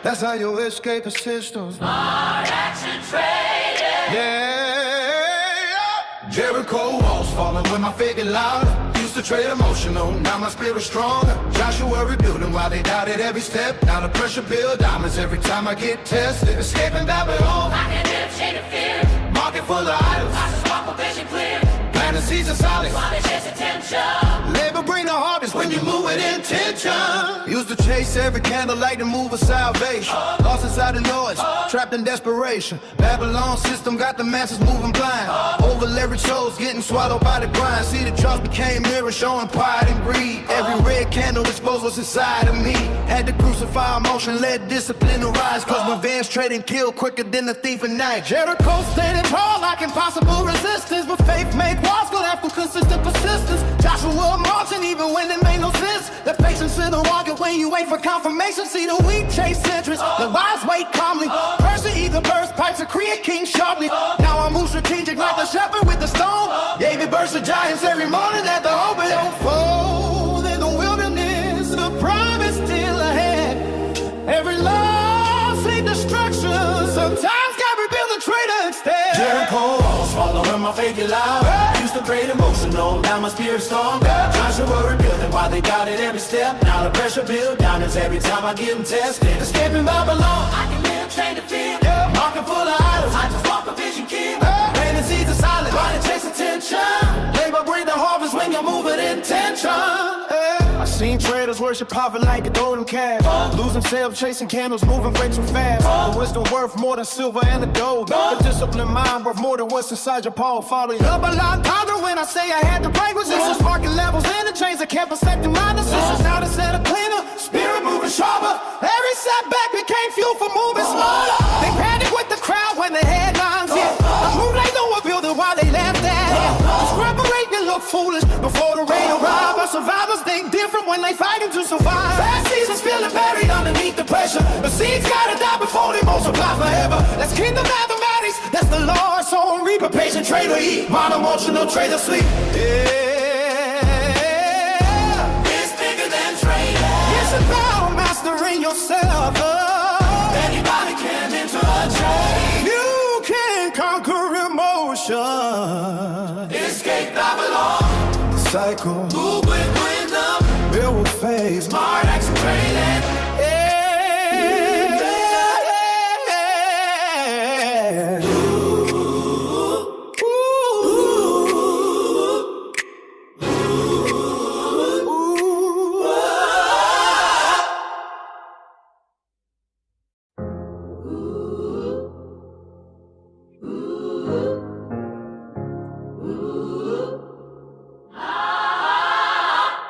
That's how you escape the system. Smart action trading. Yeah. Jericho walls falling when my faith get louder. Used to trade emotional, now my spirit's stronger. Joshua rebuilding while they doubted every step. Now the pressure build diamonds every time I get tested. Escaping Babylon, I can live shade of fear. market full of idols. I just walk with vision clear. Planting seeds of solid. While they chase attention. Labor bring the harvest when you move with intention. Used to chase every candlelight to move of salvation. Lost inside the noise, trapped in desperation. Babylon system got the masses moving blind. Over leveraged souls getting swallowed by the grind. See the charts became mirrors showing pride and greed. Every red candle exposed what's inside of me. Had to crucify emotion, let discipline to rise. Cause my vans trading kill quicker than the thief at night. Jericho standing tall like impossible resistance. But faith make walls collapse with consistent persistence. Joshua marching even when it made no sense. The patience in the walking when you wait for confirmation. See the weak chase entrance, the wise wait calmly. Person either burst pipes or create king sharply. Now I move strategic like the shepherd with the stone. Gave it burst of giants every morning at the hope it don't fold. In the wilderness, the promise still ahead. Every loss ain't destruction. Sometimes God rebuild a traitor instead. Jericho walls falling when my faith get loud. Used to trade emotional, now my spirit's stronger. Joshua rebuilding while they doubted every step. Now the pressure build diamonds every time I get them tested. Escaping Babylon, I can live shade of fear. market full of idols. I just walk with vision clear. Planting seeds of solid, while they chase attention. Labor bring the harvest when you're moving intention. I seen traders worship poverty like a golden calf. Losing themselves chasing candles, moving way too fast. The wisdom worth more than silver and the gold. The disciplined mind worth more than what's inside your palm. Following up a lot harder when I say I had to break resistance. Sparking levels in the chains that kept affecting my decisions. Now to set a cleaner, spirit moving sharper. Every setback became fuel for moving smarter. They panic with the crowd when the headlines hit. The move they know a building while they left that hit. Desperate look foolish before the rain arrives. But survivors think different when they fighting to survive. Fast seasons feeling buried underneath the pressure. The seeds gotta die before they multiply forever. That's kingdom mathematics, that's the Lord's own reaper. Patient trader eat, non-emotional trader sleep. It's bigger than trading. It's about mastering yourself. Anybody can enter a trade. You can conquer emotion. Escape Babylon. The cycle, Move with wisdom. it will phase. Smart action trading.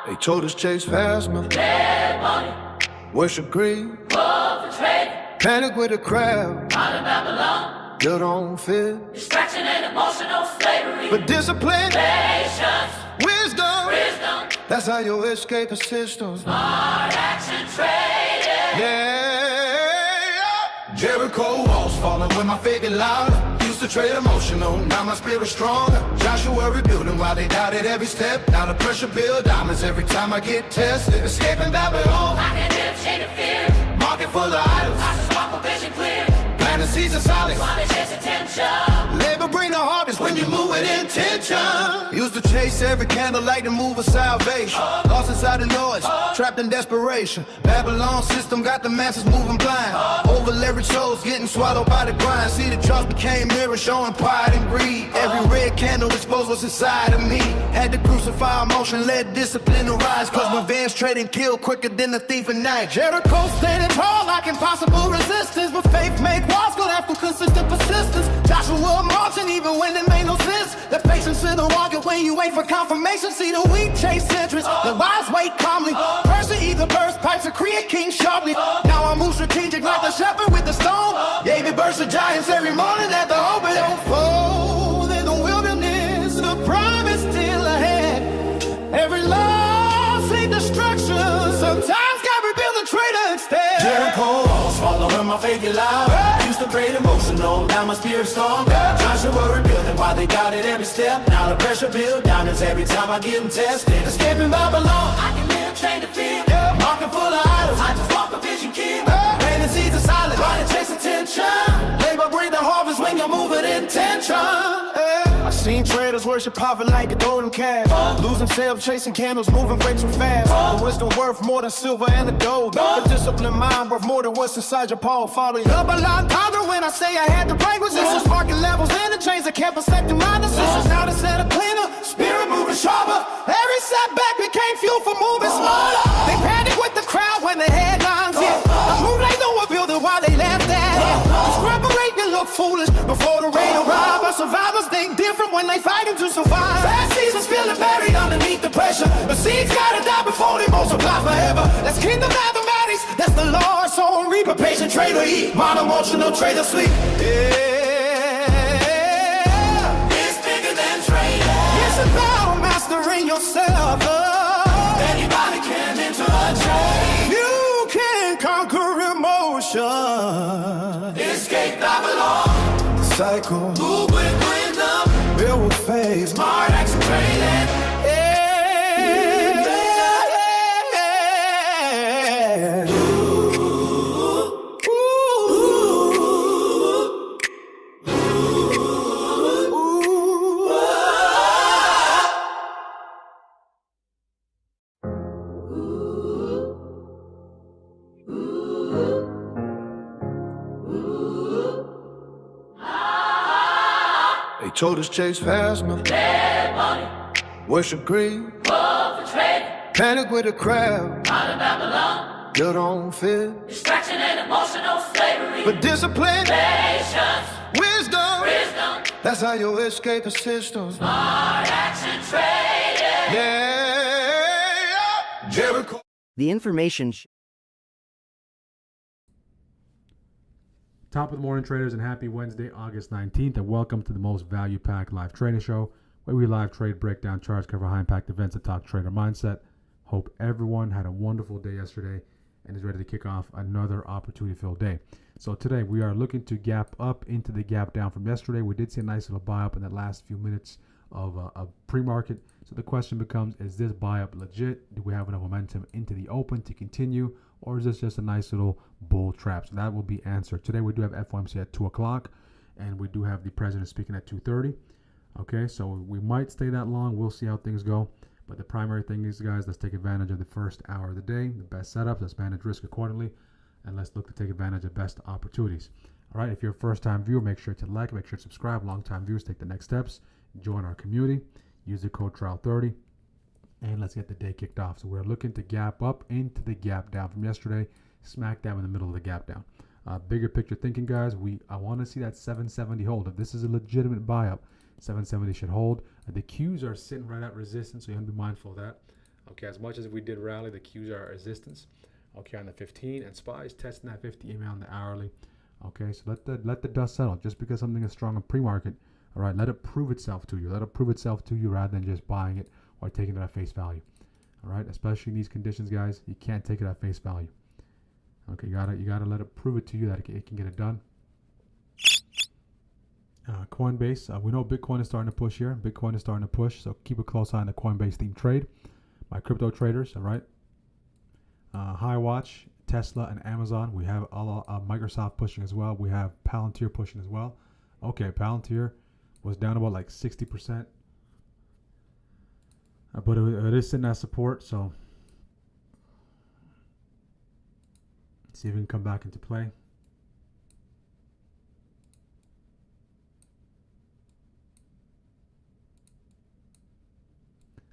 They told us chase fast money, Red money. worship greed, Love for trading. panic with the crowd, Modern Babylon. build on fear. Distraction and emotional slavery. But discipline, Patience. wisdom, Wisdom. that's how you escape the system. Smart action trading. Yeah. Jericho walls falling when my faith get louder. Used to trade emotional, now my spirit's stronger. Joshua rebuilding while they doubted every step. Now the pressure build diamonds every time I get tested. Escaping Babylon, I can live shade of fear. market full of idols. I just walk with vision clear. Planting seeds of solid. While they chase attention. Labor bring the harvest when you move with intention. Used to chase every candlelight to move of salvation. Lost inside the noise, trapped in desperation. Babylon system got the masses moving blind. Over leveraged souls getting swallowed by the grind. See the charts became mirrors showing pride and greed. Every red candle exposed what's inside of me. Had to crucify emotion, let discipline to rise. Cause my vans trading kill quicker than the thief at night. Jericho standing tall like impossible resistance. But faith make walls collapse with consistent persistence. Joshua marching even when it made no sense. The patience in the walking when you wait for confirmation. See the weak chase entrance, the wise wait calmly. Person either burst pipes or create king sharply. Now I move strategic like the shepherd with the stone. Gave it burst of giants every morning at the hope it don't fold. In the wilderness, the promise still ahead. Every loss ain't destruction. Sometimes God rebuild a traitor instead. Jericho walls falling when my faith get loud. Used to trade emotional, now my spirit's stronger. Joshua rebuilding while they doubted every step. Now the pressure build diamonds every time I get them tested. Escaping Babylon, I can live shade of fear. market full of idols. I just walk with vision clear. Planting seeds of worship poverty like a golden calf. Lose themselves chasing candles, moving way too fast. The wisdom worth more than silver and the gold. The disciplined mind worth more than what's inside your palm. Following up a lot harder when I say I had to break resistance. Sparking levels in the chains that kept us acting my decisions. Now they set a cleaner, spirit moving sharper. Every setback became fuel for moving smarter. They panic with the crowd when the headlines hit. I move like no one built it while they left that hit. Preparation look foolish before the rain arrives. But survivors think different when they fighting to survive. Fast seasons feeling buried underneath the pressure. The seeds gotta die before they multiply forever. That's kingdom mathematics, that's the Lord. So reap a patient trader eat, non-emotional trader sleep. Yeah, It's bigger than trading. it's about mastering yourself. Anybody can enter a trade. You can conquer emotion. Escape Babylon. Cycle, Move with wisdom. build with faith. Smart action trading. They told us chase fast money, Bad money. worship greed, Love for trading. panic with a crowd, Modern Babylon. you don't fit. Distraction and emotional slavery. But discipline, Patience. wisdom, Wisdom. that's how you escape the system. Smart action trading. Yeah, Jericho. The information Top of the morning, traders, and happy Wednesday, August 19th, and welcome to the most value-packed live trading show, where we live trade, break down charts, cover high-impact events, and talk trader mindset. Hope everyone had a wonderful day yesterday and is ready to kick off another opportunity-filled day. So today, we are looking to gap up into the gap down from yesterday. We did see a nice little buy-up in the last few minutes of pre-market. So the question becomes, is this buy-up legit? Do we have enough momentum into the open to continue? Or is this just a nice little bull trap? So that will be answered. Today we do have FOMC at 2 o'clock, and we do have the president speaking at 2:30. Okay, so we might stay that long. We'll see how things go. But the primary thing is, guys, let's take advantage of the first hour of the day, the best setups. Let's manage risk accordingly, and let's look to take advantage of best opportunities. All right, if you're a first-time viewer, make sure to like, make sure to subscribe. Long-time viewers, take the next steps. Join our community. Use the code TRIAL30. And let's get the day kicked off. So we're looking to gap up into the gap down from yesterday, smack dab in the middle of the gap down. Bigger picture thinking, guys, I want to see that 770 hold. If this is a legitimate buy up, 770 should hold. The Qs are sitting right at resistance, so you have to be mindful of that. Okay, as much as we did rally, the Qs are at resistance. Okay, on the 15, and SPY is testing that 50 EMA on the hourly. Okay, so let the dust settle. Just because something is strong in pre-market, all right, let it prove itself to you. Let it prove itself to you rather than just buying it or taking it at face value. All right, especially in these conditions, guys, you can't take it at face value. Okay, you gotta let it prove it to you that it can get it done. Coinbase, we know Bitcoin is starting to push here. Bitcoin is starting to push, so keep a close eye on the Coinbase theme trade. My crypto traders, all right. High watch, Tesla and Amazon. We have Microsoft pushing as well. We have Palantir pushing as well. Okay, Palantir was down about like 60%. But it is sitting at support, so see if we can come back into play.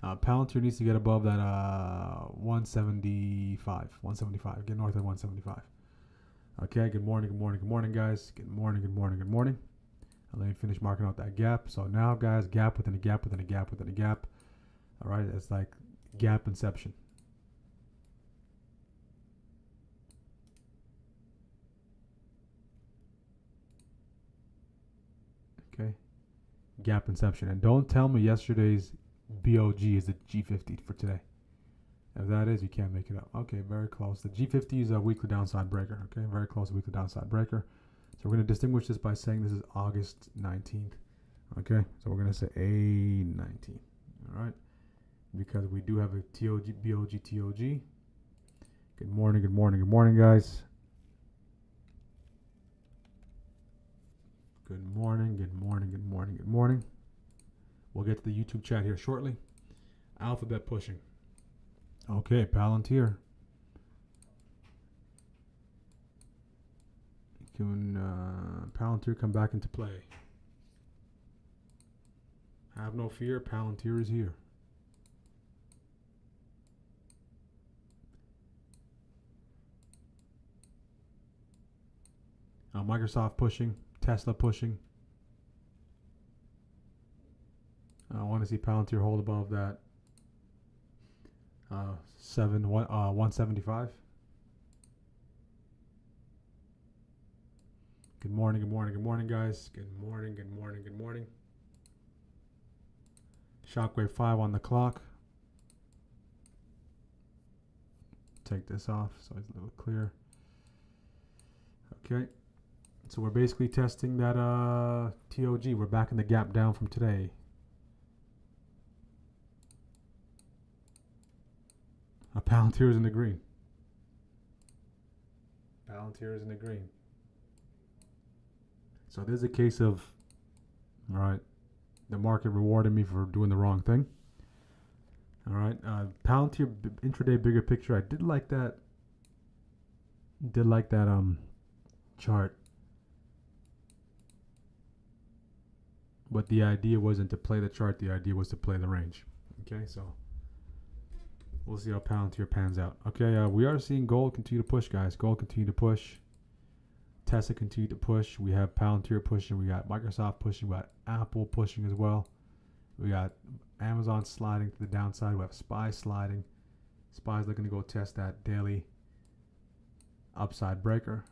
Palantir needs to get above that 175. Get north of 175. Okay, good morning, guys. Good morning. Let me finish marking out that gap. So now, guys, gap within a gap within a gap within a gap. All right, it's like gap inception. Okay, gap inception. And don't tell me yesterday's BOG is the G50 for today. If that is, you can't make it up. Okay, very close. The G50 is a weekly downside breaker. Okay, very close to weekly downside breaker. So we're going to distinguish this by saying this is August 19th. Okay, so we're going to say A19. All right, because we do have a TOG, BOG, TOG. Good morning, guys. Good morning. We'll get to the YouTube chat here shortly. Alphabet pushing. Okay, Palantir. Can Palantir come back into play? Have no fear, Palantir is here. Microsoft pushing, Tesla pushing. I want to see Palantir hold above that 175. Good morning, good morning, good morning, guys. Good morning, good morning, good morning. Shockwave 5 on the clock. Take this off so it's a little clear. Okay. So we're basically testing that TOG. We're back in the gap down from today. Palantir is in the green. Palantir is in the green. So this is a case of, all right, the market rewarded me for doing the wrong thing. All right, Palantir intraday bigger picture. I did like that. Chart. But the idea wasn't to play the chart. The idea was to play the range. Okay, so we'll see how Palantir pans out. Okay, we are seeing gold continue to push, guys. Gold continue to push. Tesla continue to push. We have Palantir pushing. We got Microsoft pushing. We got Apple pushing as well. We got Amazon sliding to the downside. We have SPY sliding. SPY's looking to go test that daily upside breaker.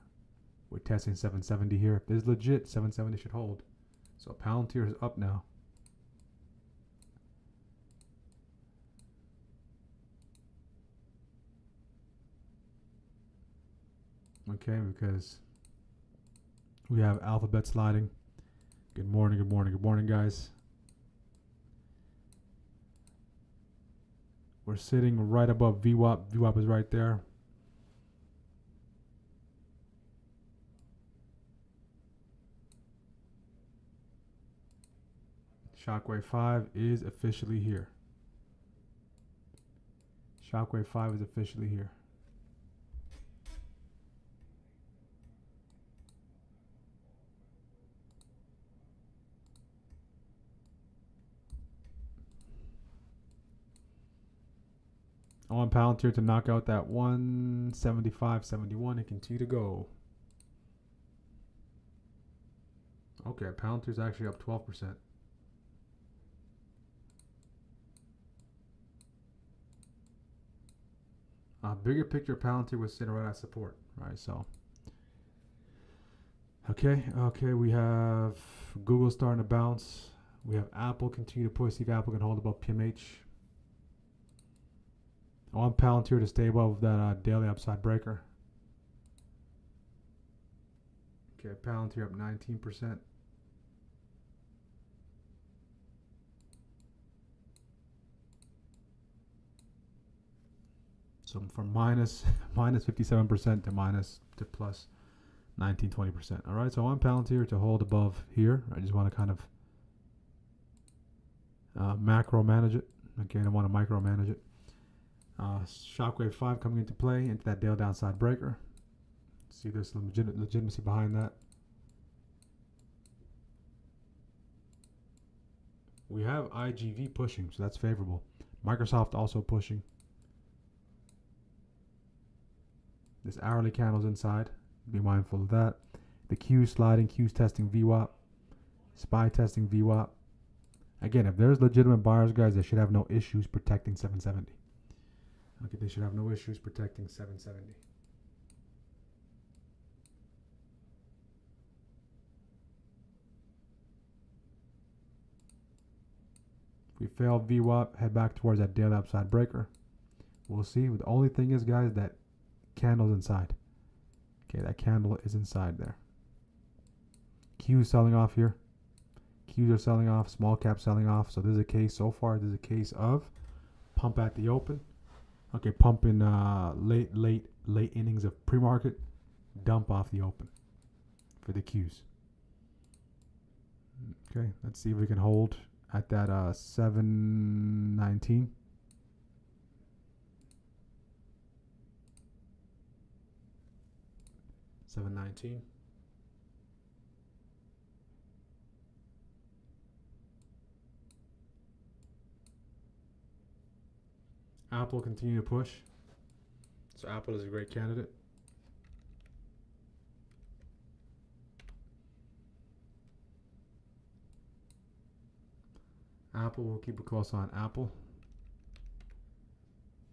We're testing 770 here. If this is legit, 770 should hold. So Palantir is up now. Okay, because we have Alphabet sliding. Good morning, good morning, good morning, guys. We're sitting right above VWAP. VWAP is right there. Shockwave 5 is officially here. Shockwave 5 is officially here. I want Palantir to knock out that 175.71 and continue to go. Okay, Palantir's actually up 12%. Bigger picture, Palantir was sitting right at support, right? So, okay, we have Google starting to bounce. We have Apple continue to push. See if Apple can hold above PMH. I want Palantir to stay above that daily upside breaker. Okay, Palantir up 19%. So from minus 57% to plus 19-20%. All right, so I want Palantir to hold above here. I just want to kind of macro manage it. Okay, I don't want to micro manage it. Shockwave 5 coming into play into that daily downside breaker. See, there's some legitimacy behind that. We have IGV pushing, so that's favorable. Microsoft also pushing. This hourly candle's inside. Be mindful of that. The Q sliding, Q's testing VWAP. SPY testing VWAP. Again, if there's legitimate buyers, guys, they should have no issues protecting 770. Okay, they should have no issues protecting 770. If we fail VWAP, head back towards that daily upside breaker. We'll see. The only thing is, guys, that candle's inside. Okay, that candle is inside there. Q selling off here. Qs are selling off. Small cap selling off. So this is a case so far. This is a case of pump at the open. Okay, pump in late innings of pre-market. Dump off the open for the Qs. Okay, let's see if we can hold at that 719. Apple continue to push. So Apple is a great candidate. Apple, we'll keep a close eye on Apple.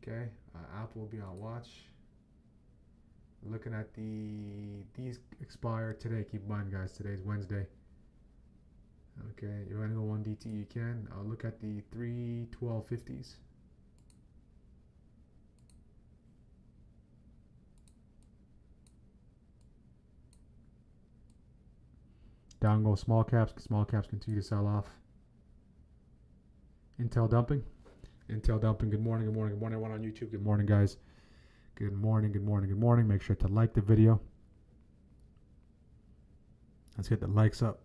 Okay, Apple will be on watch. Looking at these expire today. Keep in mind, guys, today's Wednesday. Okay, you want to go 1DT, you can. I'll look at the 312.50s. Down go small caps. Small caps continue to sell off. Intel dumping. Intel dumping. Good morning, good morning, good morning. Everyone on YouTube. Good morning, guys. Good morning, good morning, good morning. Make sure to like the video. Let's get the likes up.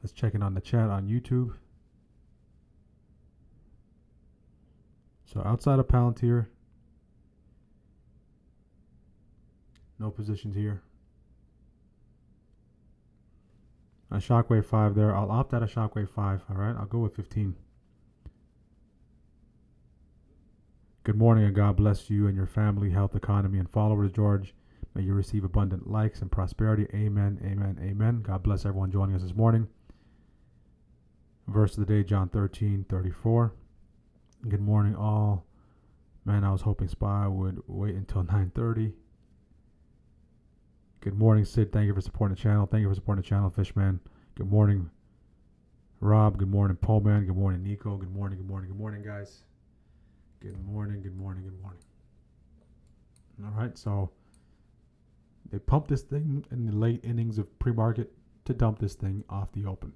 Let's check in on the chat on YouTube. So outside of Palantir, no positions here. A Shockwave 5 there. I'll opt out of Shockwave 5. All right, I'll go with 15. Good morning and God bless you and your family, health, economy, and followers, George. May you receive abundant likes and prosperity. Amen, amen, amen. God bless everyone joining us this morning. Verse of the day, John 13:34. Good morning, all. Man, I was hoping SPY would wait until 9:30. Good morning, Sid. Thank you for supporting the channel. Thank you for supporting the channel, Fishman. Good morning, Rob. Good morning, Poleman. Good morning, Nico. Good morning, good morning, good morning, guys. Good morning, good morning, good morning. All right, so they pumped this thing in the late innings of pre-market to dump this thing off the open.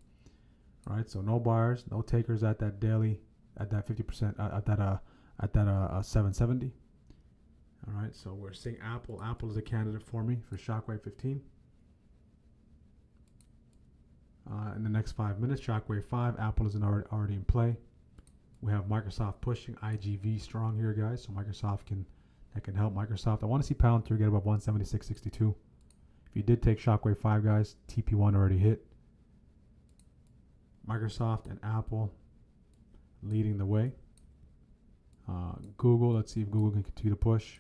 All right, so no buyers, no takers at that daily, at that 50%, at that 770. All right, so we're seeing Apple. Apple is a candidate for me for Shockwave 15. In the next 5 minutes, Shockwave 5, Apple is already in play. We have Microsoft pushing IGV strong here, guys. So Microsoft can help Microsoft. I want to see Palantir get above 176.62. If you did take Shockwave 5, guys, TP1 already hit. Microsoft and Apple leading the way. Google, let's see if Google can continue to push.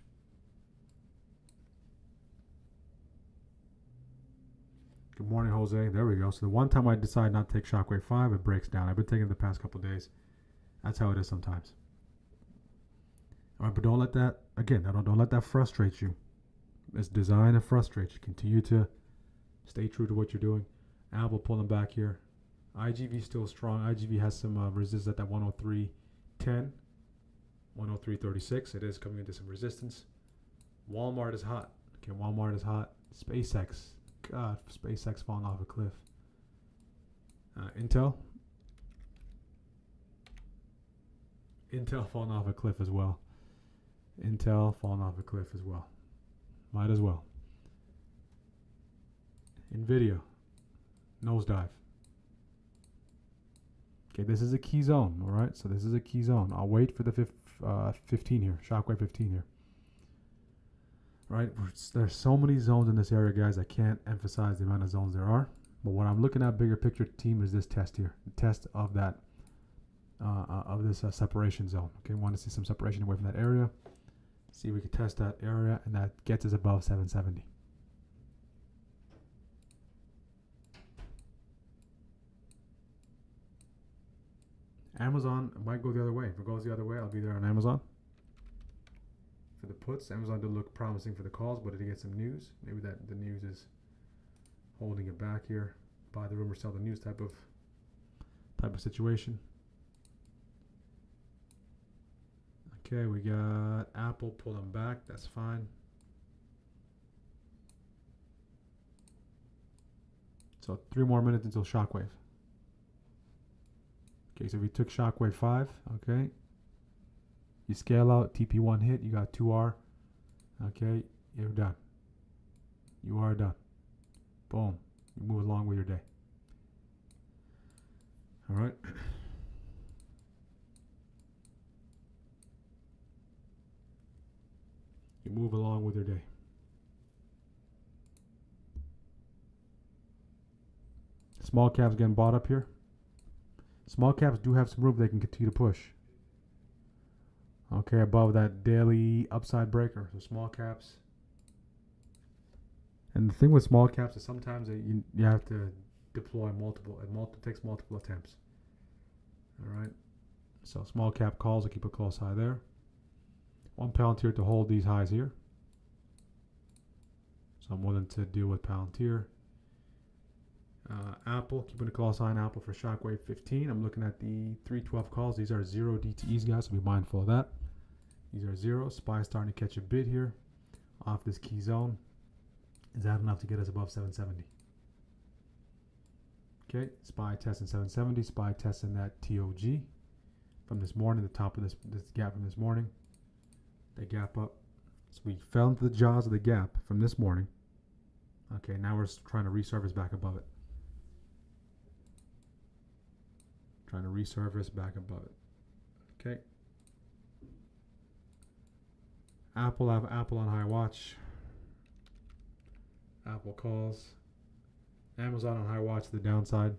Good morning, Jose. There we go. So the one time I decide not to take Shockwave 5, it breaks down. I've been taking it the past couple of days. That's how it is sometimes. All right, but don't let that, again, don't let that frustrate you. It's designed to frustrate you. Continue to stay true to what you're doing. Apple pulling back here. IGV still strong. IGV has some resistance at that 103.10, 103.36. It is coming into some resistance. Walmart is hot. Okay, Walmart is hot. SpaceX. God, SpaceX falling off a cliff. Intel falling off a cliff as well. Intel falling off a cliff as well. Might as well. Nvidia, nosedive. Okay, this is a key zone, all right? So this is a key zone. I'll wait for the 15 here, Shockwave 15 here. All right, there's so many zones in this area, guys. I can't emphasize the amount of zones there are. But what I'm looking at, bigger picture team, is this test here. The test of that, of this separation zone. Okay, want to see some separation away from that area. See if we can test that area, and that gets us above 770. Amazon might go the other way. If it goes the other way, I'll be there on Amazon. For the puts, Amazon did look promising for the calls, but did it get some news? Maybe that the news is holding it back here. Buy the rumor, sell the news type of situation. Okay, we got Apple pulling back. That's fine. So 3 more minutes until Shockwave. Okay, so we took Shockwave 5. Okay. You scale out, TP1 hit, you got 2R. Okay, you're done. You are done. Boom. You move along with your day. All right. You move along with your day. Small caps getting bought up here. Small caps do have some room they can continue to push. Okay, above that daily upside breaker. So small caps. And the thing with small caps is sometimes you have to deploy multiple. It takes multiple attempts. All right. So small cap calls. I'll keep a close eye there. One Palantir to hold these highs here. So I'm willing to deal with Palantir. Apple, keeping a close eye on Apple for Shockwave 15. I'm looking at the 312 calls. These are 0 DTEs, guys, so be mindful of that. These are 0. SPY starting to catch a bid here off this key zone. Is that enough to get us above 770? Okay, SPY testing 770. SPY testing that TOG from this morning, the top of this gap from this morning. They gap up. So we fell into the jaws of the gap from this morning. Okay, now we're trying to resurface back above it. Trying to resurface back above it. Okay. Apple, I have Apple on high watch. Apple calls. Amazon on high watch to the downside.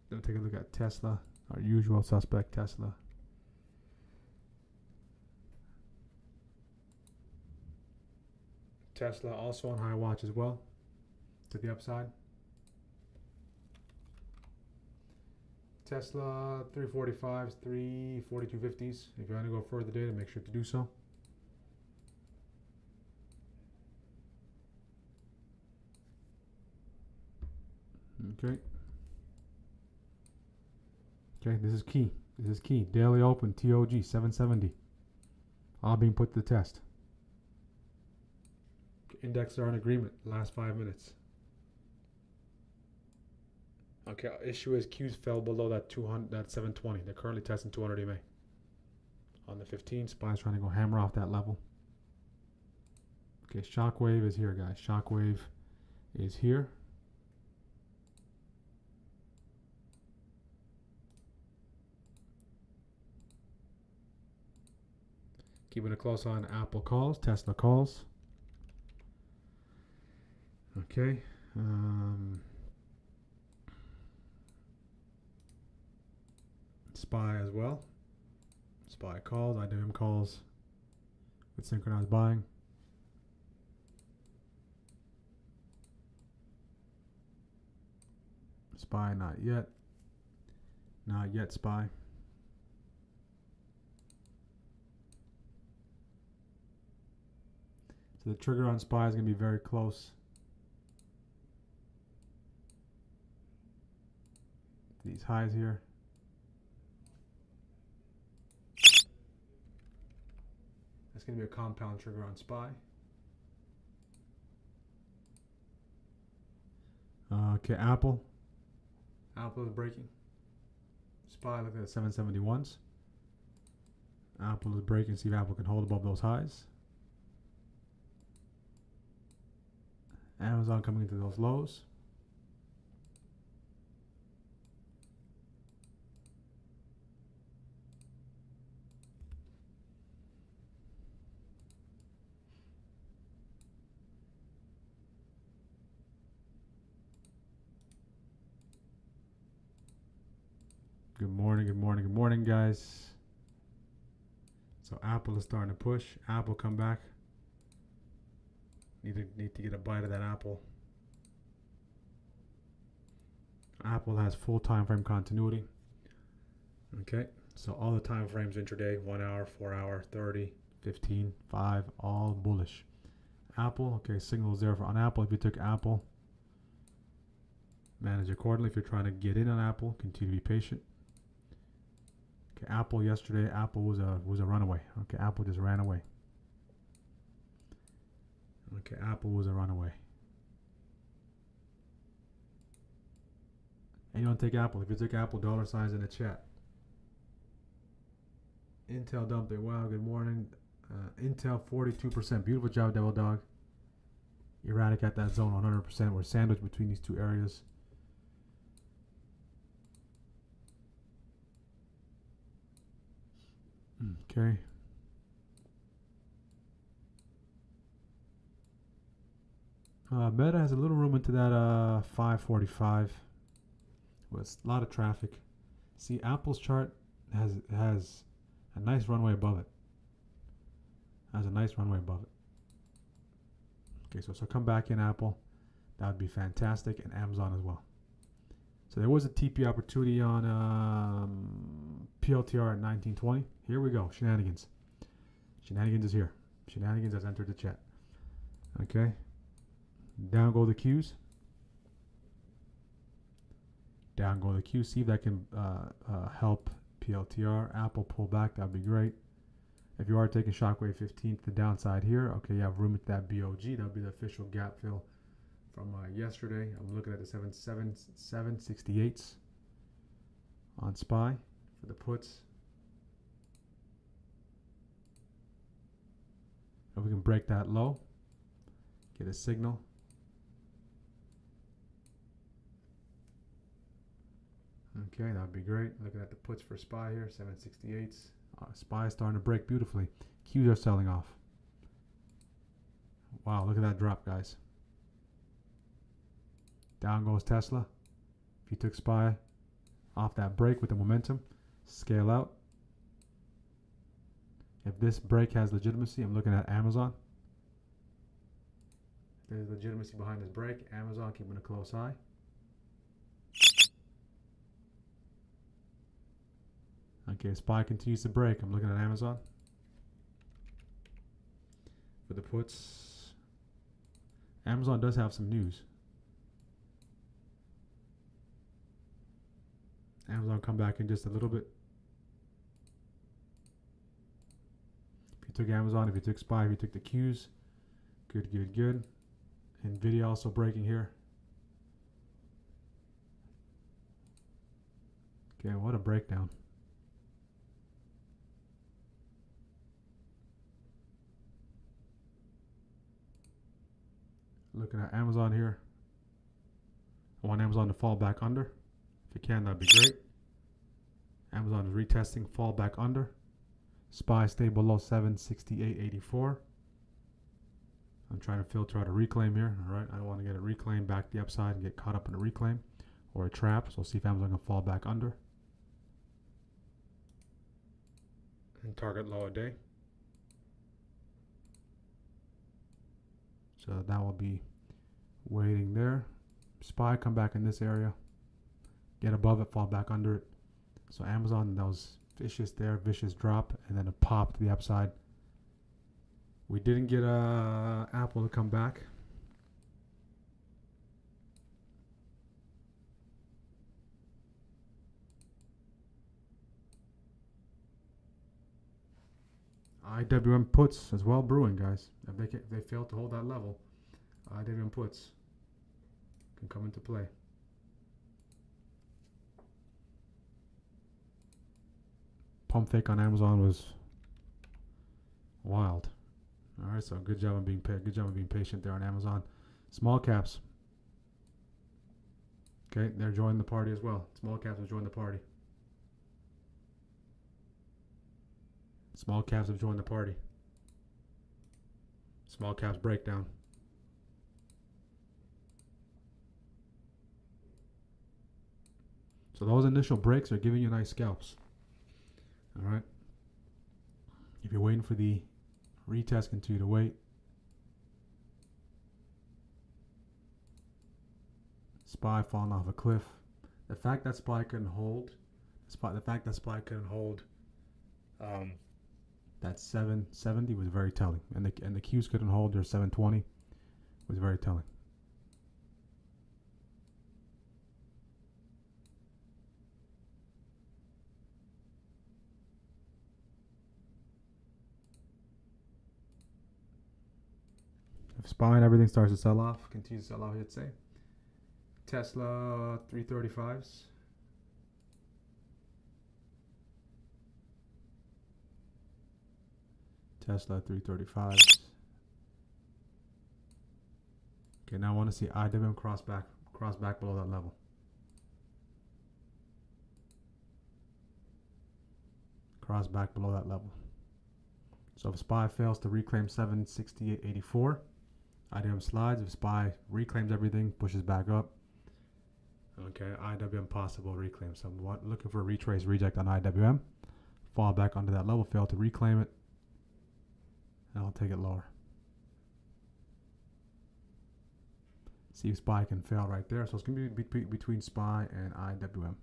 Then take a look at Tesla, our usual suspect Tesla. Tesla also on high watch as well, to the upside. Tesla 345s, 342.50s. If you want to go further data, make sure to do so. Okay. Okay, this is key. This is key. Daily open, TOG, 770. All being put to the test. Index are in agreement. Last 5 minutes. Okay, issue is Q's fell below that 200, that 720. They're currently testing 200 EMA. On the 15, SPY's trying to go hammer off that level. Okay, Shockwave is here, guys. Shockwave is here. Keeping a close eye on Apple calls, Tesla calls. Okay. SPY as well. SPY calls, IWM calls with synchronized buying. SPY not yet. Not yet SPY. So the trigger on SPY is going to be very close to these highs here. That's going to be a compound trigger on SPY. Okay, Apple. Apple is breaking. SPY looking at 771s. Apple is breaking. See if Apple can hold above those highs. Amazon coming into those lows. Good morning, good morning, good morning, guys. So Apple is starting to push. Apple come back. Need to get a bite of that apple. Apple has full time frame continuity. Okay, so all the time frames intraday, 1 hour, 4 hour, 30, 15, 5, all bullish. Apple, okay, signals there for on Apple. If you took Apple, manage accordingly. If you're trying to get in on Apple, continue to be patient. Okay, Apple yesterday, Apple was a runaway. Okay, Apple just ran away. Okay, Apple was a runaway. And you don't take Apple. If you took Apple, dollar signs in the chat. Intel dumped it. Wow, good morning. Intel 42%. Beautiful job, Devil Dog. Erratic at that zone 100%. We're sandwiched between these two areas. Okay. Meta has a little room into that 545 with a lot of traffic. See, Apple's chart has a nice runway above it. Has a nice runway above it. Okay, so come back in Apple. That would be fantastic, and Amazon as well. So there was a TP opportunity on PLTR at 1920. Here we go. Shenanigans. Shenanigans is here. Shenanigans has entered the chat. Okay. Down go the Qs. Down go the Qs. See if that can help PLTR. Apple pull back. That would be great. If you are taking Shockwave 15 to the downside here, okay, you have room at that BOG. That would be the official gap fill from yesterday. I'm looking at the 768s on SPY for the puts. If we can break that low, get a signal. Okay, that would be great. Looking at the puts for SPY here, 768s. SPY is starting to break beautifully. Qs are selling off. Wow, look at that drop, guys. Down goes Tesla. If you took SPY off that break with the momentum, scale out. If this break has legitimacy, I'm looking at Amazon. There's legitimacy behind this break. Amazon keeping a close eye. Okay, SPY continues to break. I'm looking at Amazon. For the puts, Amazon does have some news. Amazon come back in just a little bit. If you took Amazon, if you took SPY, if you took the Qs, good, good, good. Nvidia also breaking here. Okay, what a breakdown. Looking at Amazon here. I want Amazon to fall back under. If you can, that'd be great. Amazon is retesting, fall back under. SPY stay below 768.84. I'm trying to filter out a reclaim here. All right, I don't want to get a reclaim back the upside and get caught up in a reclaim or a trap. So see if Amazon can fall back under. And target low a day. So that will be waiting there. SPY come back in this area. Get above it, fall back under it. So Amazon, that was vicious there, vicious drop, and then a pop to the upside. We didn't get Apple to come back. IWM puts as well brewing, guys. If they fail to hold that level, IWM puts can come into play. Pump fake on Amazon was wild. All right, so good job on being patient there on Amazon. Small caps. Okay, they're joining the party as well. Small caps have joined the party. Small caps have joined the party. Small caps breakdown. So those initial breaks are giving you nice scalps. All right. If you're waiting for the retest, continue to wait. SPY falling off a cliff. The fact that SPY couldn't hold, that 770 was very telling, and the Qs couldn't hold their 720 was very telling. If SPY and everything starts to sell off, continues to sell off, I'd say. Tesla 335s. Tesla 335. Okay, now I want to see IWM cross back below that level. Cross back below that level. So if SPY fails to reclaim 768.84, IWM slides. If SPY reclaims everything, pushes back up. Okay, IWM possible reclaim. So I'm looking for a retrace reject on IWM. Fall back under that level, fail to reclaim it. And I'll take it lower. See if SPY can fail right there. So it's going to be between SPY and IWM.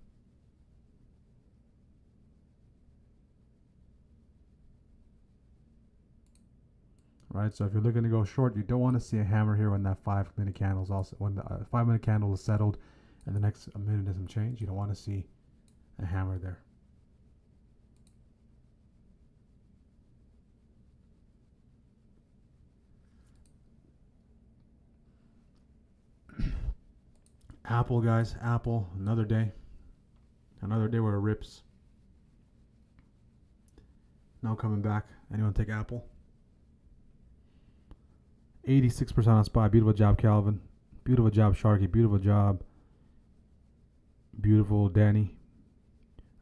Right, so if you're looking to go short, you don't want to see a hammer here when that 5-minute candle is also, when the 5-minute candle is settled and the next minute and some change. You don't want to see a hammer there. Apple, guys, Apple, another day where it rips. No coming back. Anyone take Apple? 86% on SPY. Beautiful job, Calvin. Beautiful job, Sharky. Beautiful job. Beautiful, Danny.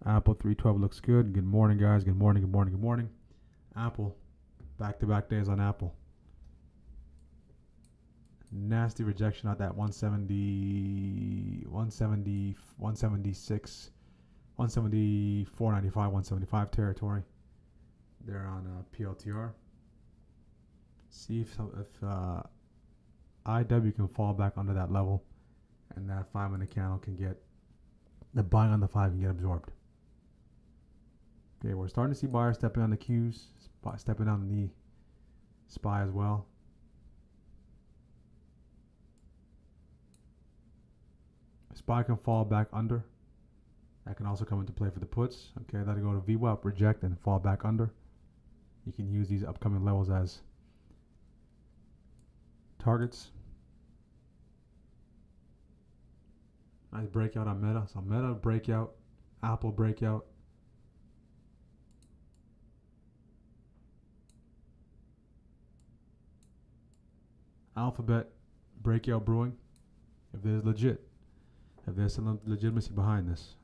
Apple 312 looks good. Good morning, guys. Good morning, good morning, good morning. Apple. Back-to-back days on Apple. Nasty rejection at that 170, 170, 176, 174.95, 175 territory. They're on PLTR. See if IW can fall back under that level, and that 5-minute candle can get the buying on the 5 can get absorbed. Okay, we're starting to see buyers stepping on the Qs, stepping on the SPY as well. SPY can fall back under. That can also come into play for the puts. Okay, that'll go to VWAP, reject, and fall back under. You can use these upcoming levels as targets. Nice breakout on Meta. So Meta breakout, Apple breakout. Alphabet breakout brewing. If there's some legitimacy behind this.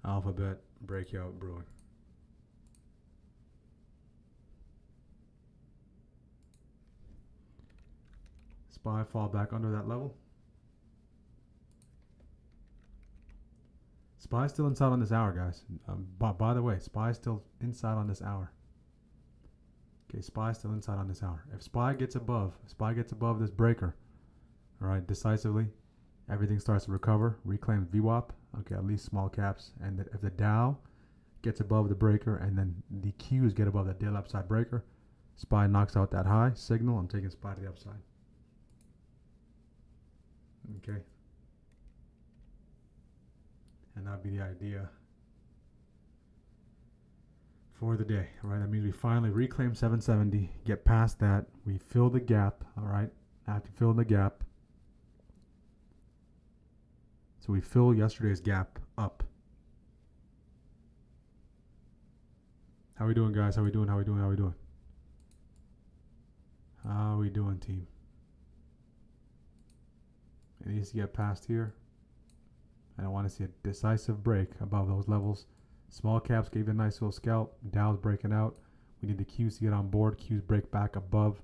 Alphabet breakout brewing. SPY fall back under that level. SPY still inside on this hour, guys. By the way, SPY still inside on this hour. Okay, SPY still inside on this hour. If SPY gets above this breaker, all right, decisively, everything starts to recover, reclaim VWAP. Okay, at least small caps. And if the Dow gets above the breaker and then the Qs get above that daily upside breaker, SPY knocks out that high signal. I'm taking SPY to the upside. Okay. And that'd be the idea for the day. All right, that means we finally reclaim 770, get past that, we fill the gap. All right, after filling the gap, so we fill yesterday's gap up. How we doing, guys? How we doing? How we doing? How we doing? How we doing, team? It needs to get past here. And I want to see a decisive break above those levels. Small caps gave a nice little scalp. Dow's breaking out. We need the Qs to get on board. Qs break back above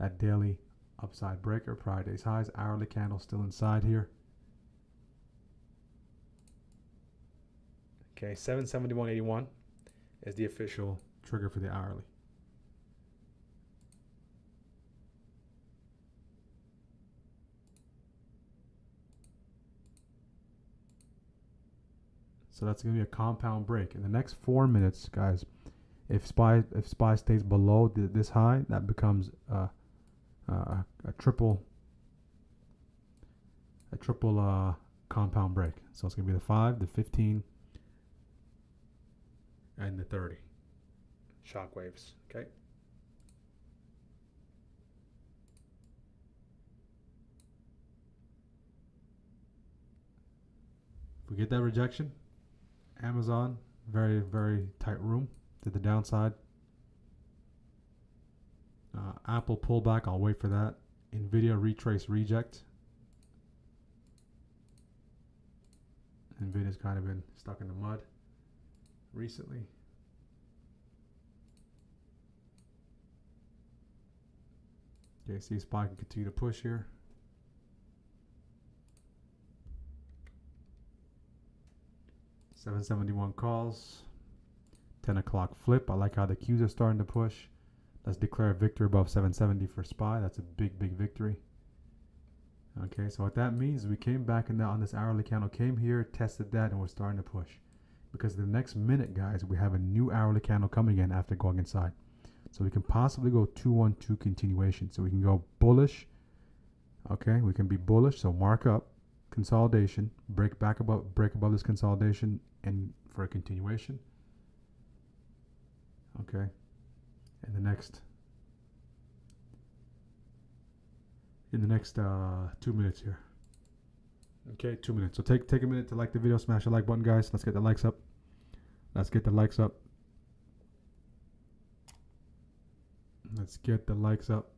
that daily upside breaker. Prior day's highs. Hourly candle still inside here. Okay, 771.81 is the official trigger for the hourly. So that's going to be a compound break. In the next 4 minutes, guys, if SPY stays below this high, that becomes a triple compound break. So it's going to be the 5, the 15, and the 30 shock waves. Okay. If we get that rejection, Amazon, very, very tight room to the downside. Apple pullback, I'll wait for that. Nvidia retrace reject. Nvidia's kind of been stuck in the mud recently. Okay, see SPY can continue to push here. $771 calls. 10 o'clock flip. I like how the Qs are starting to push. Let's declare a victory above 770 for SPY. That's a big, big victory. Okay, so what that means is we came back in on this hourly candle, came here, tested that, and we're starting to push. Because the next minute, guys, we have a new hourly candle coming in after going inside. So we can possibly go 212 continuation. So we can go bullish. Okay, we can be bullish. So mark up, consolidation, break above this consolidation, and for a continuation. Okay, in the next 2 minutes here. Okay, 2 minutes. So take a minute to like the video, smash the like button, guys. Let's get the likes up. Let's get the likes up. Let's get the likes up.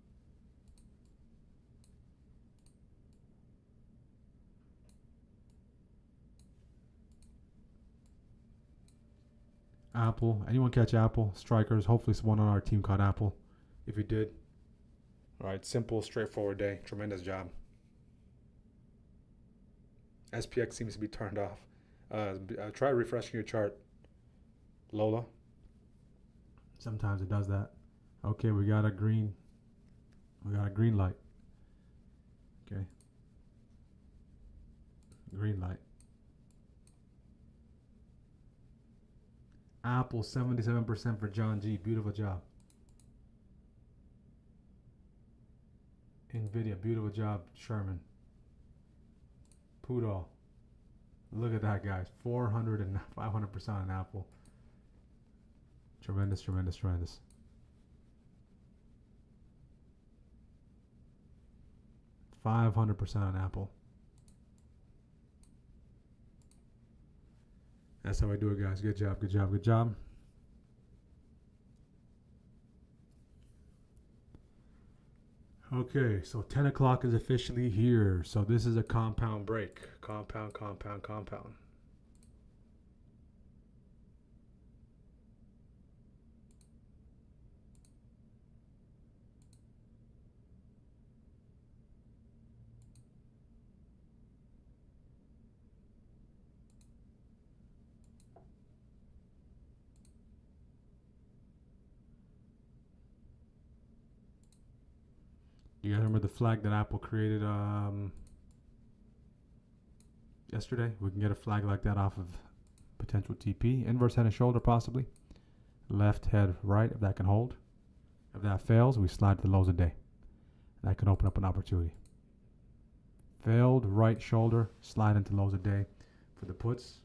Apple. Anyone catch Apple? Strikers. Hopefully someone on our team caught Apple. If you did. All right. Simple, straightforward day. Tremendous job. SPX seems to be turned off. Try refreshing your chart. Lola. Sometimes it does that. Okay, we got a green light. Okay. Green light. Apple 77% for John G. Beautiful job. Nvidia, beautiful job, Sherman. Poodle. Look at that, guys. 400 and 500% on Apple. Tremendous, tremendous, tremendous. $500 on Apple. That's how I do it, guys. Good job, good job, good job. Okay, so 10 o'clock is officially here. So this is a compound break. Compound, compound, compound. You guys remember the flag that Apple created yesterday? We can get a flag like that off of potential TP. Inverse head and shoulder possibly. Left head right if that can hold. If that fails, we slide to the lows a day. That can open up an opportunity. Failed right shoulder, slide into lows a day for the puts.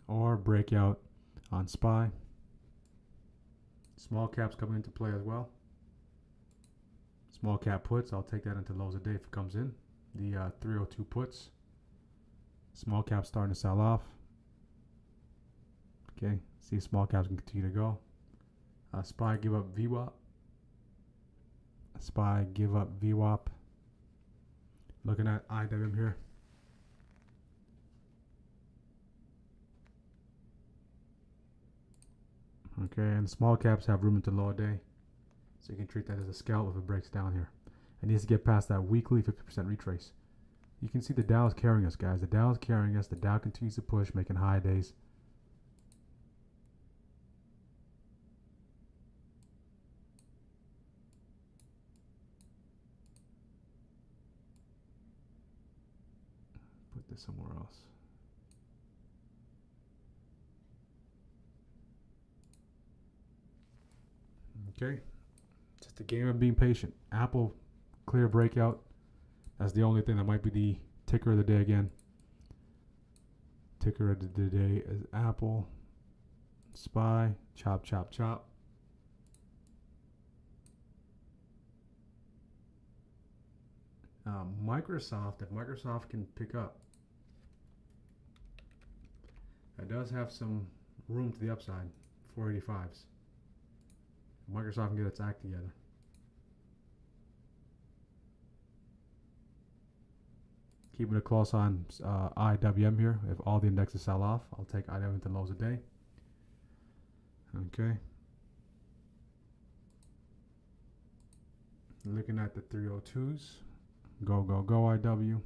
Or breakout on SPY. Small caps coming into play as well. Small cap puts, I'll take that into lows a day if it comes in. The 302 puts. Small caps starting to sell off. Okay, see small caps can continue to go. SPY give up VWAP. SPY give up VWAP. Looking at IWM here. Okay, and small caps have room into low a day. So you can treat that as a scalp if it breaks down here. It needs to get past that weekly 50% retrace. You can see the Dow is carrying us, guys. The Dow is carrying us. The Dow continues to push, making high days. Put this somewhere else. Okay, just a game of being patient. Apple, clear breakout. That's the only thing that might be the ticker of the day again. Ticker of the day is Apple. SPY, chop, chop, chop. Microsoft, if Microsoft can pick up, it does have some room to the upside, 485s. Microsoft can get its act together. Keeping a close on IWM here. If all the indexes sell off, I'll take IWM to lows a day. Okay. Looking at the 302s. Go, go, go, IW.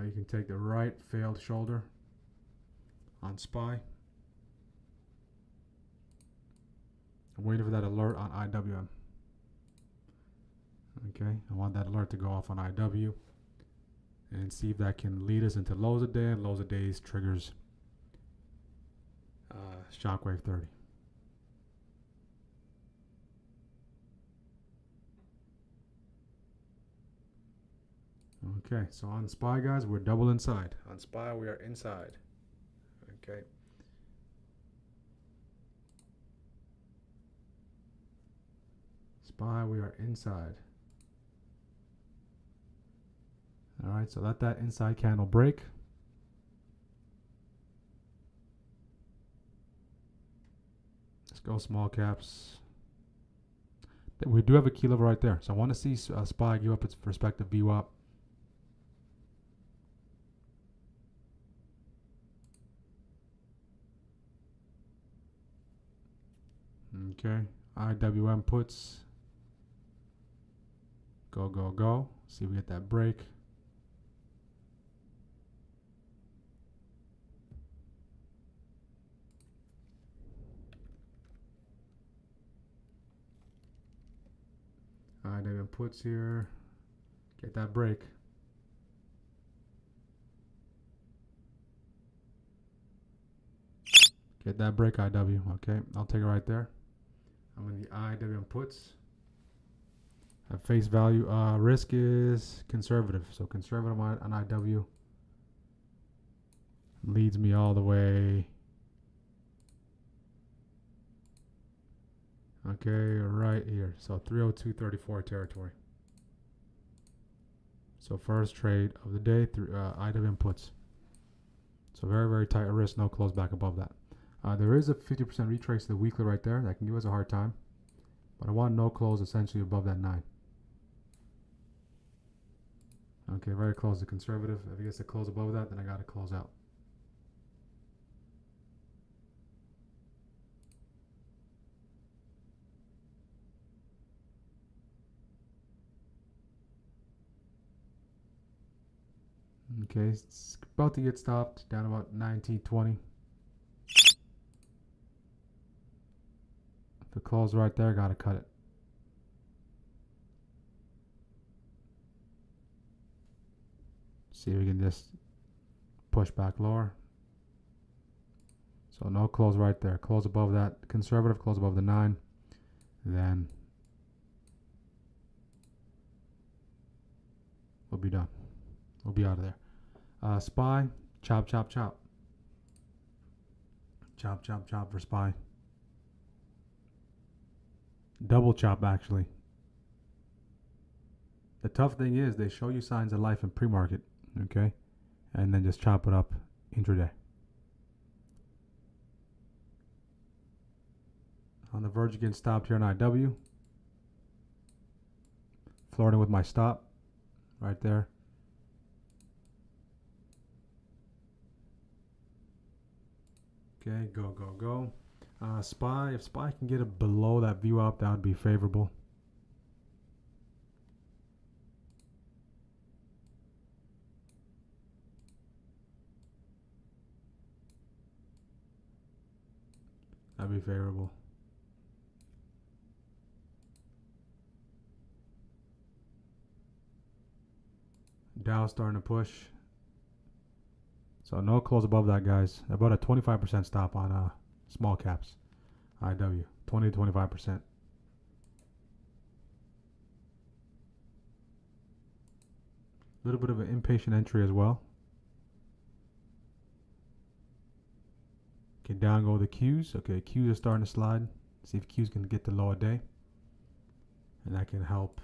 You can take the right failed shoulder on SPY. I'm waiting for that alert on IWM. Okay, I want that alert to go off on IW and see if that can lead us into lows a day, and lows a days triggers shockwave 30. Okay, so on SPY, guys, we're double inside. On SPY, we are inside. Okay. SPY, we are inside. All right, so let that inside candle break. Let's go small caps. We do have a key level right there, so I want to see SPY give up its respective VWAP. Okay, IWM puts. Go, go, go. See if we get that break. IWM puts here. Get that break. Get that break, IW. Okay, I'll take it right there. I'm in the IWM puts. At face value, risk is conservative. So conservative on IW leads me all the way. Okay, right here. So 302.34 territory. So first trade of the day through IWM puts. So very, very tight risk, no close back above that. There is a 50% retrace to the weekly right there. That can give us a hard time. But I want no close essentially above that 9. Okay, very close to conservative. If it gets a close above that, then I got to close out. Okay, it's about to get stopped down about 1920. The close right there, got to cut it. See if we can just push back lower. So no close right there. Close above that. Conservative, close above the 9. Then we'll be done. We'll be out of there. SPY, chop, chop, chop. Chop, chop, chop for SPY. Double chop, actually. The tough thing is they show you signs of life in pre-market, okay? And then just chop it up intraday. On the verge of getting stopped here on IW. Flirting with my stop right there. Okay, go, go, go. SPY, if SPY can get it below that VWAP, that would be favorable. That'd be favorable. Dow starting to push. So no close above that, guys. About a 25% stop on small caps. IW, 20 to 25%. A little bit of an impatient entry as well. Okay, down go the Qs. Okay, Qs are starting to slide. See if Qs can get the low a day. and that can help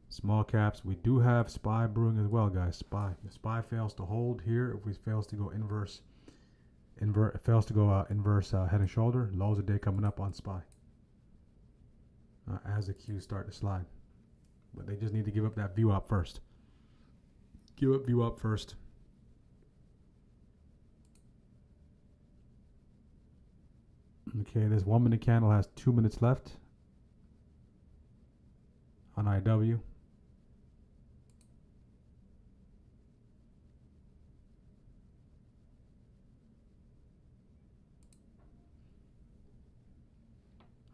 small caps. We do have SPY brewing as well, guys. SPY. If SPY fails to hold here, if we fails to go inverse head and shoulder, lows a day coming up on SPY as the Qs start to slide. But they just need to give up that view up first. Give up view up first. Okay, this 1 minute candle has 2 minutes left on IW.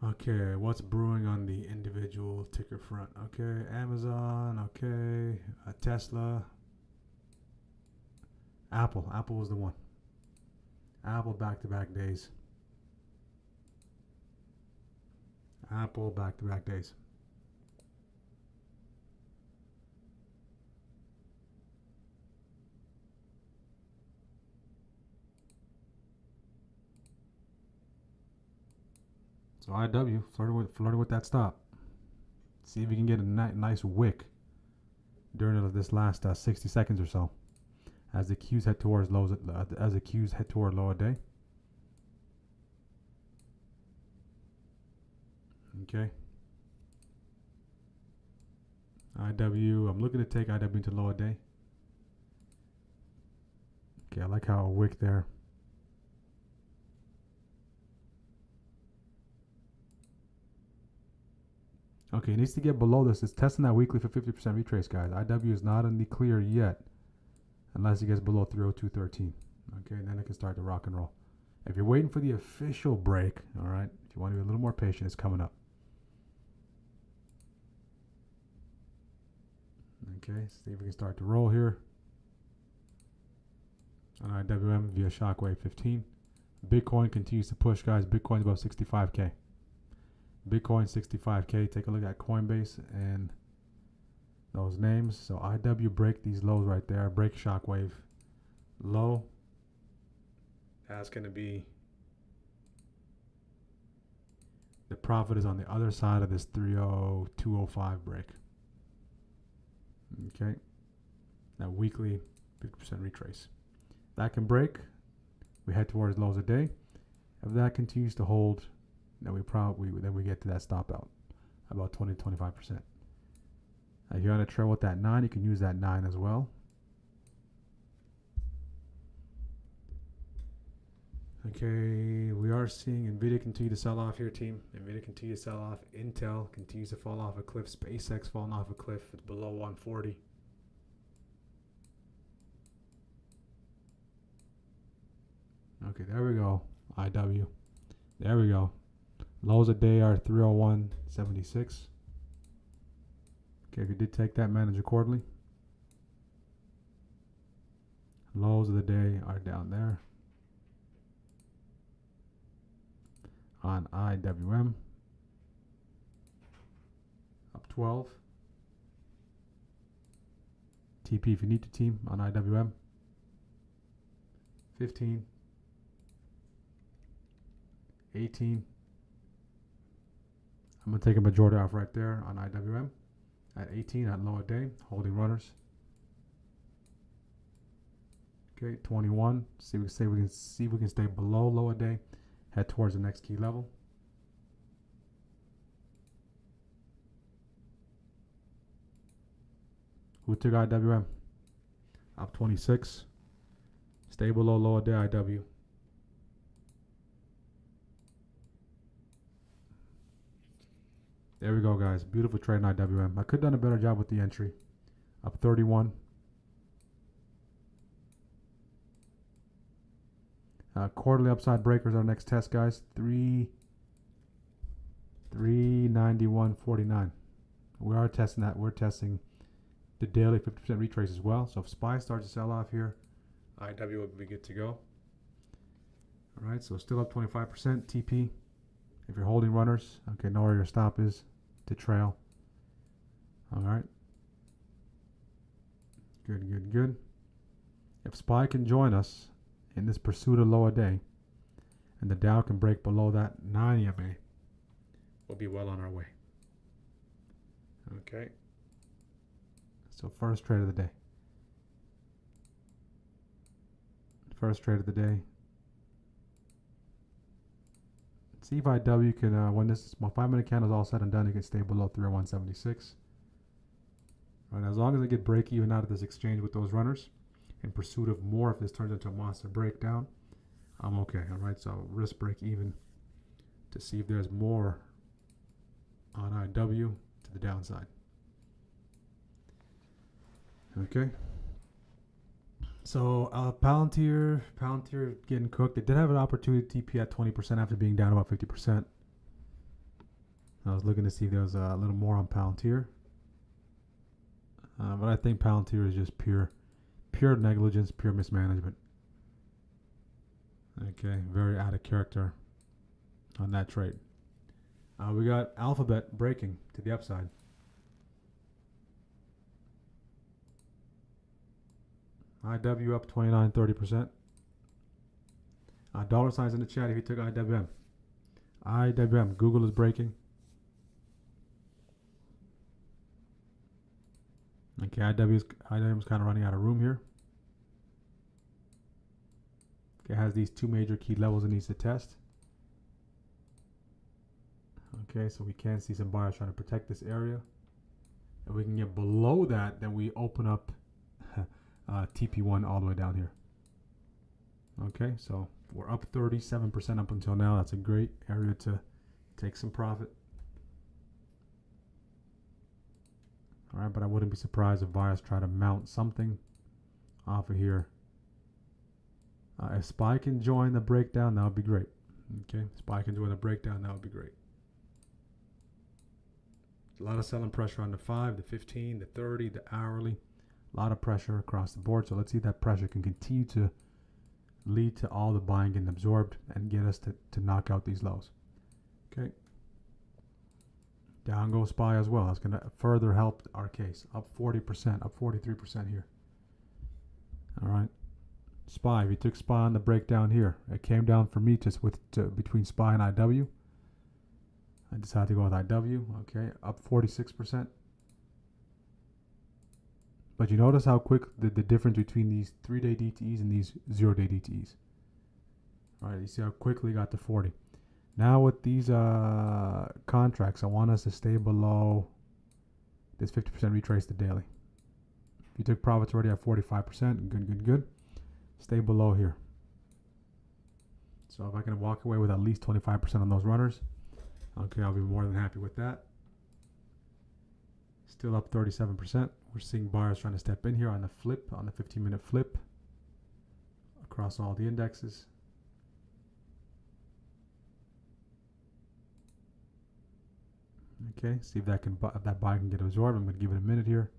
Okay, what's brewing on the individual ticker front? Okay, Amazon, okay, Tesla, Apple. Apple was the one. Apple back-to-back days. Apple back-to-back days. So IW flirting with that stop. See if we can get a nice wick during this last 60 seconds or so, as the Qs head towards lows. As the Qs head toward lower day. Okay. IW. I'm looking to take IW into lower day. Okay, I like how a wick there. Okay, it needs to get below this. It's testing that weekly for 50% retrace, guys. IW is not in the clear yet, unless it gets below 302.13. Okay, and then it can start to rock and roll. If you're waiting for the official break, all right, if you want to be a little more patient, it's coming up. Okay, see if we can start to roll here on IWM via Shockwave 15. Bitcoin continues to push, guys. Bitcoin's above 65K. Bitcoin 65K. Take a look at Coinbase and those names. So IW break these lows right there. Break Shockwave low. That's going to be, the profit is on the other side of this 30205 break. Okay, that weekly 50% retrace. That can break. We head towards lows a day. If that continues to hold, then we get to that stop out about 20-25%. If you're on a trail with that 9, you can use that 9 as well. Okay, we are seeing Nvidia continue to sell off here, team. Nvidia continue to sell off. Intel continues to fall off a cliff. SpaceX falling off a cliff. It's below 140. Okay, there we go. IW. There we go. Lows a day are 301.76. Okay, if you did take that, manage accordingly. Lows of the day are down there. On IWM, up 12. TP if you need to, team, on IWM, 15, 18. I'm going to take a majority off right there on IWM at 18 at lower day, holding runners. Okay, 21. See if we can stay below lower day. Head towards the next key level. Who took IWM? Up 26. Stay below lower day IW. There we go, guys. Beautiful trade in IWM. I could have done a better job with the entry. Up 31. Quarterly upside breakers are next test, guys. 391.49. We are testing that. We're testing the daily 50% retrace as well. So if SPY starts to sell off here, IW will be good to go. All right, so still up 25%. TP, if you're holding runners, okay, know where your stop is to trail. All right. Good, good, good. If SPY can join us in this pursuit of lower day, and the Dow can break below that 9 EMA, we'll be well on our way. Okay. So first trade of the day. First trade of the day. See if IW can, when this 5-minute candle is all said and done, it can stay below 301.76. Right, as long as I get break even out of this exchange with those runners, in pursuit of more, if this turns into a monster breakdown, I'm okay. All right, so risk break even to see if there's more on IW to the downside. Okay. So Palantir getting cooked. They did have an opportunity TP at 20% after being down about 50%. I was looking to see if there was a little more on Palantir. But I think Palantir is just pure negligence, pure mismanagement. Okay, very out of character on that trade. We got Alphabet breaking to the upside. IW up 29-30%. Dollar signs in the chat if you took IWM. IWM, Google is breaking. Okay, IWM is kind of running out of room here. Okay, it has these two major key levels it needs to test. Okay, so we can see some buyers trying to protect this area. If we can get below that, then we open up TP1 all the way down here. Okay, so we're up 37% up until now. That's a great area to take some profit. All right, but I wouldn't be surprised if buyers try to mount something off of here. If SPY can join the breakdown, that would be great. Okay, SPY can join the breakdown, that would be great. A lot of selling pressure on the 5, the 15, the 30, the hourly. A lot of pressure across the board. So let's see if that pressure can continue to lead to all the buying getting absorbed and get us to knock out these lows. Okay. Down goes SPY as well. That's going to further help our case. Up 40%, up 43% here. All right. SPY, if you took SPY on the breakdown here, it came down for me just between SPY and IW. I decided to go with IW. Okay, up 46%. But you notice how quick the difference between these 3-day DTEs and these 0-day DTEs. All right, you see how quickly it got to 40. Now with these contracts, I want us to stay below this 50% retrace the daily. If you took profits already at 45%, good. Stay below here. So if I can walk away with at least 25% on those runners, okay, I'll be more than happy with that. Still up 37%. We're seeing buyers trying to step in here on the flip, on the 15-minute flip across all the indexes. Okay, see if that buy can get absorbed. I'm going to give it a minute here.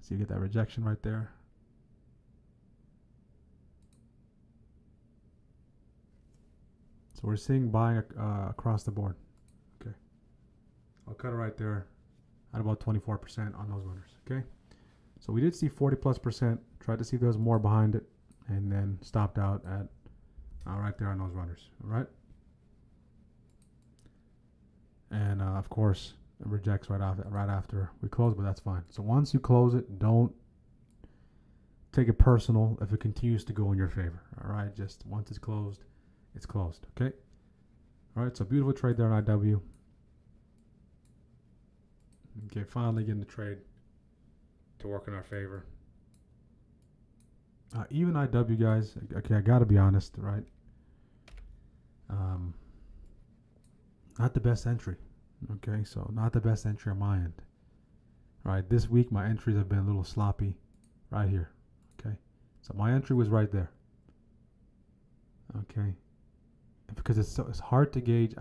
See you get that rejection right there. So we're seeing buying across the board. Okay, I'll cut it right there at about 24% on those runners. Okay, so we did see 40+%. Tried to see if there was more behind it, and then stopped out at right there on those runners. All right, and of course it rejects right after we close, but that's fine. So once you close it, don't take it personal if it continues to go in your favor. All right, just once it's closed, it's closed. Okay. All right. So beautiful trade there on IW. Okay. Finally getting the trade to work in our favor. Even IW, guys. Okay. I got to be honest, right? Not the best entry. Okay. So not the best entry on my end. All right. This week, my entries have been a little sloppy right here. Okay. So my entry was right there. Okay. Because it's hard to gauge.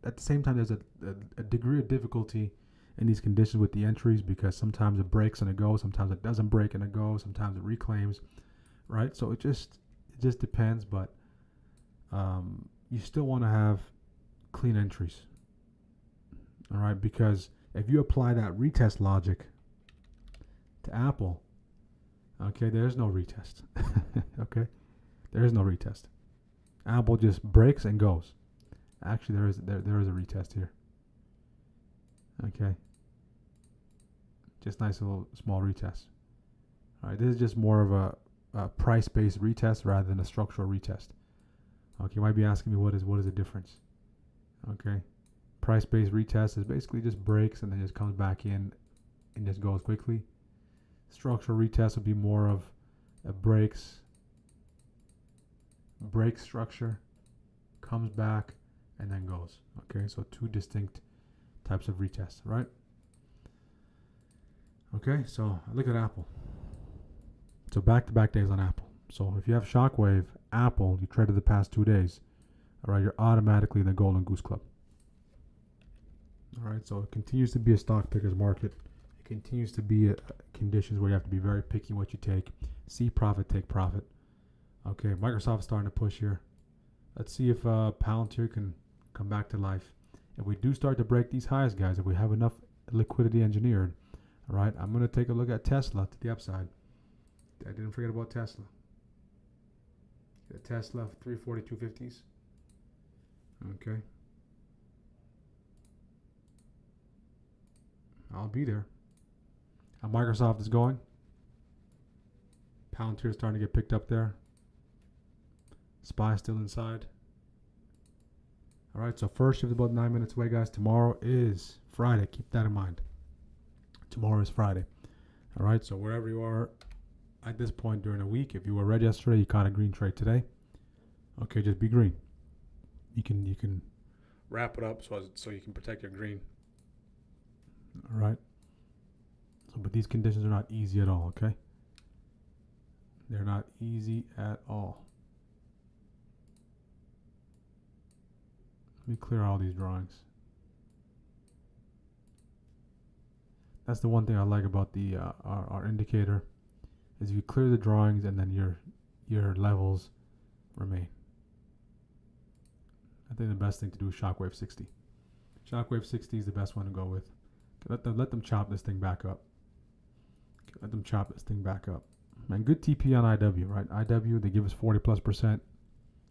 At the same time, there's a degree of difficulty in these conditions with the entries, because sometimes it breaks and it goes, sometimes it doesn't break and it goes, sometimes it reclaims, right? So it just depends, but you still want to have clean entries, all right? Because if you apply that retest logic to Apple, okay, there's no retest. Okay, there is no retest. Apple just breaks and goes. Actually, there is a retest here. Okay. Just nice little small retest. All right, this is just more of a price-based retest rather than a structural retest. Okay, you might be asking me what is the difference? Okay, price-based retest is basically just breaks and then just comes back in and just goes quickly. Structural retest would be more of a break structure, comes back and then goes. Okay, so two distinct types of retests, right? Okay, so look at Apple. So back-to-back days on Apple. So if you have Shockwave, Apple, you traded the past 2 days, all right, you're automatically in the Golden Goose Club. All right, so it continues to be a stock picker's market. It continues to be conditions where you have to be very picky what you take. See profit, take profit. Okay, Microsoft's starting to push here. Let's see if Palantir can come back to life. If we do start to break these highs, guys, if we have enough liquidity engineered, all right, I'm going to take a look at Tesla to the upside. I didn't forget about Tesla. The Tesla 342.50s. Okay. I'll be there. How Microsoft is going. Palantir is starting to get picked up there. SPY still inside. All right, so first shift is about 9 minutes away, guys. Tomorrow is Friday. Keep that in mind. Tomorrow is Friday. All right, so wherever you are at this point during the week, if you were red yesterday, you caught a green trade today. Okay, just be green. You can wrap it up so you can protect your green. All right. So, but these conditions are not easy at all. Okay. They're not easy at all. Let me clear all these drawings. That's the one thing I like about the our indicator, is you clear the drawings and then your levels remain. I think the best thing to do is Shockwave 60. Shockwave 60 is the best one to go with. Let them chop this thing back up. Let them chop this thing back up. Man, good TP on IW, right? IW, they give us 40+%.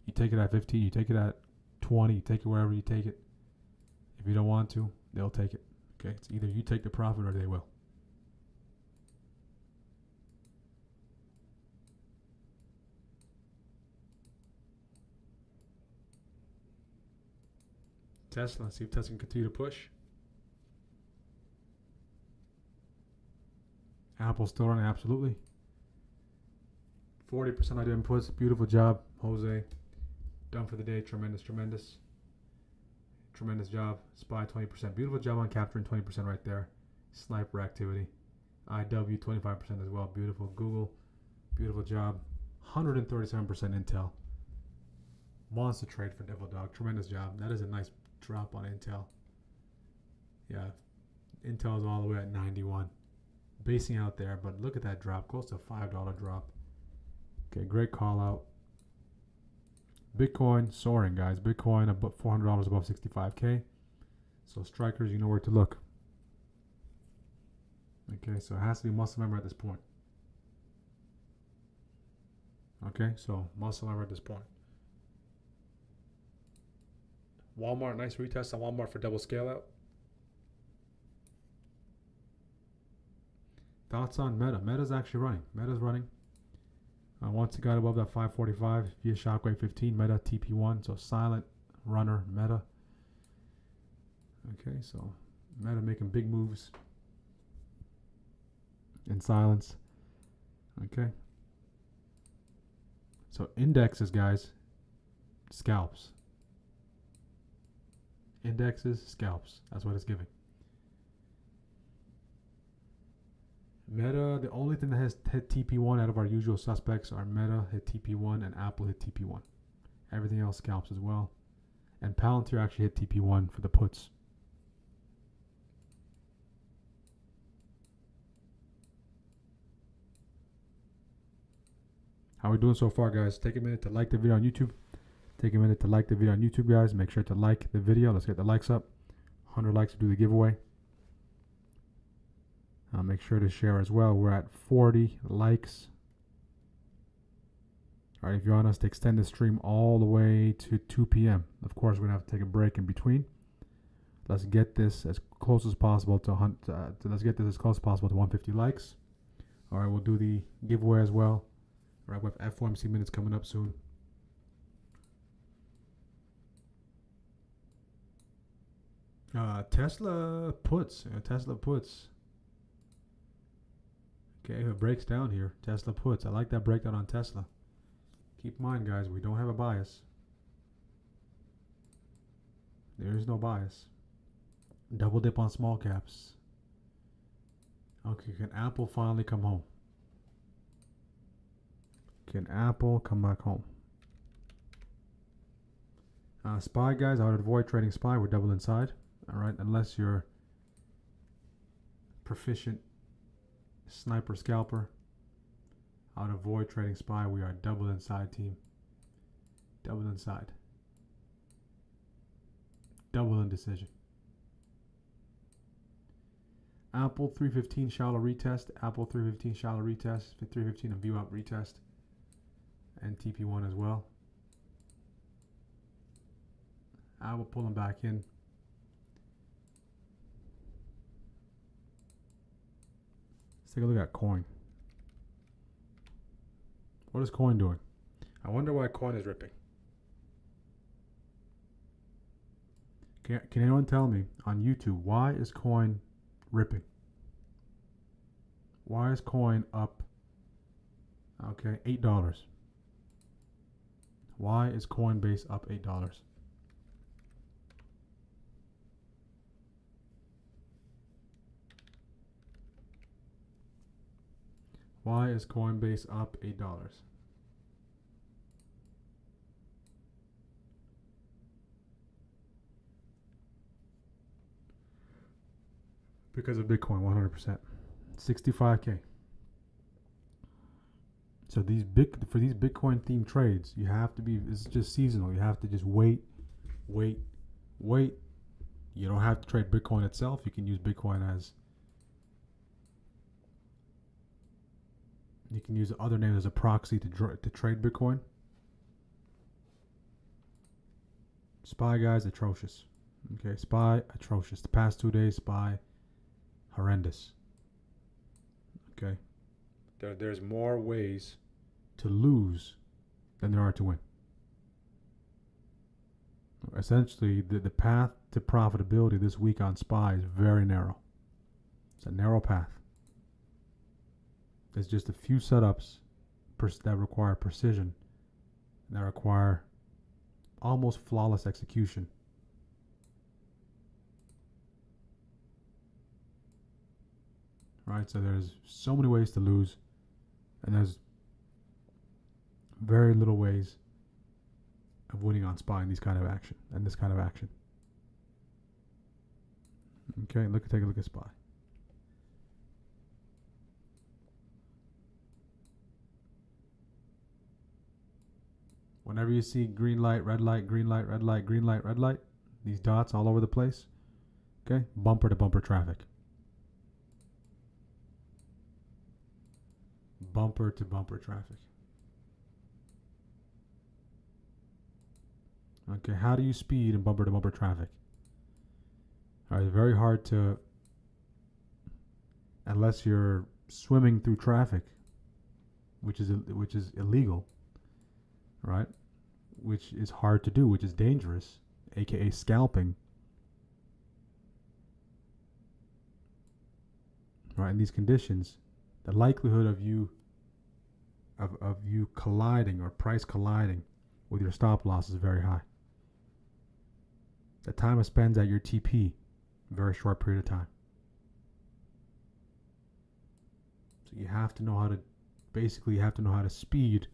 You take it at 15, you take it at 20, you take it wherever you take it. If you don't want to, they'll take it. Okay, it's either you take the profit or they will. Tesla, let's see if Tesla can continue to push. Apple still running, absolutely. 40% IW inputs, beautiful job, Jose. Done for the day, tremendous job. SPY 20%, beautiful job on capturing 20% right there. Sniper activity. IW 25% as well, beautiful. Google, beautiful job. 137% Intel. Monster trade for Devil Dog, tremendous job. That is a nice drop on Intel. Yeah, Intel is all the way at 91. Basing out there, but look at that drop, close to $5 drop. Okay, great call out. Bitcoin soaring, guys. Bitcoin about $400 above 65K. So strikers, you know where to look. Okay, so it has to be muscle memory at this point. Okay, so muscle memory at this point. Walmart, nice retest on Walmart for double scale out. Thoughts on Meta? Meta's actually running. Meta's running. Once it got above that 545 via Shockwave 15, Meta TP1. So silent runner Meta. Okay, so Meta making big moves in silence. Okay. So indexes, guys, scalps. Indexes, scalps. That's what it's giving. Meta, the only thing that has hit TP1 out of our usual suspects are Meta hit TP1 and Apple hit TP1. Everything else scalps as well. And Palantir actually hit TP1 for the puts. How are we doing so far, guys? Take a minute to like the video on YouTube. Take a minute to like the video on YouTube, guys. Make sure to like the video. Let's get the likes up. 100 likes to do the giveaway. Make sure to share as well. We're at 40 likes. All right, if you want us to extend the stream all the way to 2 p.m., of course, we're going to have to take a break in between. Let's get this as close as possible to 150 likes. All right, we'll do the giveaway as well. All right, we have FOMC minutes coming up soon. Tesla puts. Okay, it breaks down here. Tesla puts. I like that breakdown on Tesla. Keep in mind, guys, we don't have a bias. There is no bias. Double dip on small caps. Okay, can Apple finally come home? Can Apple come back home? SPY, guys, I would avoid trading SPY. We're double inside. All right, unless you're proficient sniper scalper, I would avoid trading SPY. We are double inside, team. Double inside. Double indecision. Apple 315 shallow retest. Apple 315 shallow retest. 315 and VWAP retest. And TP1 as well. Apple pulling back in. Let's take a look at coin. What is coin doing? I wonder why coin is ripping. Can anyone tell me on YouTube, why is coin ripping? Why is coin up? Okay, $8. Why is Coinbase up $8? Why is Coinbase up $8? Because of Bitcoin, 100%. 65K. So for these Bitcoin themed trades, you have to be, it's just seasonal. You have to just wait. You don't have to trade Bitcoin itself. You can use Bitcoin as, you can use other names as a proxy to trade Bitcoin. SPY, guys, atrocious. Okay, SPY, atrocious. The past 2 days, SPY, horrendous. Okay. There's more ways to lose than there are to win. Essentially, the path to profitability this week on SPY is very narrow. It's a narrow path. There's just a few setups that require precision, that require almost flawless execution. Right, so there's so many ways to lose, and there's very little ways of winning on SPY in this kind of action. Okay, take a look at SPY. Whenever you see green light, red light, green light, red light, green light, red light, these dots all over the place, okay, bumper to bumper traffic. Bumper to bumper traffic. Okay, how do you speed in bumper to bumper traffic? All right, it's very hard to, unless you're swimming through traffic, which is illegal, right? Which is hard to do, which is dangerous, aka scalping. Right, in these conditions, the likelihood of you colliding or price colliding with your stop loss is very high. The time it spends at your TP, very short period of time. So you have to know how to speed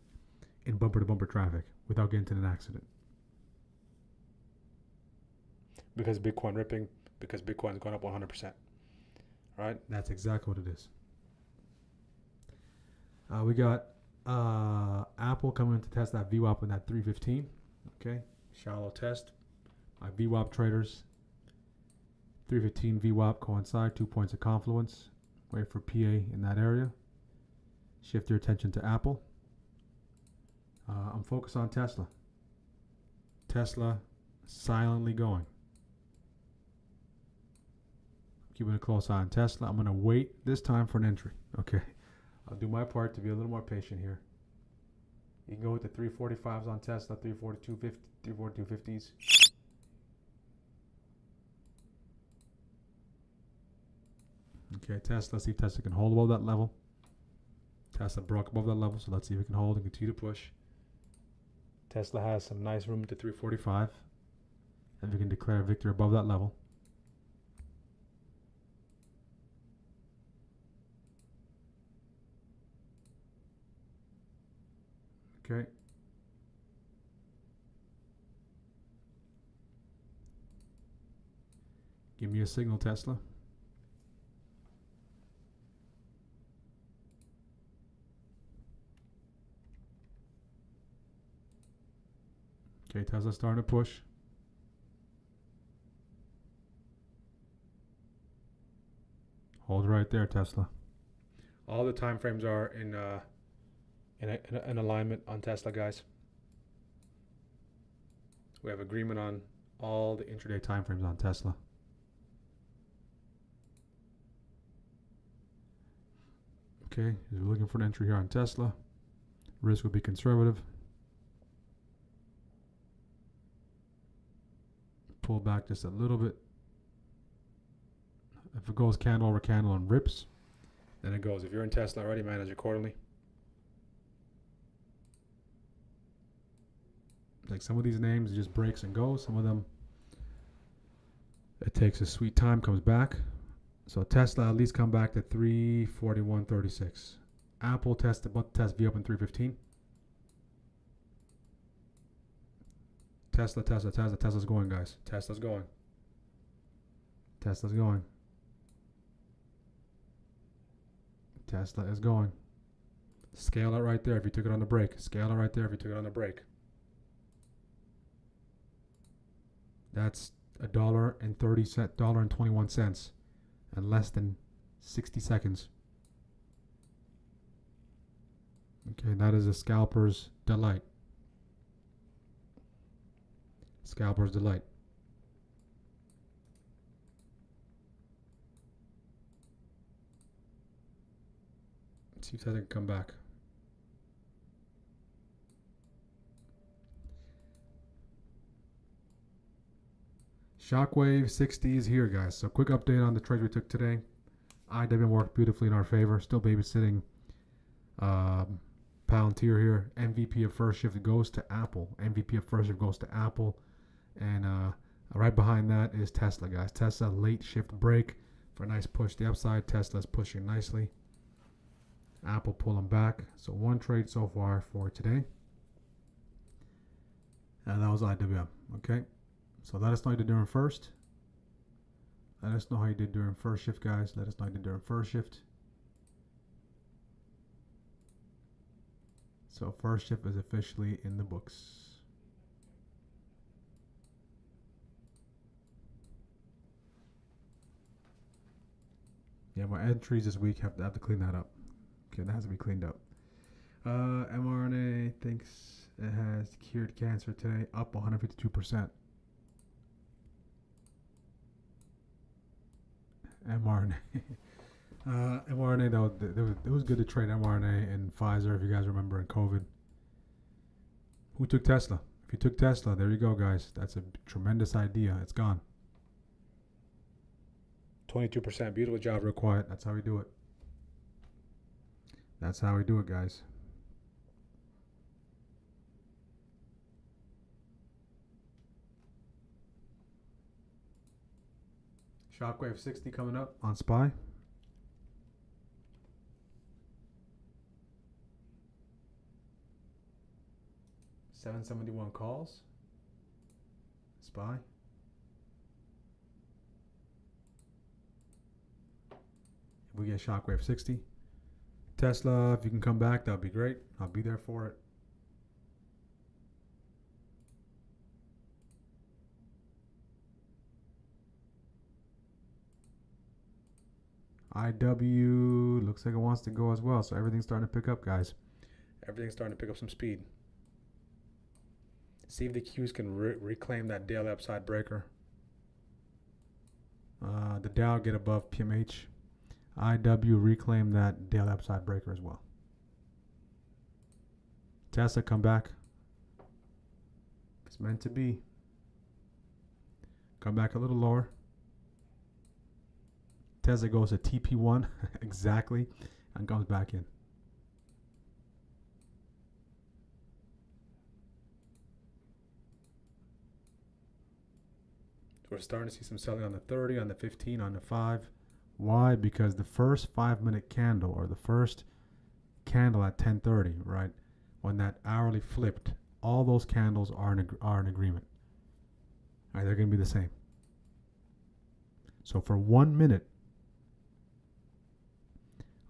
in bumper to bumper traffic without getting into an accident. Because Bitcoin's going up 100%. Right? That's exactly what it is. We got Apple coming to test that VWAP in that 315. Okay, shallow test. My VWAP traders. 315 VWAP coincide, 2 points of confluence. Wait for PA in that area. Shift your attention to Apple. I'm focused on Tesla. Tesla silently going. Keeping a close eye on Tesla. I'm going to wait this time for an entry. Okay. I'll do my part to be a little more patient here. You can go with the 345s on Tesla, 342.50s. Okay, Tesla. See if Tesla can hold above that level. Tesla broke above that level, so let's see if it can hold and continue to push. Tesla has some nice room to 345. And we can declare victory above that level. Okay. Give me a signal, Tesla. Okay, Tesla's starting to push. Hold right there, Tesla. All the time frames are in alignment on Tesla, guys. We have agreement on all the intraday time frames on Tesla. Okay, we're looking for an entry here on Tesla. Risk would be conservative. Pull back just a little bit. If it goes candle over candle and rips, then it goes. If you're in Tesla already, manage accordingly. Like some of these names, it just breaks and goes. Some of them, it takes a sweet time, comes back. So Tesla at least come back to 341.36. Apple about to test V up in 315. Tesla's going, guys. Tesla's going. Tesla's going. Tesla is going. Scale it right there if you took it on the break. Scale it right there if you took it on the break. That's $1.30, in less than 60 seconds. Okay, that is a scalper's delight. Scalper's delight. Let's see if that can come back. Shockwave 60 is here, guys. So quick update on the trade we took today. IWM worked beautifully in our favor. Still babysitting Palantir here. MVP of first shift goes to Apple. MVP of first shift goes to Apple. And right behind that is Tesla, guys. Tesla late shift break for a nice push to the upside. Tesla's pushing nicely. Apple pulling back. So one trade so far for today. And that was IWM. Okay. So let us know how you did during first. Let us know how you did during first shift, guys. Let us know how you did during first shift. So first shift is officially in the books. Yeah, my entries this week have to clean that up. Okay, that has to be cleaned up. mRNA thinks it has cured cancer today, up 152%. mRNA. mRNA, though, it was good to trade mRNA and Pfizer, if you guys remember, in COVID. Who took Tesla? If you took Tesla, there you go, guys. That's a tremendous idea. It's gone. 22%. Beautiful job, real quiet. That's how we do it. That's how we do it, guys. Shockwave 60 coming up on SPY. $771 calls. SPY. If we get Shockwave 60. Tesla, if you can come back, that would be great. I'll be there for it. IW looks like it wants to go as well. So everything's starting to pick up, guys. Everything's starting to pick up some speed. See if the Qs can reclaim that daily upside breaker. The Dow get above PMH. IW reclaim that daily upside breaker as well. Tesla come back. It's meant to be. Come back a little lower. Tesla goes to TP1 exactly and comes back in. We're starting to see some selling on the 30, on the 15, on the 5. Why? Because the first 5-minute candle, or the first candle at 10:30, right, when that hourly flipped, all those candles are in agreement. All right, they're going to be the same. So for 1 minute,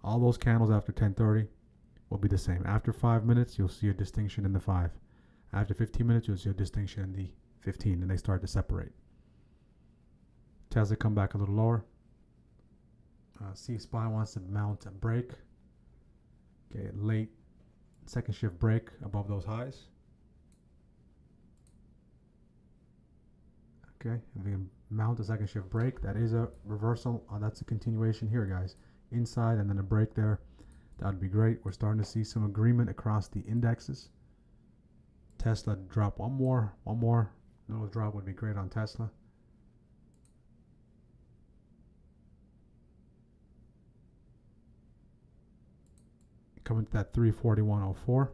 all those candles after 10:30 will be the same. After 5 minutes, you'll see a distinction in the 5. After 15 minutes, you'll see a distinction in the 15, and they start to separate. Tesla come back a little lower. See if SPY wants to mount a break. Okay, late second shift break above those highs. Okay, if we can mount a second shift break, that is a reversal. That's a continuation here, guys. Inside and then a break there. That would be great. We're starting to see some agreement across the indexes. Tesla drop one more. Little drop would be great on Tesla. Coming to that 341.04.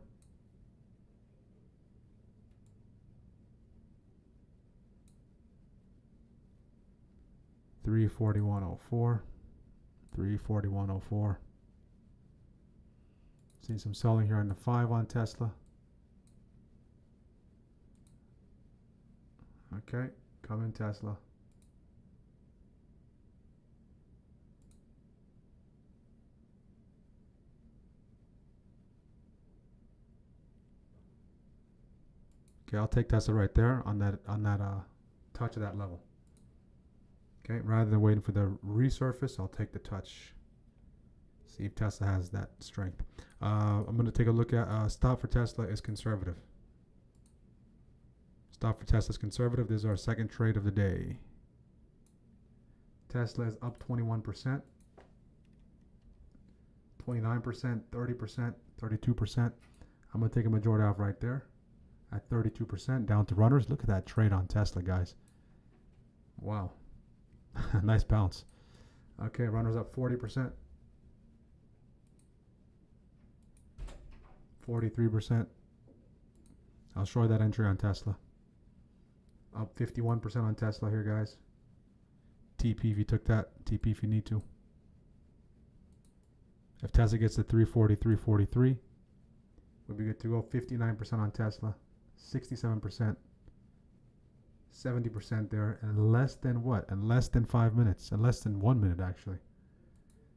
$341.04. See some selling here on the 5 on Tesla. Okay, come in Tesla. Okay, I'll take Tesla right there on that touch of that level. Okay, rather than waiting for the resurface, I'll take the touch. See if Tesla has that strength. I'm going to take a look at stop for Tesla is conservative. Stop for Tesla is conservative. This is our second trade of the day. Tesla is up 21%, 29%, 30%, 32%. I'm going to take a majority off right there at 32%, down to runners. Look at that trade on Tesla, guys. Wow. Nice bounce. Okay, runners up 40%. 43%. I'll show you that entry on Tesla. Up 51% on Tesla here, guys. TP if you took that. TP if you need to. If Tesla gets to 340, 343, we'll be good to go. 59% on Tesla. 67%. 70% there, and less than what? And less than 5 minutes, and less than 1 minute actually.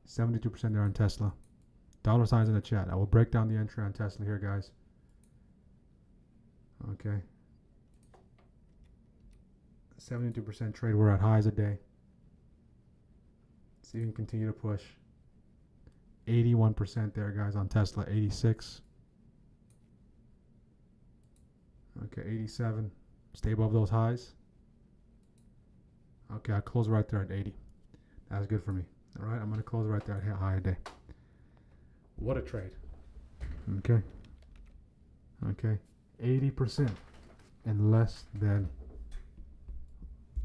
72% there on Tesla. Dollar signs in the chat. I will break down the entry on Tesla here, guys. Okay. 72% trade. We're at highs a day. See if we can continue to push. 81% there, guys, on Tesla. 86. Okay, 87. Stay above those highs. Okay, I'll close right there at 80. That's good for me. All right, I'm going to close right there at high a day. What a trade. Okay. Okay. 80% in less than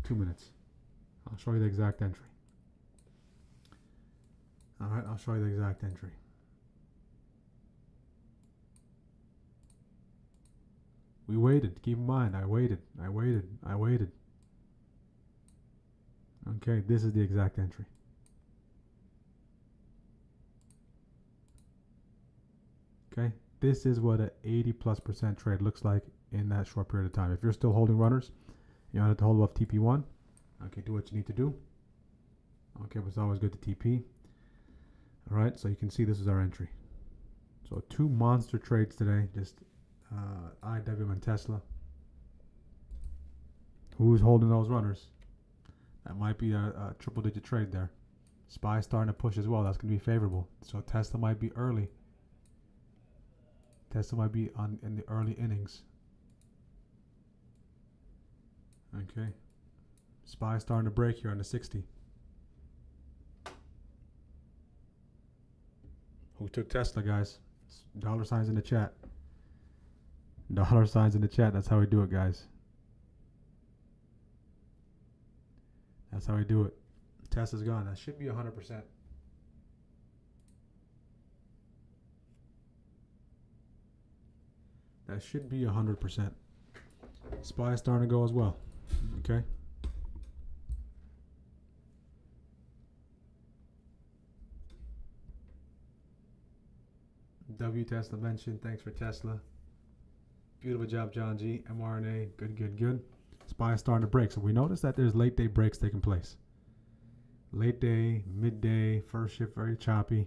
2 minutes. I'll show you the exact entry. All right, I'll show you the exact entry. We waited. Keep in mind, I waited. Okay, this is the exact entry. Okay, this is what an 80+% trade looks like in that short period of time. If you're still holding runners, you want to hold above TP1. Okay, do what you need to do. Okay, but it's always good to TP. All right, so you can see this is our entry. So 2 monster trades today, just IW and Tesla. Who's holding those runners? That might be a triple-digit trade there. SPY starting to push as well. That's going to be favorable. So Tesla might be early. Tesla might be in the early innings. Okay. SPY starting to break here on the 60. Who took Tesla, guys? Dollar signs in the chat. Dollar signs in the chat. That's how we do it, guys. That's how we do it. Tesla's gone. That should be 100%. That should be 100%. SPY is starting to go as well. Okay. W Tesla mentioned. Thanks for Tesla. Beautiful job, John G. mRNA. Good, good, good. SPY is starting to break. So we notice that there's late day breaks taking place. Late day, midday, first shift very choppy.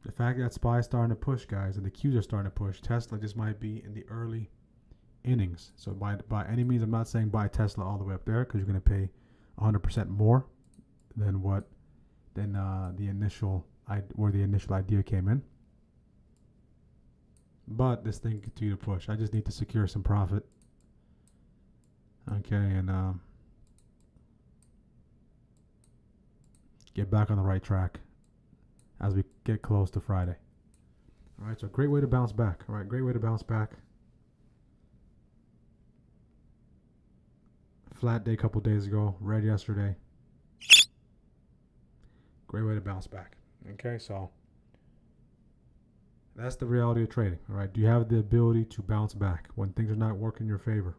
The fact that SPY is starting to push, guys, and the Qs are starting to push, Tesla just might be in the early innings. So by any means, I'm not saying buy Tesla all the way up there because you're going to pay 100% more than the initial idea came in. But this thing continue to push. I just need to secure some profit. Okay, and get back on the right track as we get close to Friday. All right, so great way to bounce back. All right, great way to bounce back. Flat day a couple days ago, red yesterday. Great way to bounce back. Okay, so that's the reality of trading. All right, do you have the ability to bounce back when things are not working in your favor?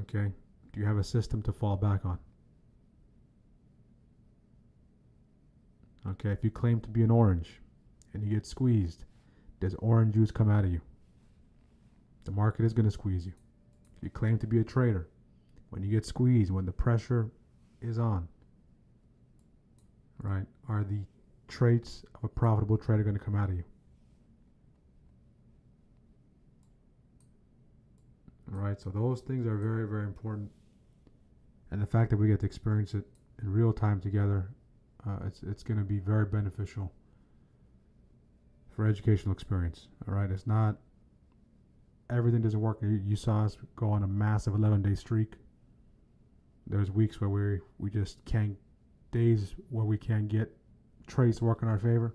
Okay, do you have a system to fall back on? Okay, if you claim to be an orange and you get squeezed, does orange juice come out of you? The market is going to squeeze you. If you claim to be a trader, when you get squeezed, when the pressure is on, right, are the traits of a profitable trader going to come out of you? All right, so those things are very, very important. And the fact that we get to experience it in real time together, it's going to be very beneficial for educational experience. All right, it's not everything doesn't work. You saw us go on a massive 11-day streak. There's weeks where we just can't, days where we can't get trades to work in our favor.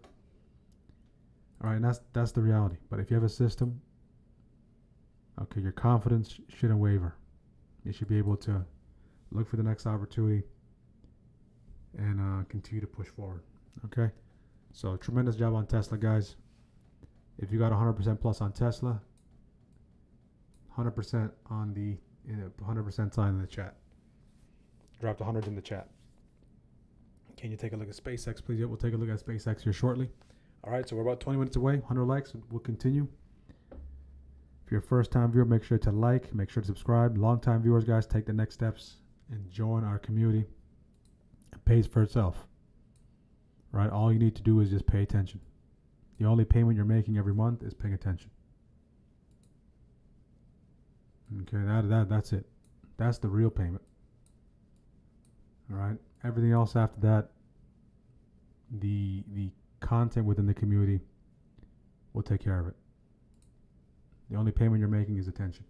All right, and that's the reality. But if you have a system, okay, your confidence shouldn't waver. You should be able to look for the next opportunity and continue to push forward. Okay, so tremendous job on Tesla, guys. If you got 100% plus on Tesla, 100% on the 100% sign in the chat. Dropped 100 in the chat. Can you take a look at SpaceX, please? Yeah, we'll take a look at SpaceX here shortly. All right, so we're about 20 minutes away. 100 likes. We'll continue. If you're a first-time viewer, make sure to like, make sure to subscribe. Long-time viewers, guys, take the next steps and join our community. It pays for itself. Right? All you need to do is just pay attention. The only payment you're making every month is paying attention. Okay, that's it. That's the real payment. All right. Everything else after that, the content within the community will take care of it. The only payment you're making is attention.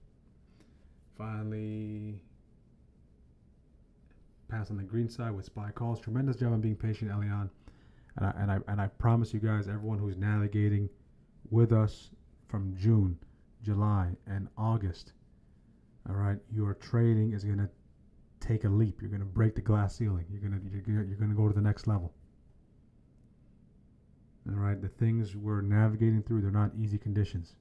Finally, pass on the green side with SPY calls. Tremendous job on being patient, Elian. And I promise you guys, everyone who's navigating with us from June, July, and August, all right, your trading is going to take a leap. You're going to break the glass ceiling. You're going to go to the next level. All right, the things we're navigating through, they're not easy conditions.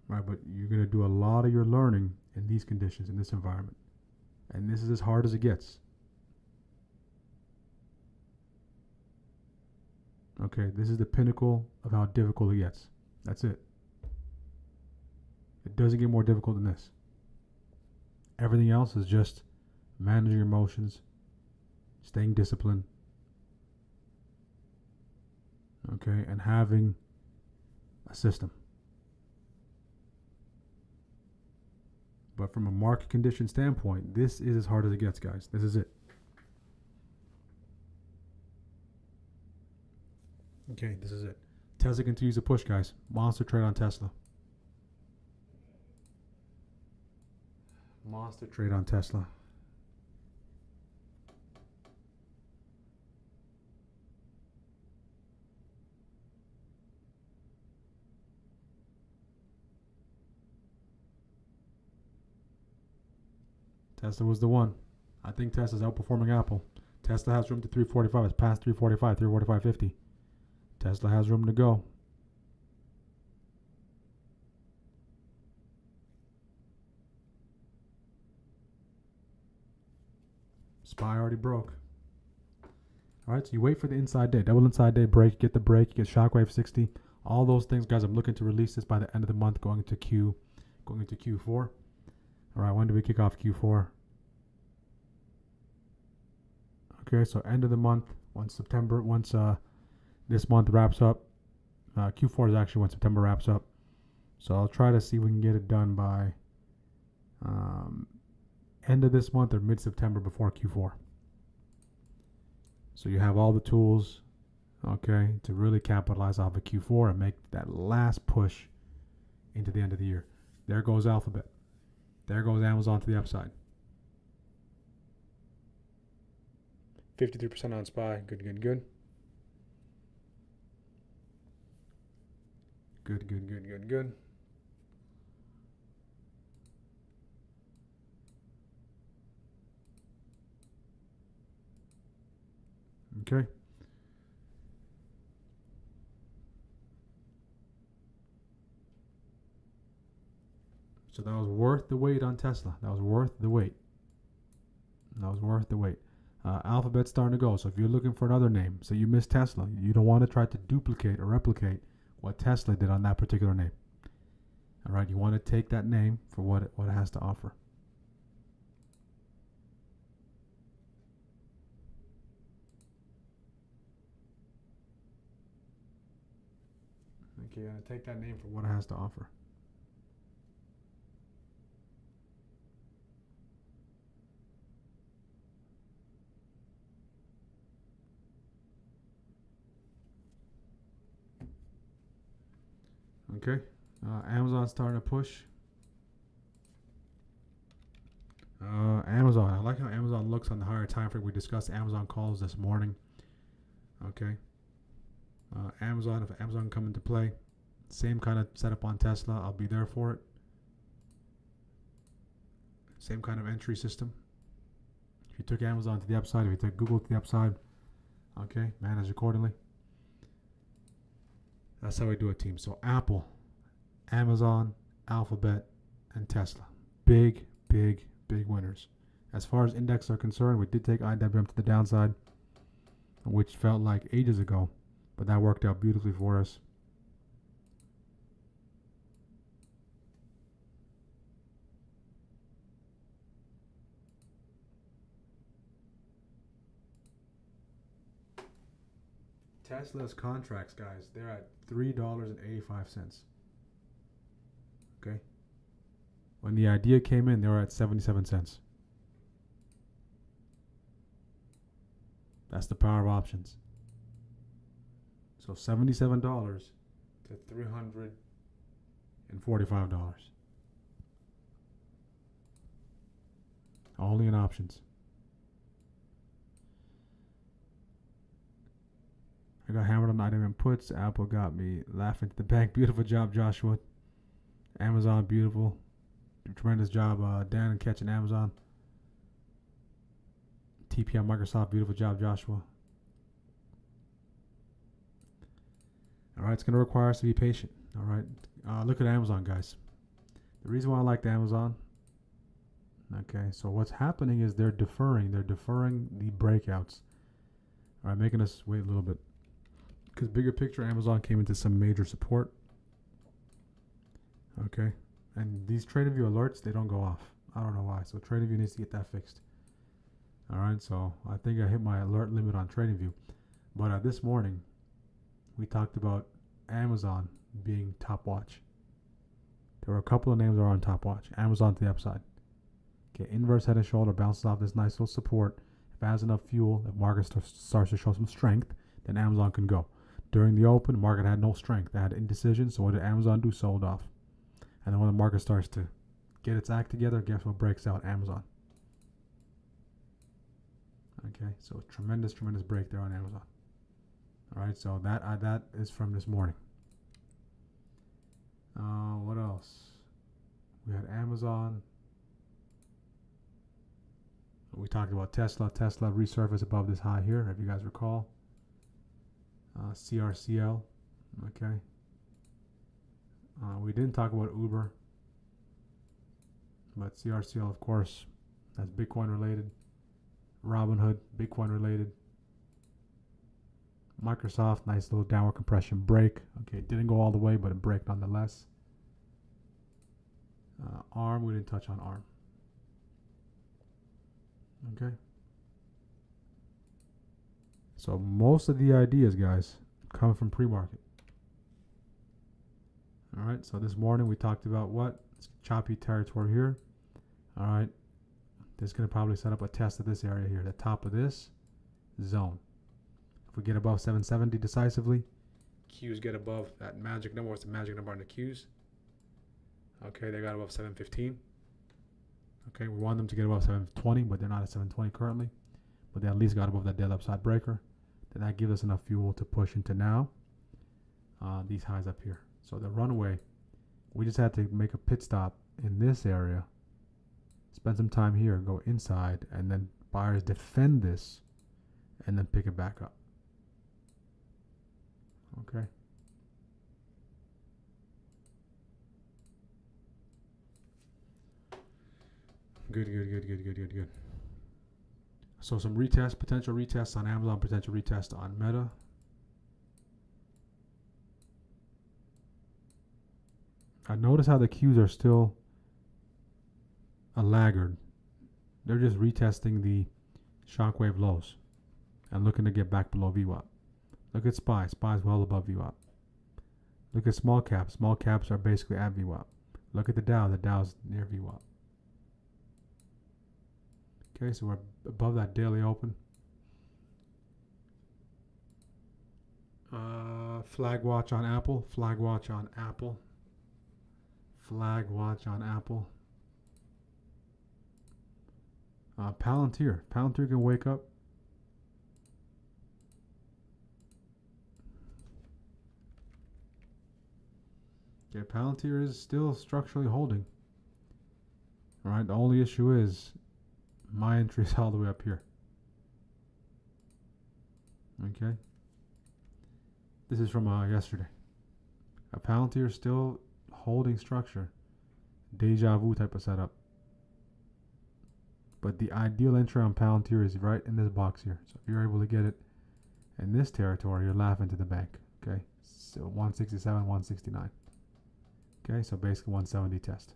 Right, but you're going to do a lot of your learning in these conditions, in this environment. And this is as hard as it gets. Okay, this is the pinnacle of how difficult it gets. That's it. It doesn't get more difficult than this. Everything else is just managing your emotions, staying disciplined, okay, and having a system. But from a market condition standpoint, this is as hard as it gets, guys. This is it. Okay, this is it. Tesla continues to push, guys. Monster trade on Tesla. Monster trade on Tesla. Tesla was the one. I think Tesla's outperforming Apple. Tesla has room to 345. It's past 345, 345.50. Tesla has room to go. SPY already broke. Alright, so you wait for the inside day. Double inside day break. Get the break. You get shockwave 60. All those things, guys. I'm looking to release this by the end of the month, going into Q4. Alright, when do we kick off Q4? Okay, so end of the month, once this month wraps up. Q4 is actually when September wraps up. So I'll try to see if we can get it done by end of this month or mid-September before Q4. So you have all the tools, okay, to really capitalize off of Q4 and make that last push into the end of the year. There goes Alphabet. There goes Amazon to the upside. 53% on SPY. Good. Good. Okay. So that was worth the wait on Tesla. That was worth the wait. Alphabet's starting to go. So if you're looking for another name, so you missed Tesla, you don't want to try to duplicate or replicate what Tesla did on that particular name. All right, you want to take that name for what it has to offer. Okay, you want to take that name for what it has to offer. Okay, Amazon's starting to push. Amazon, I like how Amazon looks on the higher time frame. We discussed Amazon calls this morning. Okay, Amazon, if Amazon come into play, same kind of setup on Tesla. I'll be there for it. Same kind of entry system. If you took Amazon to the upside, if you took Google to the upside, okay, manage accordingly. That's how we do it, team. So Apple, Amazon, Alphabet, and Tesla. Big winners. As far as index are concerned, we did take IWM to the downside, which felt like ages ago, but that worked out beautifully for us. Tesla's contracts, guys, they're at $3.85. Okay. When the idea came in, they were at 77 cents. That's the power of options. So $77 to $345. Only in options. I got hammered on IWM puts. Apple got me laughing to the bank. Beautiful job, Joshua. Amazon, beautiful. Tremendous job, Dan, catching Amazon. TP on Microsoft, beautiful job, Joshua. All right, it's going to require us to be patient. All right, look at Amazon, guys. The reason why I like Amazon. Okay, so what's happening is they're deferring the breakouts. All right, making us wait a little bit. Because bigger picture, Amazon came into some major support. Okay. And these TradingView alerts, they don't go off. I don't know why. So TradingView needs to get that fixed. All right. So I think I hit my alert limit on TradingView. But this morning, we talked about Amazon being top watch. There were a couple of names that are on top watch. Amazon to the upside. Okay. Inverse head and shoulder bounces off this nice little support. If it has enough fuel, if market starts to show some strength, then Amazon can go. during the open, the market had no strength. They had indecision. So what did Amazon do? Sold off. And then when the market starts to get its act together, guess what breaks out? Amazon. Okay, so tremendous break there on Amazon. All right, so that is from this morning. What else? We had Amazon. We talked about Tesla. Tesla resurfaced above this high here, if you guys recall. CRCL. Okay. We didn't talk about Uber, but CRCL, of course, that's Bitcoin related. Robinhood, Bitcoin related. Microsoft, nice little downward compression break. Okay, it didn't go all the way, but it break nonetheless. ARM, we didn't touch on ARM. Okay. So most of the ideas, guys, come from pre-market. All right, so this morning we talked about what? It's choppy territory here. All right, this is going to probably set up a test of this area here, the top of this zone. If we get above 770 decisively, Qs get above that magic number. What's the magic number on the Qs? Okay, they got above 715. Okay, we want them to get above 720, but they're not at 720 currently. But they at least got above that dead upside breaker. Then that gives us enough fuel to push into now these highs up here. So the runway, we just had to make a pit stop in this area, spend some time here, go inside, and then buyers defend this, and then pick it back up. Okay. Good. So some retest, potential retests on Amazon, potential retest on Meta. I notice how the Qs are still a laggard. They're just retesting the shockwave lows and looking to get back below VWAP. Look at SPY. SPY is well above VWAP. Look at small caps. Small caps are basically at VWAP. Look at the Dow. The Dow's near VWAP. Okay, so we're above that daily open. Flag watch on Apple. Flag watch on Apple. Flag watch on Apple. Palantir. Palantir can wake up. Okay, Palantir is still structurally holding. All right, the only issue is my entry is all the way up here. Okay. This is from yesterday. Palantir is still holding structure. Deja vu type of setup. But the ideal entry on Palantir is right in this box here. So if you're able to get it in this territory, you're laughing to the bank. Okay. So 167, 169. Okay, so basically 170 test.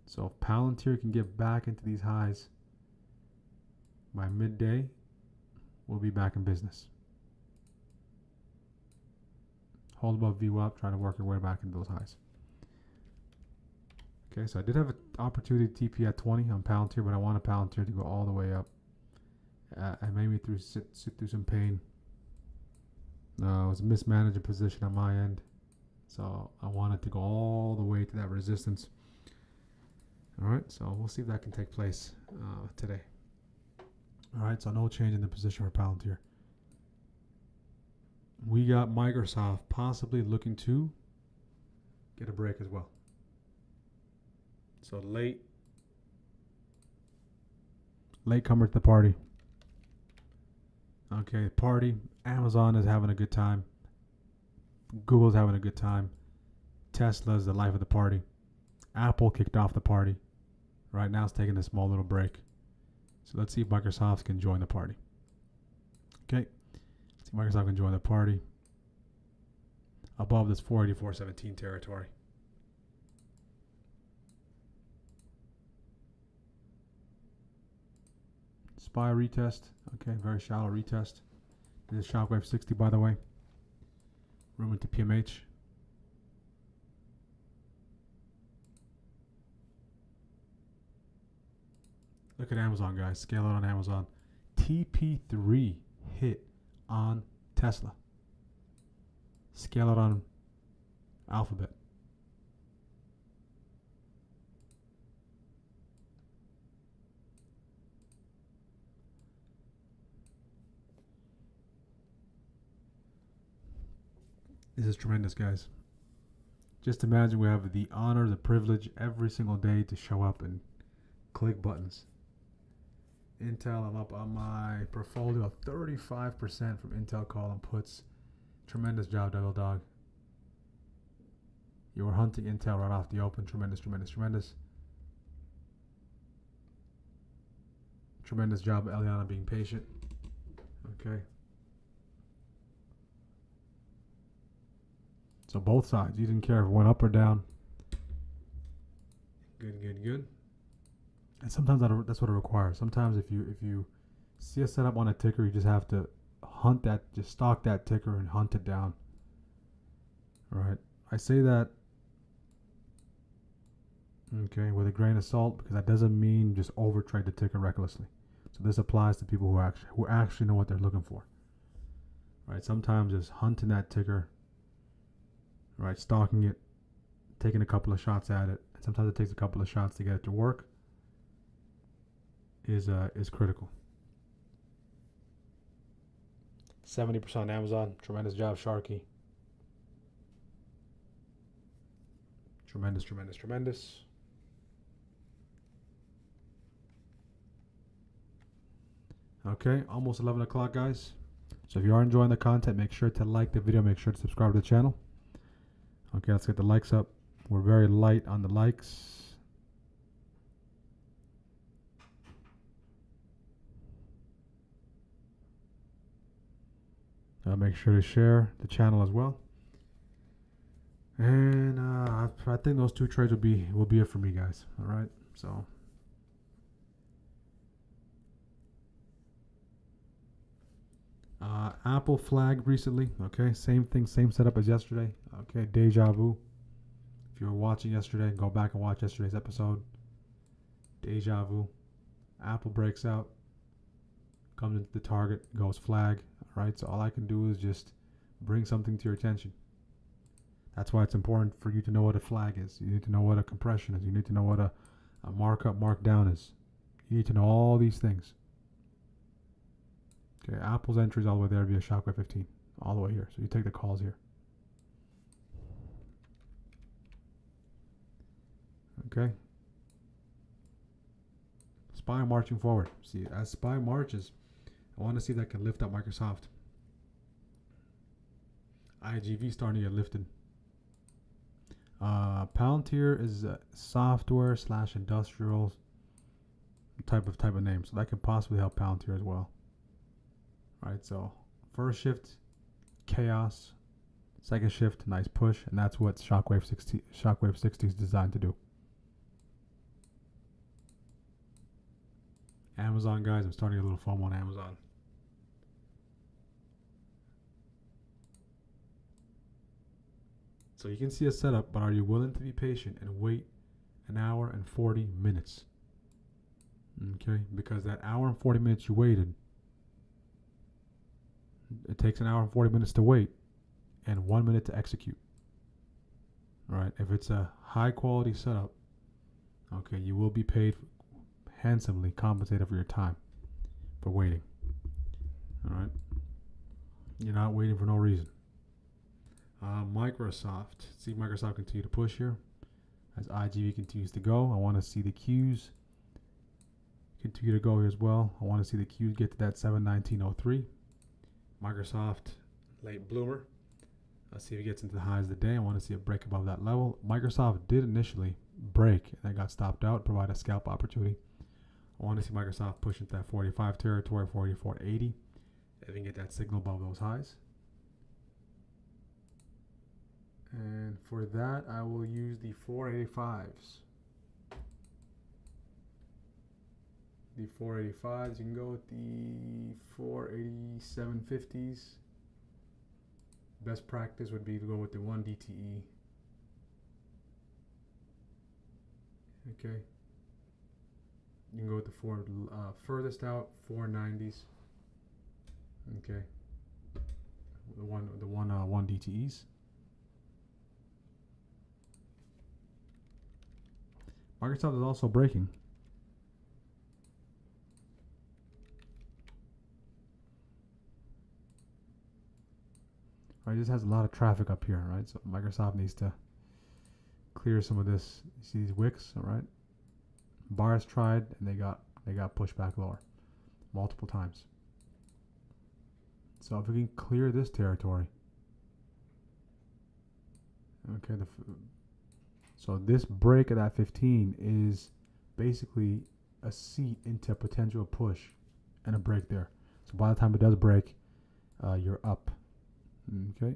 So if Palantir can get back into these highs by midday, we'll be back in business. Hold above VWAP, try to work your way back into those highs. Okay, so I did have an opportunity to TP at 20 on Palantir, but I wanted Palantir to go all the way up. I made me sit through some pain. It was a mismanaged position on my end, so I wanted to go all the way to that resistance. All right, so we'll see if that can take place today. All right, so no change in the position for Palantir. We got Microsoft possibly looking to get a break as well. So latecomer to the party. Okay, party. Amazon is having a good time. Google's having a good time. Tesla's the life of the party. Apple kicked off the party. Right now it's taking a small little break. So let's see if Microsoft can join the party. Okay. Let's see if Microsoft can join the party. Above this 484.17 territory. SPY retest. Okay, very shallow retest. This is Shockwave 60, by the way. Room into PMH. Look at Amazon, guys. Scale out on Amazon. TP3 hit on Tesla. Scale it on Alphabet. This is tremendous, guys. Just imagine we have the honor, the privilege every single day to show up and click buttons. Intel, I'm up on my portfolio 35% from Intel call and puts. Tremendous job, Devil Dog. You were hunting Intel right off the open. Tremendous, tremendous, tremendous. Tremendous job, Eliana, being patient. Okay. So both sides. You didn't care if it went up or down. Good, good, good. And sometimes that's what it requires. Sometimes if you see a setup on a ticker, you just have to hunt that, just stalk that ticker and hunt it down. All right. I say that, okay, with a grain of salt, because that doesn't mean just overtrade the ticker recklessly. So this applies to people who actually know what they're looking for. Right. Sometimes just hunting that ticker, right, stalking it, taking a couple of shots at it. And sometimes it takes a couple of shots to get it to work. Is critical. 70% on Amazon. Tremendous job, Sharky. Tremendous, tremendous, tremendous. Okay, almost 11 o'clock, guys. So if you are enjoying the content, make sure to like the video. Make sure to subscribe to the channel. Okay, let's get the likes up. We're very light on the likes. Make sure to share the channel as well. And I think those two trades will be it for me, guys. All right, so Apple flagged recently. Okay, same thing, same setup as yesterday. Okay, deja vu. If you were watching yesterday, go back and watch yesterday's episode. Deja vu. Apple breaks out, comes into the target, goes flag. All right, so all I can do is just bring something to your attention. That's why it's important for you to know what a flag is. You need to know what a compression is. You need to know what a markup, markdown is. You need to know all these things. Okay, Apple's entry is all the way there via Shockwave 15, all the way here. So you take the calls here. Okay. SPY marching forward. See, as SPY marches, I want to see if that can lift up Microsoft. IGV starting to get lifted. Palantir is a software / industrial type of name, so that could possibly help Palantir as well. All right, so first shift, chaos. Second shift, nice push, and that's what Shockwave 60 is designed to do. Amazon, guys, I'm starting a little FOMO on Amazon. So you can see a setup, but are you willing to be patient and wait an hour and 40 minutes? Okay, because that hour and 40 minutes you waited, it takes an hour and 40 minutes to wait and 1 minute to execute. All right, if it's a high quality setup, okay, you will be paid handsomely, compensated for your time for waiting. All right, you're not waiting for no reason. Microsoft, see Microsoft continue to push here as IGV continues to go. I want to see the Qs continue to go here as well. I want to see the Qs get to that 719.03. Microsoft, late bloomer. Let's see if it gets into the highs of the day. I want to see a break above that level. Microsoft did initially break and then got stopped out, provide a scalp opportunity. I want to see Microsoft push into that 45 territory, 44.80. If we can get that signal above those highs. And for that, I will use the 485s. The 485s, you can go with the 487.50s. Best practice would be to go with the 1 DTE. Okay. You can go with the furthest out 490s. Okay. one DTEs. Microsoft is also breaking. Right, this has a lot of traffic up here, right? So Microsoft needs to clear some of this. You see these wicks, all right? Bars tried and they got pushed back lower multiple times. So if we can clear this territory, okay. So this break at that 15 is basically a seat into a potential push and a break there. So by the time it does break, you're up. Okay.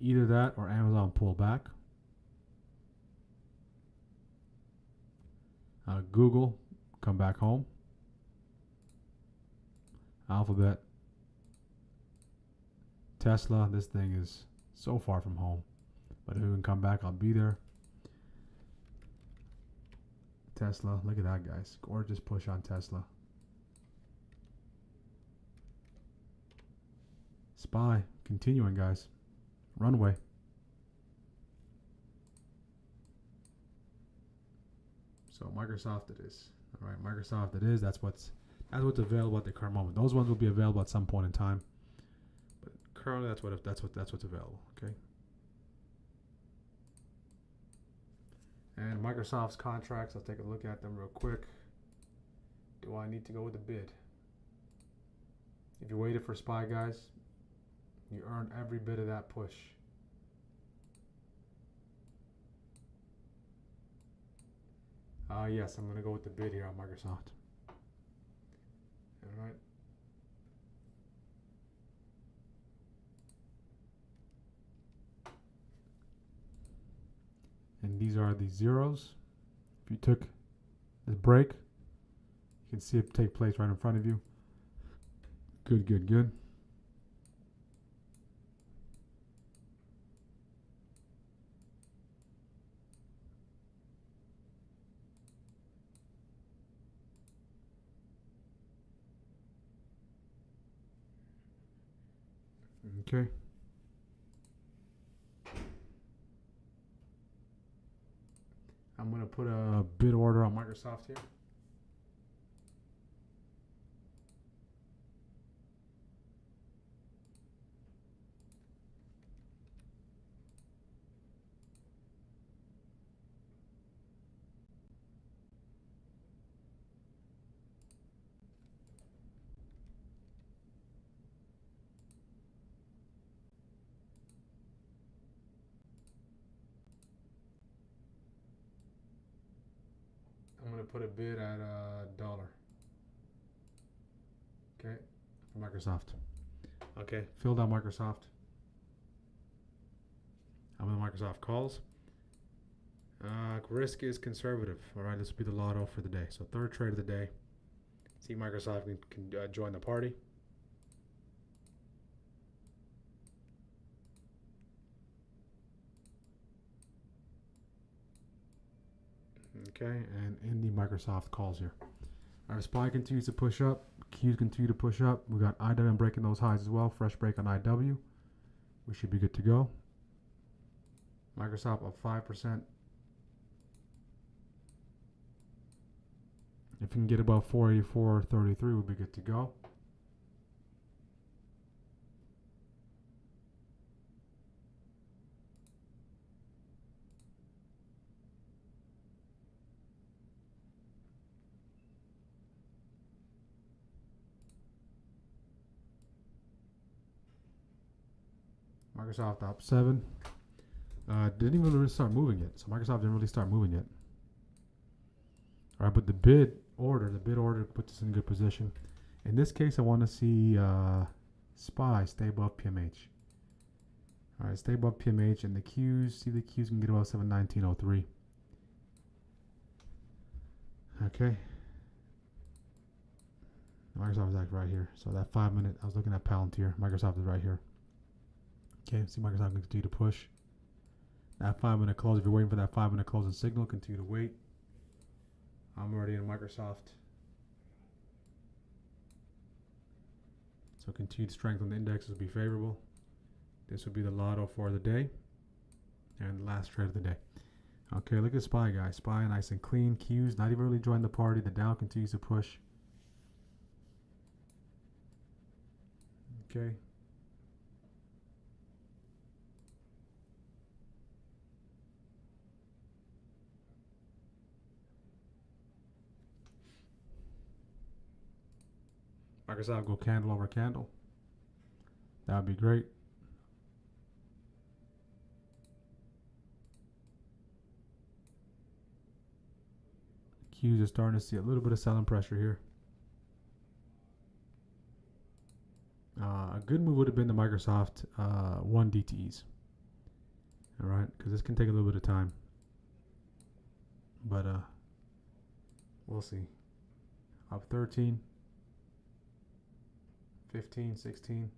Either that or Amazon pull back. Google come back home. Alphabet. Tesla, this thing is so far from home. But if we can come back, I'll be there. Tesla, look at that, guys. Gorgeous push on Tesla. SPY, continuing, guys. Runway. So Microsoft it is. All right, Microsoft it is. That's what's available at the current moment. Those ones will be available at some point in time. But currently that's what's available, okay? And Microsoft's contracts, let's take a look at them real quick. Do I need to go with the bid? If you waited for SPY, guys, you earned every bit of that push. Yes, I'm going to go with the bid here on Microsoft. All right. And these are the zeros. If you took this break, you can see it take place right in front of you. Good, good, good. Okay. I'm going to put a bid order on Microsoft here. I'm going to put a bid at $1. Okay, for Microsoft. Okay, filled out Microsoft. I'm in Microsoft calls. Risk is conservative. All right, this will be the lotto for the day. So third trade of the day. See Microsoft can join the party. Okay, and in the Microsoft calls here. Our SPY continues to push up. Qs continue to push up. We got IWM breaking those highs as well. Fresh break on IW. We should be good to go. Microsoft up 5%. If we can get about 484.33, we'll be good to go. Microsoft up 7. Didn't even really start moving yet. So Microsoft didn't really start moving yet. All right, but the bid order puts us in a good position. In this case, I want to see SPY stay above PMH. All right, stay above PMH, and the Qs, see the Qs can get above 719.03. Okay. Microsoft is like right here. So that 5 minute, I was looking at Palantir. Microsoft is right here. Okay, see Microsoft can continue to push. That 5 minute close, if you're waiting for that 5 minute closing signal, continue to wait. I'm already in Microsoft. So continued strength on the index will be favorable. This would be the lotto for the day and the last trade of the day. Okay, look at SPY, guys. SPY nice and clean. Q's not even really joined the party. The Dow continues to push. Okay. Microsoft go candle over candle. That would be great. Qs are starting to see a little bit of selling pressure here. A good move would have been the Microsoft 1 DTEs. All right, because this can take a little bit of time. But we'll see. Up 13, 15, 16.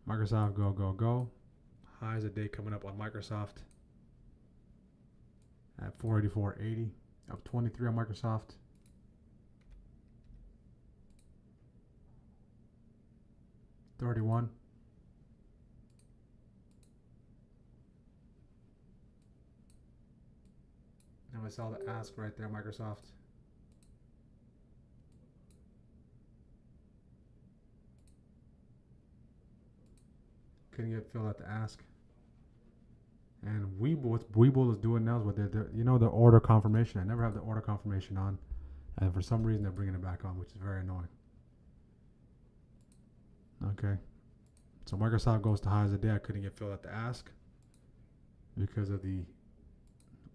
Microsoft go, go, go. Highs a day coming up on Microsoft at 484.80. Up 23 on Microsoft. $31. Now I saw the ask right there, Microsoft. Couldn't get filled at the ask. And what Webull is doing now is what they're you know, the order confirmation. I never have the order confirmation on, and for some reason they're bringing it back on, which is very annoying. Okay, so Microsoft goes to highs a day. I couldn't get filled at the ask because of the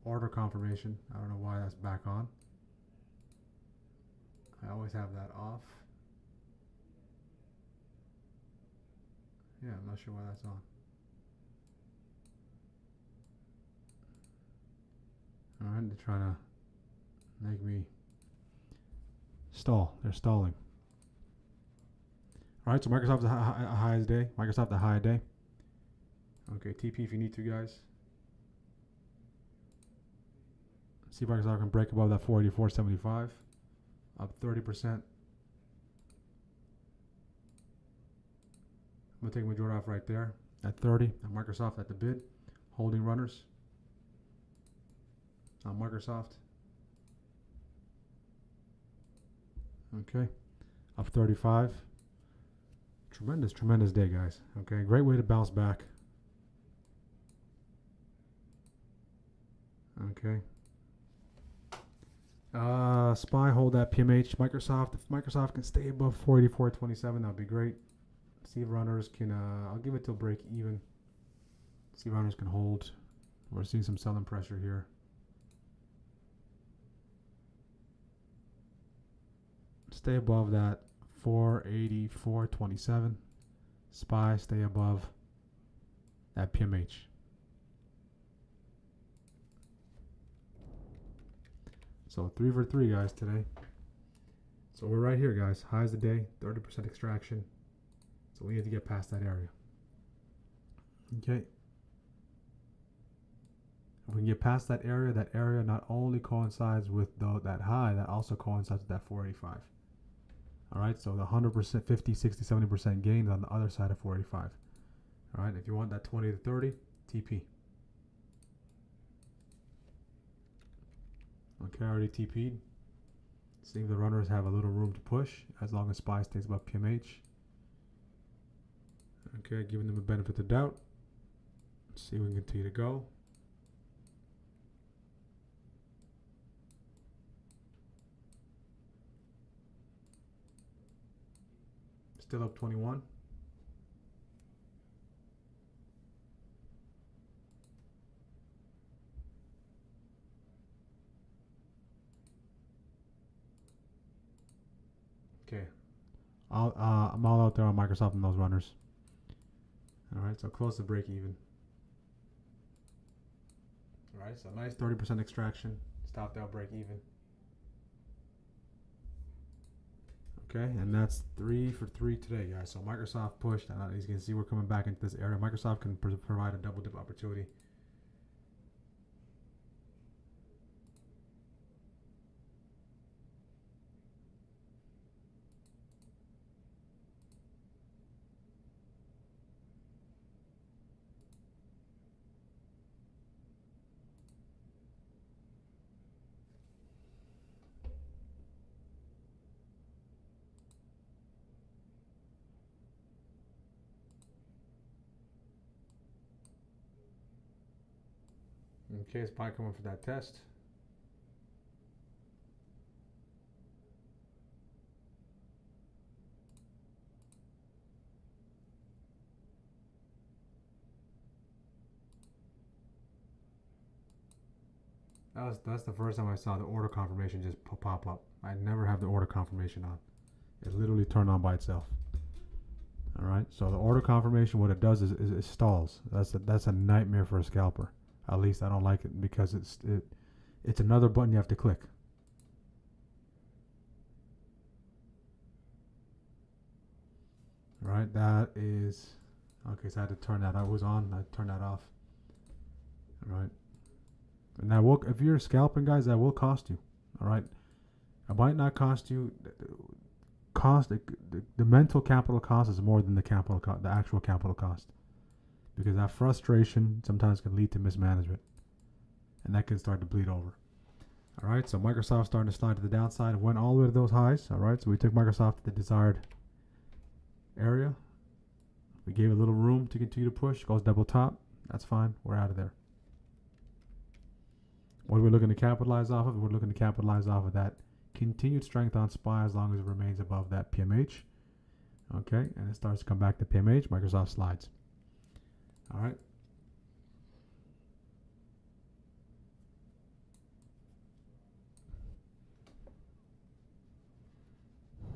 order confirmation. I don't know why that's back on. I always have that off. Yeah, I'm not sure why that's on. Alright, they're trying to make me stall. They're stalling. Alright, so Microsoft's a high day. Microsoft a high day. Okay, TP if you need to, guys. See if Microsoft can break above that 484.75. Up 30%. I'm going to take my Jordan off right there at 30. And Microsoft at the bid. Holding runners. On Microsoft. Okay. Up 35. Tremendous, tremendous day, guys. Okay, great way to bounce back. Okay. SPY hold that PMH. Microsoft, if Microsoft can stay above 484.27, that'd be great. See if runners can, I'll give it till break even. See if runners can hold. We're seeing some selling pressure here. Stay above that 484.27. SPY stay above that PMH. So 3 for 3, guys, today. So we're right here, guys. Highs of the day, 30% extraction. So we need to get past that area. Okay. If we can get past that area not only coincides with that high, that also coincides with that 485. All right, so the 100%, 50, 60, 70% gains on the other side of 485. All right, if you want that 20 to 30, TP. Okay, I already TP'd. See if the runners have a little room to push as long as SPY stays above PMH. Okay, giving them a benefit of doubt. Let's see if we can continue to go. Still up 21. Okay. I'm all out there on Microsoft and those runners. Alright, so close to break even. Alright, so nice 30% extraction. Stopped out break even. Okay, and that's 3 for 3 today, guys. So Microsoft pushed, and as you can see, we're coming back into this area. Microsoft can provide a double dip opportunity Okay, it's probably coming for that test. That's the first time I saw the order confirmation just pop up. I never have the order confirmation on. It literally turned on by itself. All right, so the order confirmation, what it does is it stalls. That's a nightmare for a scalper. At least I don't like it because it's another button you have to click. All right, that is okay. So I had to turn that. I was on. I turned that off. All right. And that will, if you're scalping, guys, that will cost you. All right, it might not cost you. The mental capital cost is more than the actual capital cost, because that frustration sometimes can lead to mismanagement, and that can start to bleed over. All right, so Microsoft's starting to slide to the downside. It went all the way to those highs. All right, so we took Microsoft to the desired area. We gave it a little room to continue to push. Goes double top. That's fine. We're out of there. What are we looking to capitalize off of? We're looking to capitalize off of that continued strength on SPY as long as it remains above that PMH. Okay, and it starts to come back to PMH. Microsoft slides. All right.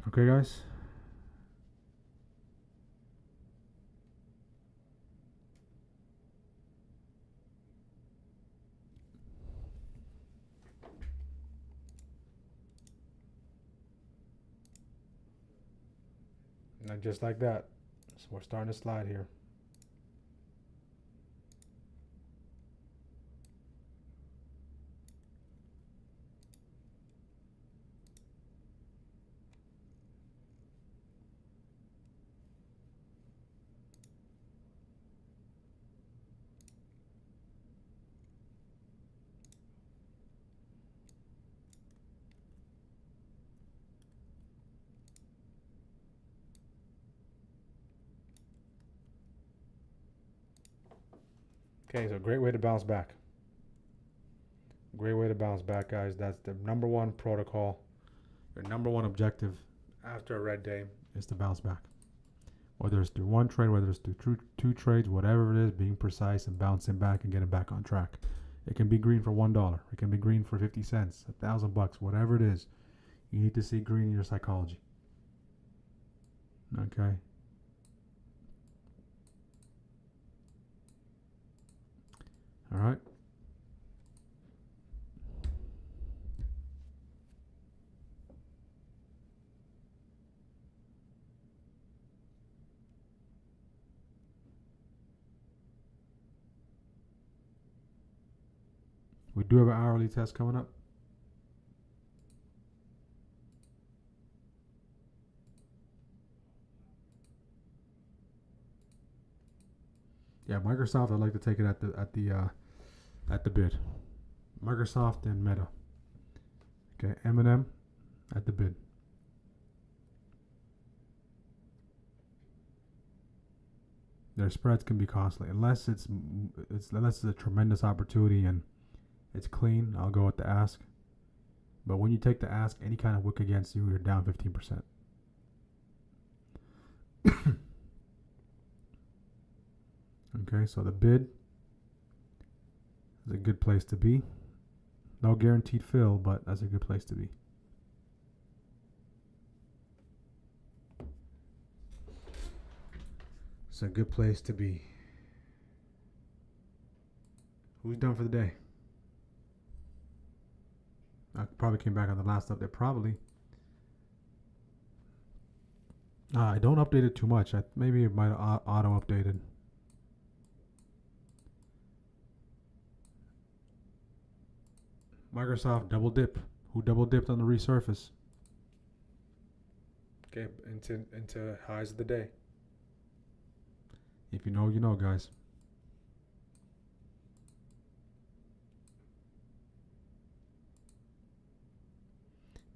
Okay, guys. And just like that, so we're starting to slide here. Okay, so great way to bounce back. Great way to bounce back, guys. That's the number one protocol. Your number one objective after a red day is to bounce back. Whether it's through one trade, whether it's through two trades, whatever it is, being precise and bouncing back and getting back on track. It can be green for $1. It can be green for 50 cents, $1,000, whatever it is. You need to see green in your psychology. Okay. All right. We do have an hourly test coming up. Yeah, Microsoft. I'd like to take it at the bid. Microsoft and Meta. Okay, M&M at the bid. Their spreads can be costly unless it's a tremendous opportunity and it's clean. I'll go with the ask. But when you take the ask, any kind of wick against you, you're down 15%. Okay, so the bid is a good place to be. No guaranteed fill, but that's a good place to be. It's a good place to be. Who's done for the day? I probably came back on the last update. Probably. I don't update it too much. Maybe it might have auto updated. Microsoft double dip. Who double dipped on the resurface? Okay, into highs of the day. If you know, you know, guys.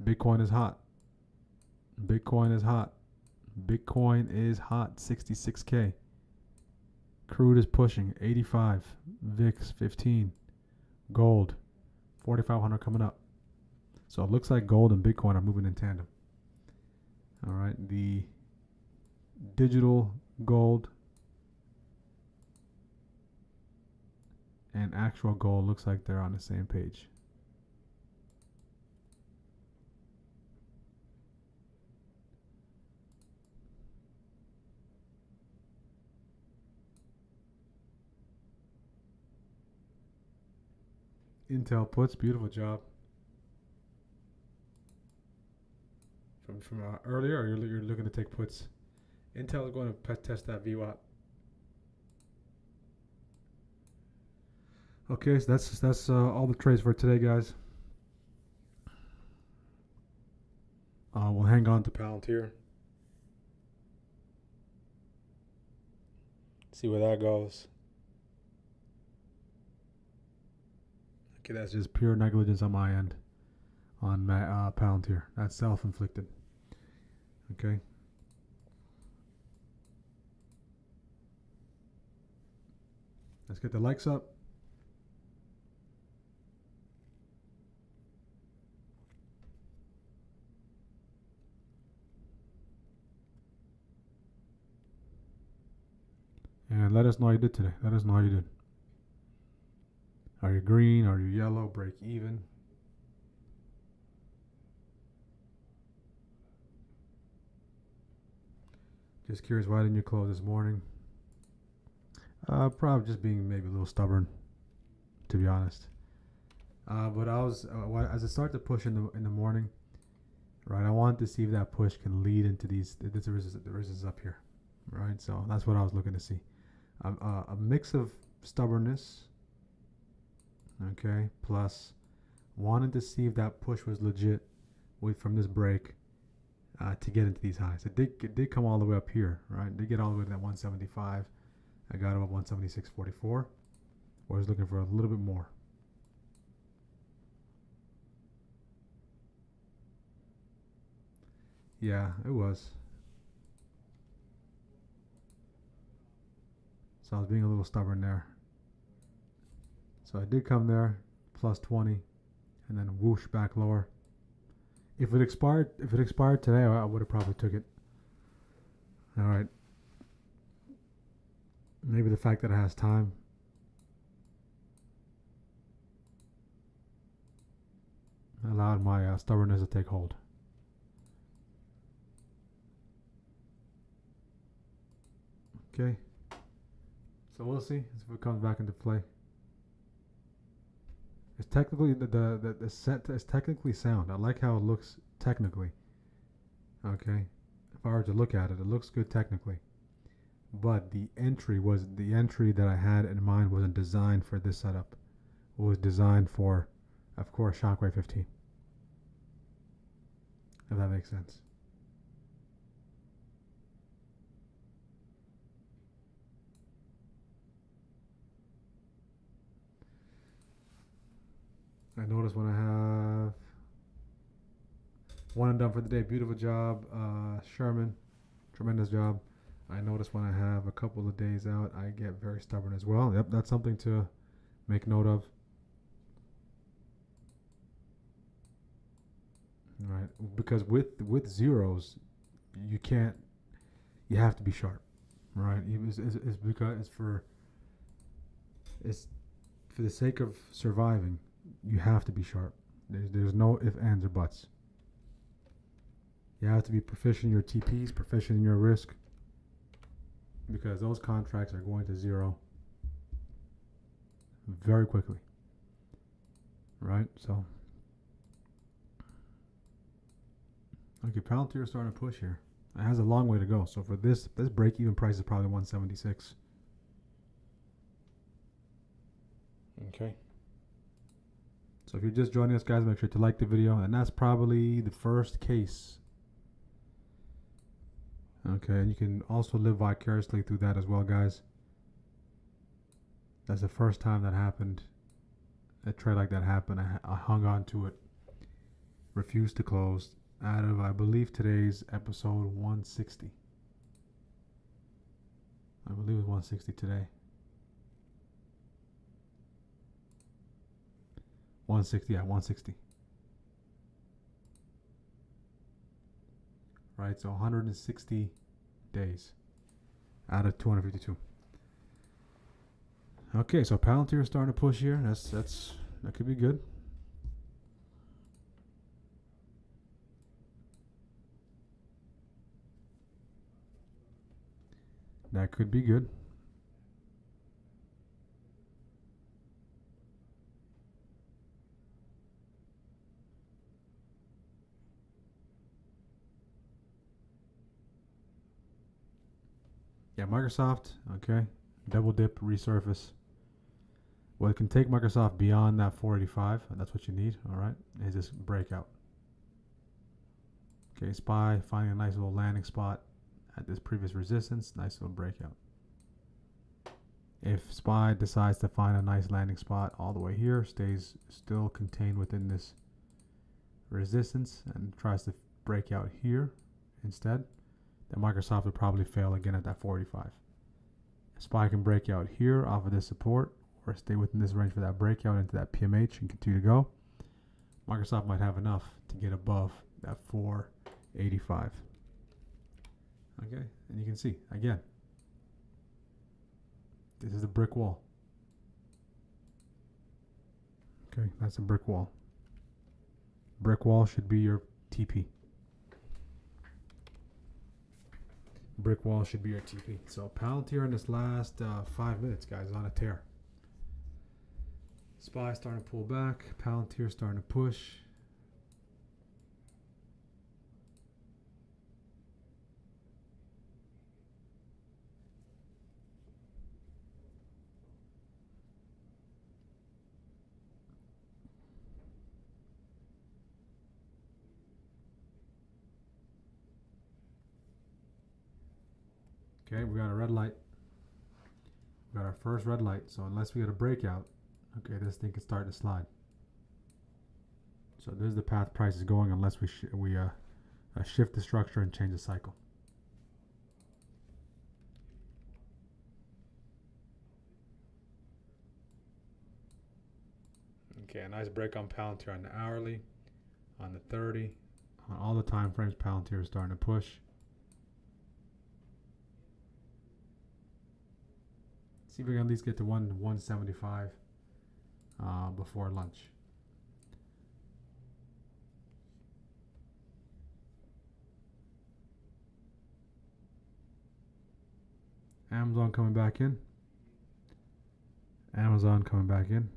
Bitcoin is hot. Bitcoin is hot. Bitcoin is hot. 66K. Crude is pushing 85. VIX 15. Gold, 4,500 coming up. So it looks like gold and Bitcoin are moving in tandem. All right, the digital gold and actual gold looks like they're on the same page. Intel puts, beautiful job. From earlier, or you're looking to take puts? Intel is going to test that VWAP. Okay, so that's all the trades for today, guys. We'll hang on to Palantir. See where that goes. Okay, that's just pure negligence on my end on Palantir. That's self-inflicted. Okay. Let's get the likes up. And let us know how you did today. Let us know how you did. Are you green? Are you yellow? Break even? Just curious, why didn't you close this morning? Probably just being maybe a little stubborn, to be honest. But I was as I started to push in the morning, right? I wanted to see if that push can lead into the resistance up here, right? So that's what I was looking to see. A mix of stubbornness, okay, plus wanted to see if that push was legit from this break to get into these highs. It did come all the way up here, right? It did get all the way to that 175. I got about 176.44. I was looking for a little bit more. Yeah, it was. So I was being a little stubborn there. So I did come there, plus 20, and then whoosh back lower. If it expired today, I would have probably took it. All right. Maybe the fact that it has time. Allowed my stubbornness to take hold. Okay. So we'll see if it comes back into play. It's technically the set is technically sound. I like how it looks technically. Okay. If I were to look at it, it looks good technically. But the entry that I had in mind wasn't designed for this setup. It was designed for, of course, Shockwave 15. If that makes sense. I notice when I have one and done for the day. Beautiful job, Sherman. Tremendous job. I notice when I have a couple of days out, I get very stubborn as well. Yep, that's something to make note of. Right, because with zeros, you have to be sharp, right? It's because it's for the sake of surviving. You have to be sharp. There's no ifs, ands, or buts. You have to be proficient in your TPs, proficient in your risk, because those contracts are going to zero very quickly, right? So, okay, Palantir is starting to push here. It has a long way to go. So for this break-even price is probably 176. Okay. So if you're just joining us, guys, make sure to like the video. And that's probably the first case. Okay, and you can also live vicariously through that as well, guys. That's the first time that happened. A trade like that happened. I hung on to it. Refused to close. Out of, I believe, today's episode 160. I believe it was 160 today. 160, yeah, 160. Right, so 160 days out of 252. Okay, so Palantir is starting to push here. That could be good. That could be good. Yeah, Microsoft, okay. Double dip, resurface. Well, it can take Microsoft beyond that 485, and that's what you need, all right, is this breakout. Okay, SPY finding a nice little landing spot at this previous resistance, nice little breakout. If SPY decides to find a nice landing spot all the way here, stays still contained within this resistance and tries to break out here instead, then Microsoft would probably fail again at that 485. SPY can break out here off of this support or stay within this range for that breakout into that PMH and continue to go. Microsoft might have enough to get above that 485. Okay, and you can see again, this is a brick wall. Okay, that's a brick wall. Brick wall should be your TP. Brick wall should be your TP. So Palantir in this last 5 minutes, guys, on a tear. SPY starting to pull back. Palantir starting to push. Okay, we got a red light. We got our first red light. So unless we get a breakout, okay, this thing can start to slide. So this is the path price is going unless we shift the structure and change the cycle. Okay, a nice break on Palantir on the hourly, on the 30, on all the time frames. Palantir is starting to push. See if we can at least get to 175 before lunch. Amazon coming back in. Amazon coming back in.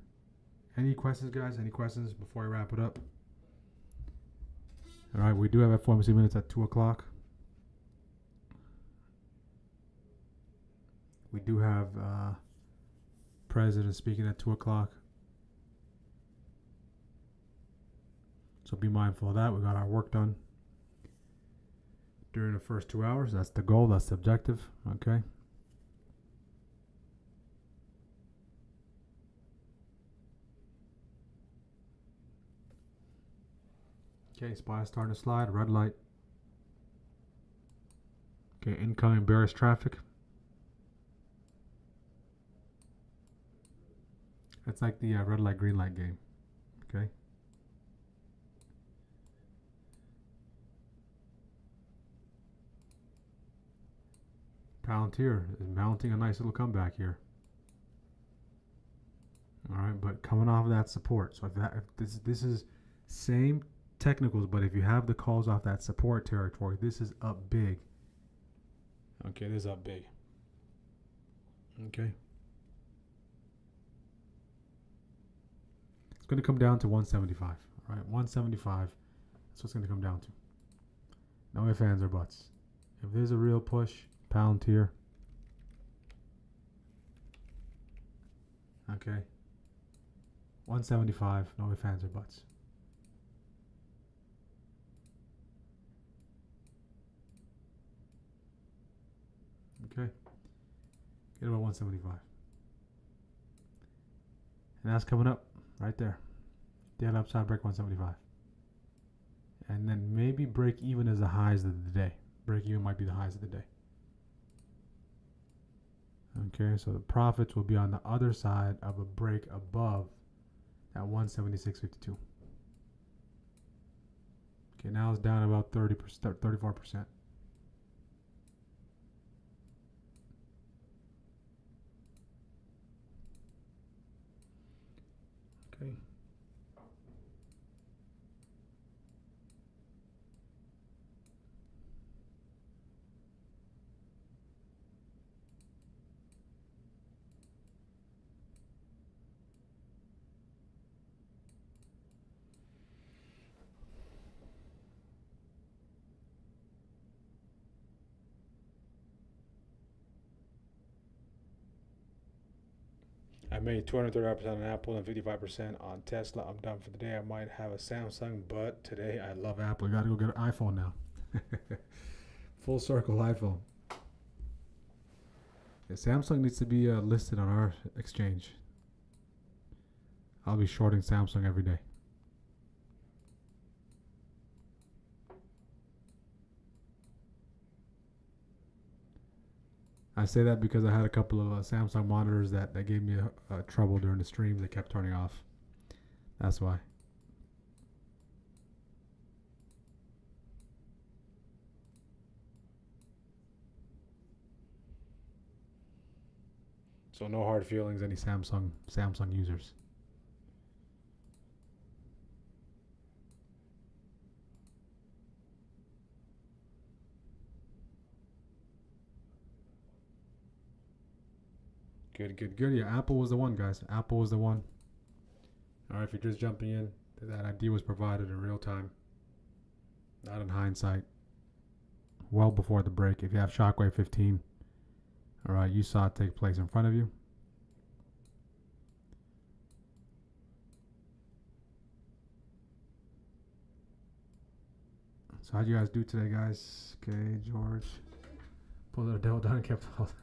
Any questions, guys? Any questions before I wrap it up? All right, we do have FOMC minutes at 2 o'clock. We do have President speaking at 2 o'clock. So be mindful of that. We got our work done during the first 2 hours. That's the goal. That's the objective. Okay. Okay, SPY starting to slide. Red light. Okay, incoming bearish traffic. It's like the red light, green light game. Okay. Palantir is mounting a nice little comeback here. All right, but coming off of that support. So if this is same technicals, but if you have the calls off that support territory, this is up big. Okay, this is up big. Okay. It's going to come down to 175. All right, 175. That's what's going to come down to. No ifs, ands, or buts. If there's a real push, Palantir. Okay. 175. No ifs, ands, or buts. Okay. Get about 175. And that's coming up right there. Dead upside break 175. And then maybe break even as the highs of the day. Break even might be the highs of the day. Okay, so the profits will be on the other side of a break above at 176.52. Okay, now it's down about 34%. Okay. I made 235% on Apple and 55% on Tesla. I'm done for the day. I might have a Samsung, but today I love Apple. I gotta go get an iPhone now. Full circle iPhone. Yeah, Samsung needs to be listed on our exchange. I'll be shorting Samsung every day. I say that because I had a couple of Samsung monitors that gave me trouble during the streams. They kept turning off. That's why. So no hard feelings, any Samsung users. Good. Yeah, Apple was the one, guys. Apple was the one. All right, if you're just jumping in, that idea was provided in real time, not in hindsight. Well before the break. If you have Shockwave 15, all right, you saw it take place in front of you. So how'd you guys do today, guys? Okay, George. Pulled it down and kept holding.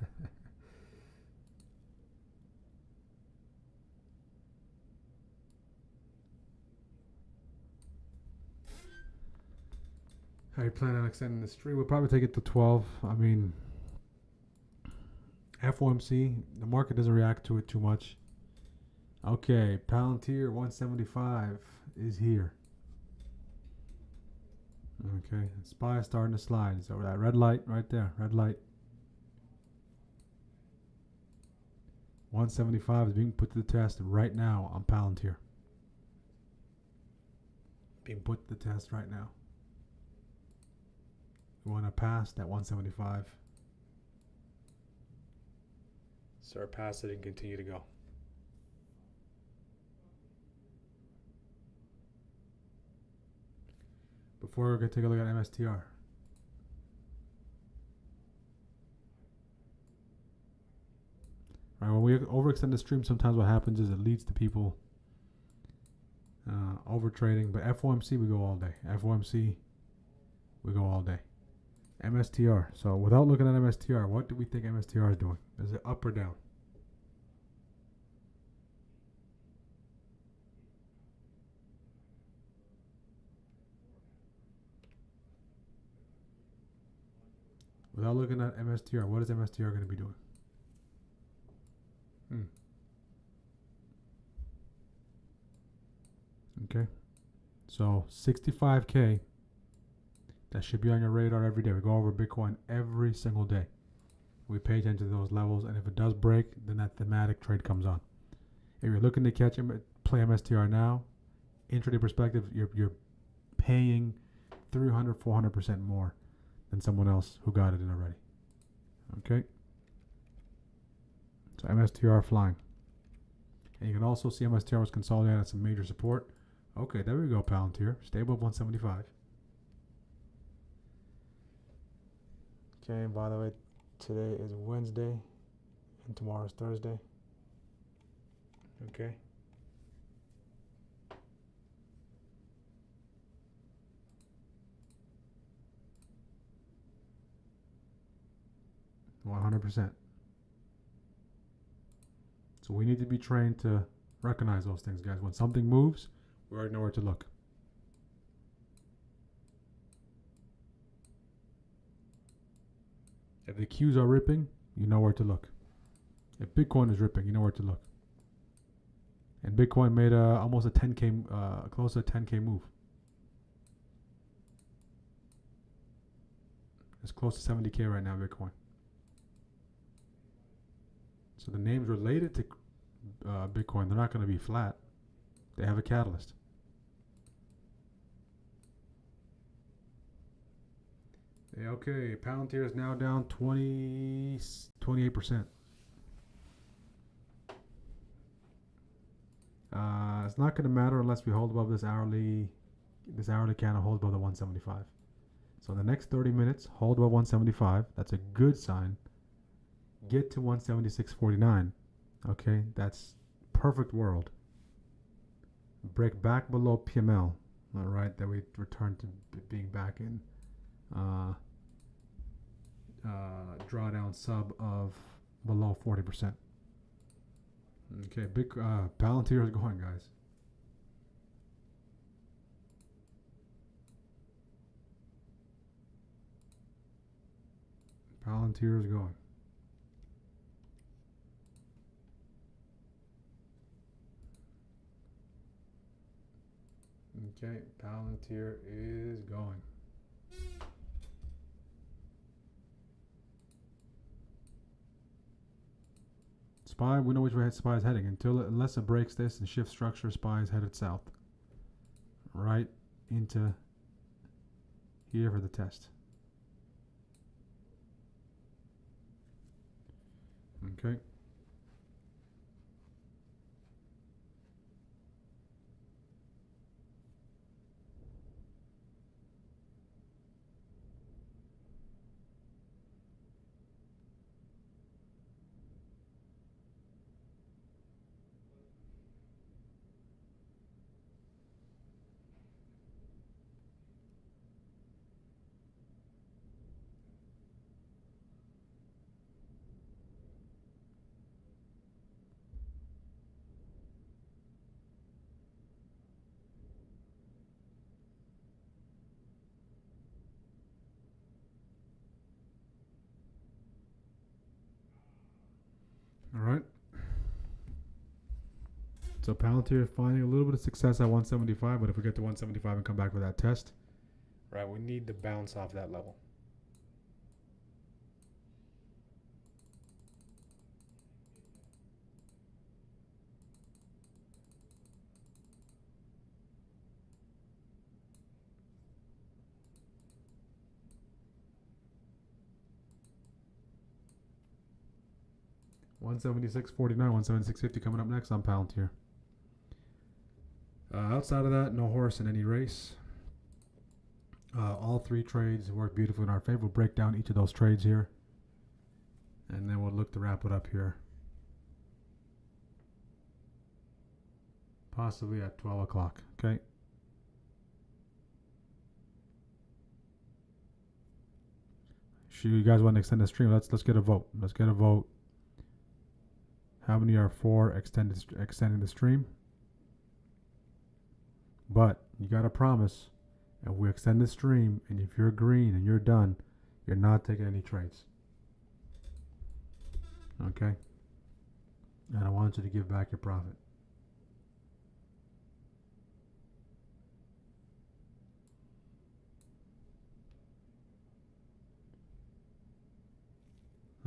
How you plan on extending the stream? We'll probably take it to 12. I mean, FOMC, the market doesn't react to it too much. Okay, Palantir 175 is here. Okay, SPY is starting to slide. So that red light right there, red light. 175 is being put to the test right now on Palantir. Being put to the test right now. We want to pass that 175. Surpass it and continue to go. Before we're going to take a look at MSTR. Right, when we overextend the stream, sometimes what happens is it leads to people over trading. But FOMC, we go all day. FOMC, we go all day. MSTR. So without looking at MSTR, what do we think MSTR is doing? Is it up or down? Without looking at MSTR, what is MSTR going to be doing? Okay. So 65K. That should be on your radar every day. We go over Bitcoin every single day. We pay attention to those levels, and if it does break, then that thematic trade comes on. If you're looking to play MSTR now, intraday perspective, you're paying 300, 400% more than someone else who got it in already. Okay. So MSTR flying. And you can also see MSTR was consolidating at some major support. Okay, there we go, Palantir. Stay above 175. Okay, and by the way, today is Wednesday and tomorrow is Thursday. Okay. %100%. So we need to be trained to recognize those things, guys. When something moves, we already know where to look. If the Qs are ripping, you know where to look. If Bitcoin is ripping, you know where to look. And Bitcoin made almost a 10K, close to a 10K move. It's close to 70K right now, Bitcoin. So the names related to Bitcoin, they're not going to be flat. They have a catalyst. Yeah, okay, Palantir is now down 28%. It's not going to matter unless we hold above this hourly candle, hold above the 175. So in the next 30 minutes, hold above 175. That's a good sign. Get to 176.49. Okay, that's perfect world. Break back below PML. All right, that we return to being back in drawdown sub of below 40%. Okay, big Palantir is going, guys. Palantir is going. Okay, Palantir is going. SPY, we know which way SPY is heading. Unless it breaks this and shifts structure, SPY is headed south. Right into here for the test. Okay. All right. So Palantir finding a little bit of success at 175, but if we get to 175 and come back with that test, right, we need to bounce off that level. $176.49, $176.50 coming up next on Palantir. Outside of that, no horse in any race. All three trades work beautifully in our favor. We'll break down each of those trades here, and then we'll look to wrap it up here. Possibly at 12 o'clock, okay? Sure, you guys want to extend the stream? Let's get a vote. Let's get a vote. How many are for extending the stream? But you got to promise, if we extend the stream, and if you're green and you're done, you're not taking any trades. Okay? And I want you to give back your profit.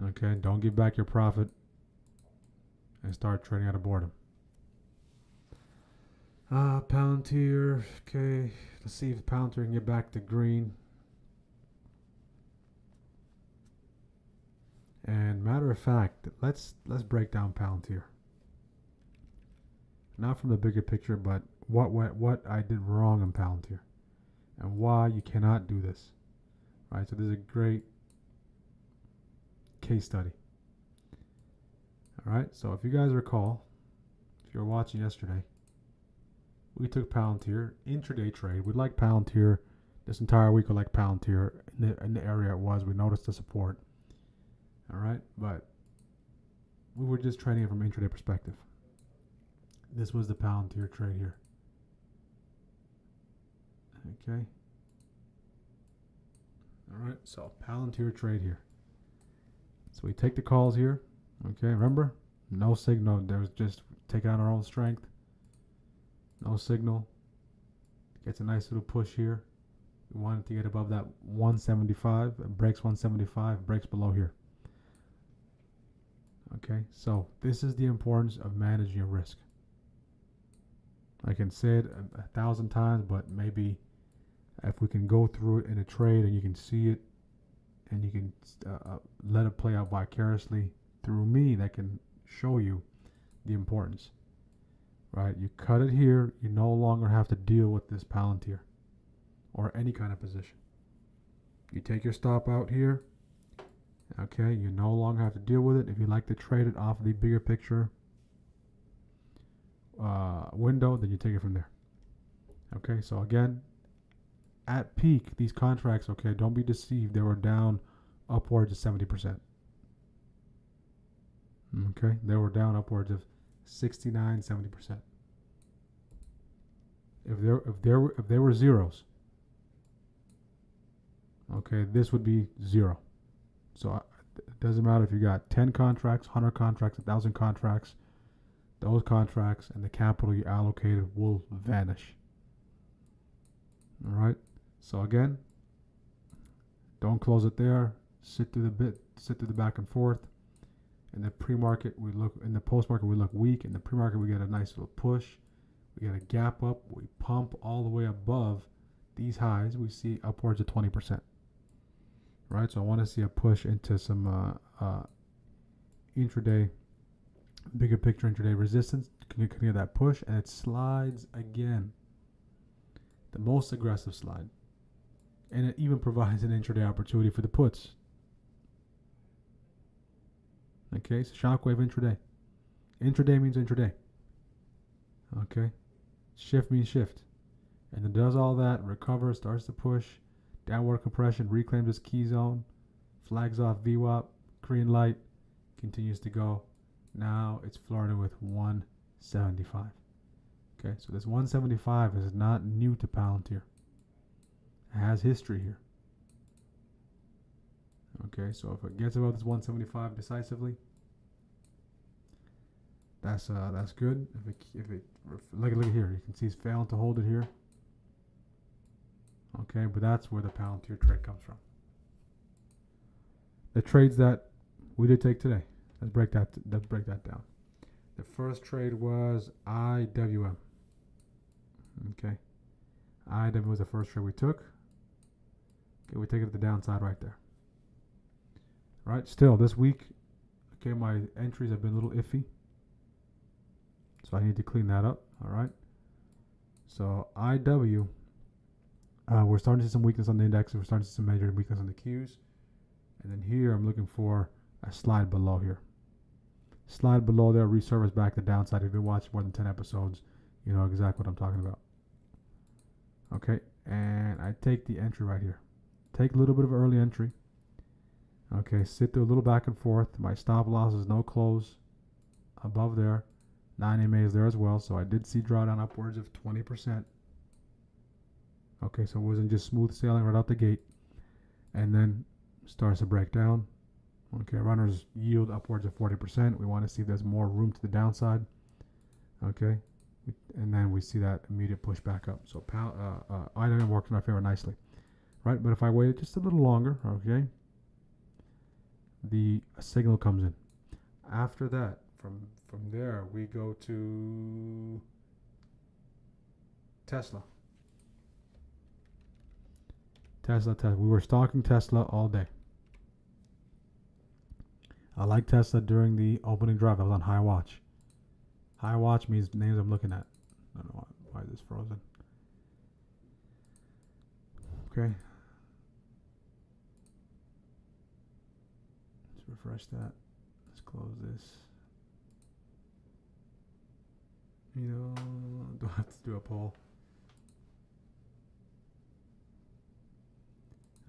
Okay? Don't give back your profit and start trading out of boredom. Palantir. Okay, let's see if Palantir can get back to green. And matter of fact, let's break down Palantir. Not from the bigger picture, but what I did wrong in Palantir, and why you cannot do this. Right. So this is a great case study. All right. So if you guys recall, if you were watching yesterday, we took Palantir intraday trade. We liked Palantir this entire week. We liked Palantir in the area it was. We noticed the support. All right, but we were just trading it from intraday perspective. This was the Palantir trade here. Okay. All right, so Palantir trade here. So we take the calls here. Okay, remember, no signal. There was just taking on our own strength. No signal. Gets a nice little push here. We want it to get above that 175. It breaks 175, breaks below here. Okay, so this is the importance of managing your risk. I can say it a thousand times, but maybe if we can go through it in a trade and you can see it and you can let it play out vicariously through me, that can show you the importance. Right? You cut it here, you no longer have to deal with this Palantir or any kind of position. You take your stop out here. Okay, you no longer have to deal with it. If you like to trade it off the bigger picture window, then you take it from there. Okay, so again, at peak, these contracts, okay, don't be deceived, they were down upwards of 70%. Okay, they were down upwards of 69, 70%. If there were zeros, okay, this would be zero. So it doesn't matter if you got 10 contracts, 100 contracts, 1,000 contracts, those contracts and the capital you allocated will vanish. All right. So again, don't close it there. Sit through the back and forth. In the pre-market, in the post-market, we look weak. In the pre-market, we get a nice little push. We get a gap up. We pump all the way above these highs. We see upwards of 20%. Right, so I want to see a push into some intraday, bigger picture intraday resistance. Can you get that push? And it slides again. The most aggressive slide. And it even provides an intraday opportunity for the puts. Okay, so shockwave intraday. Intraday means intraday. Okay, shift means shift. And it does all that, recovers, starts to push. Downward compression, reclaims its key zone, flags off VWAP, green light, continues to go. Now it's flirting with 175. Okay, so this 175 is not new to Palantir. It has history here. Okay, so if it gets above this 175 decisively, that's good. If it look at here, you can see it's failing to hold it here. Okay, but that's where the Palantir trade comes from. The trades that we did take today. Let's break that down. The first trade was IWM. Okay, IWM was the first trade we took. Okay, we take it to the downside right there. Right, still this week, okay, my entries have been a little iffy, so I need to clean that up. All right, so IW. We're starting to see some weakness on the index. We're starting to see some major weakness on the Qs. And then here, I'm looking for a slide below here. Slide below there, resurface back the downside. If you've been watching more than 10 episodes, you know exactly what I'm talking about. Okay, and I take the entry right here. Take a little bit of early entry. Okay, sit through a little back and forth. My stop loss is no close above there. 9 MA is there as well. So I did see drawdown upwards of 20%. Okay, so it wasn't just smooth sailing right out the gate. And then starts to break down. Okay, runners yield upwards of 40%. We want to see if there's more room to the downside. Okay, and then we see that immediate push back up. So IWM works in our favor nicely. Right, but if I waited just a little longer, okay, the signal comes in. After that, from there, we go to Tesla. Tesla. We were stalking Tesla all day. I like Tesla during the opening drive. I was on high watch. High watch means names I'm looking at. I don't know why is this frozen. Okay. Let's refresh that. Let's close this. You know, don't have to do a poll.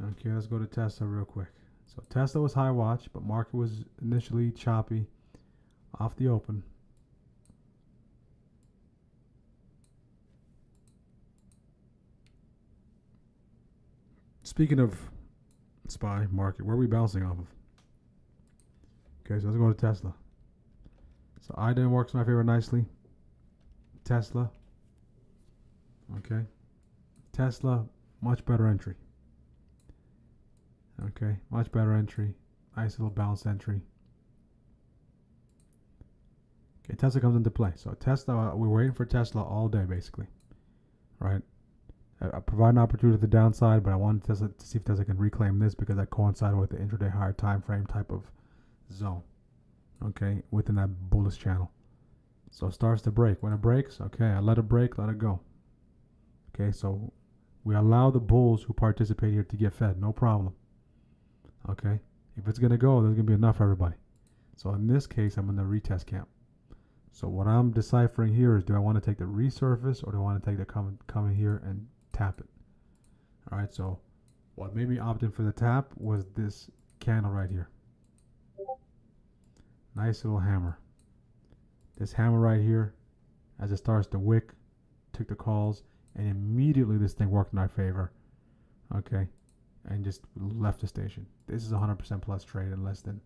Okay, let's go to Tesla real quick. So Tesla was high watch, but market was initially choppy off the open. Speaking of SPY market, where are we bouncing off of? Okay, so let's go to Tesla. So IWM works in my favor nicely. Tesla. Okay. Tesla, much better entry. Okay, much better entry. Nice little balanced entry. Okay, Tesla comes into play. So Tesla, we're waiting for Tesla all day, basically. Right? I provide an opportunity to the downside, but I wanted Tesla to see if Tesla can reclaim this because that coincided with the intraday higher time frame type of zone. Okay, within that bullish channel. So it starts to break. When it breaks, okay, I let it break, let it go. Okay, so we allow the bulls who participate here to get fed, no problem. Okay, if it's going to go, there's going to be enough for everybody. So in this case, I'm in the retest camp. So what I'm deciphering here is, do I want to take the resurface or do I want to take the come in here and tap it? All right, so what made me opt in for the tap was this candle right here. Nice little hammer. This hammer right here, as it starts to wick, took the calls, and immediately this thing worked in our favor. Okay, and just left the station. This is a 100% plus trade in less than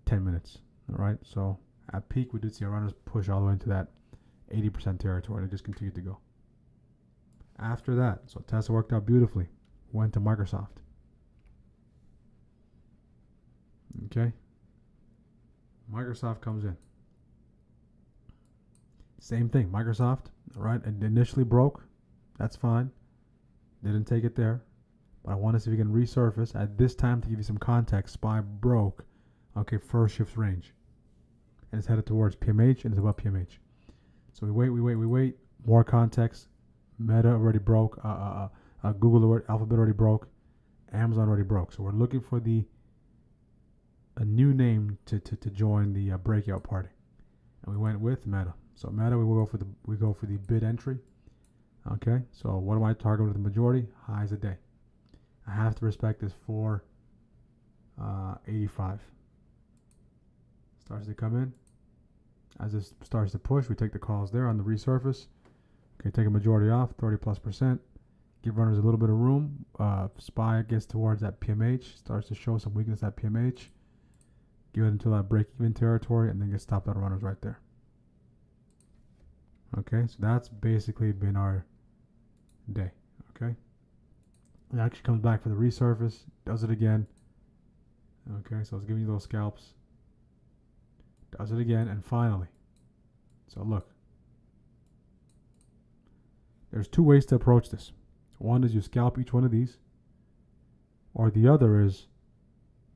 10 minutes. All right, so at peak, we did see our runners push all the way into that 80% territory and it just continued to go. After that, so Tesla worked out beautifully. Went to Microsoft. Okay. Microsoft comes in. Same thing. Microsoft, all right, it initially broke. That's fine. Didn't take it there. But I want to see if we can resurface. At this time, to give you some context, SPY broke, okay, first shift's range. And it's headed towards PMH and it's above PMH. So we wait. More context. Meta already broke. Google, Alphabet already broke. Amazon already broke. So we're looking for a new name to join the breakout party. And we went with Meta. So Meta, we go for the bid entry. Okay. So what am I targeting with the majority? Highs a day. I have to respect this 485. Starts to come in. As this starts to push, we take the calls there on the resurface. Okay, take a majority off, 30+%. Give runners a little bit of room. SPY gets towards that PMH, starts to show some weakness at PMH. Give it until that break-even territory, and then get stopped out of runners right there. Okay, so that's basically been our day. Okay, it actually comes back for the resurface, does it again. Okay, so it's giving you those scalps. Does it again, and finally. So look. There's two ways to approach this. One is you scalp each one of these. Or the other is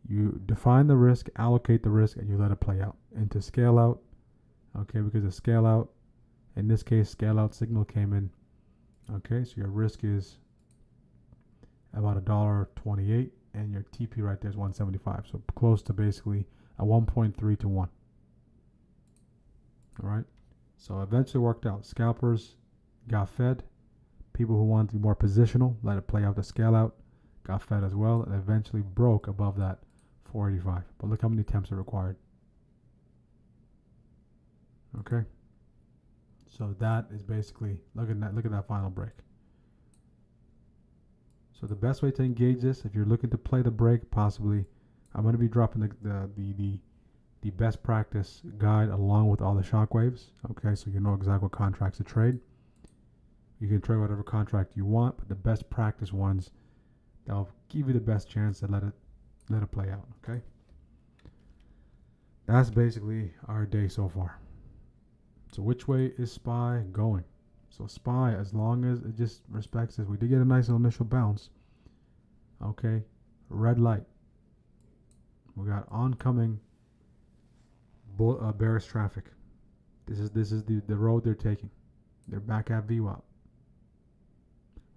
you define the risk, allocate the risk, and you let it play out. Into scale out. Okay, because the scale out, in this case, scale out signal came in. Okay, so your risk is about $1.28, and your TP right there is 175. So close to basically a 1.3 to 1. All right, so eventually worked out. Scalpers got fed. People who wanted to be more positional, let it play out the scale out, got fed as well, and eventually broke above that 485. But look how many attempts are required. Okay, so that is basically look at that final break. So the best way to engage this, if you're looking to play the break, possibly, I'm going to be dropping the best practice guide along with all the shock waves. Okay, so you know exactly what contracts to trade. You can trade whatever contract you want, but the best practice ones that'll give you the best chance to let it play out. Okay, that's basically our day so far. So which way is SPY going? So SPY, as long as it just respects this, we did get a nice little initial bounce. Okay, red light. We got oncoming bearish traffic. This is the road they're taking. They're back at VWAP.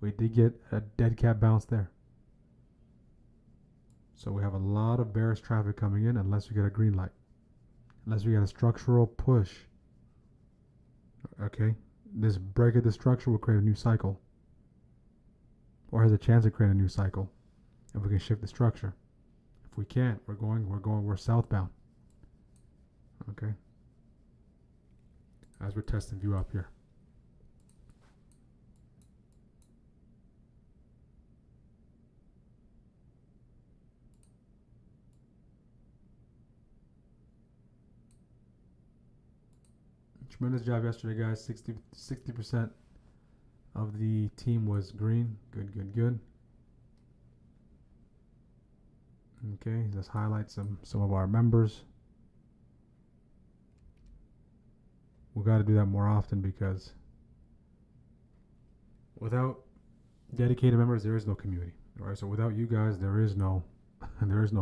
We did get a dead cat bounce there. So we have a lot of bearish traffic coming in unless we get a green light. Unless we get a structural push. Okay. This break of the structure will create a new cycle. Or has a chance to create a new cycle. If we can shift the structure. If we can't, we're southbound. Okay. As we're testing view up here. Tremendous job yesterday, guys. 60% of the team was green. Good, good, good. Okay, let's highlight some of our members. We got to do that more often because without dedicated members, there is no community. All right, so without you guys, there is no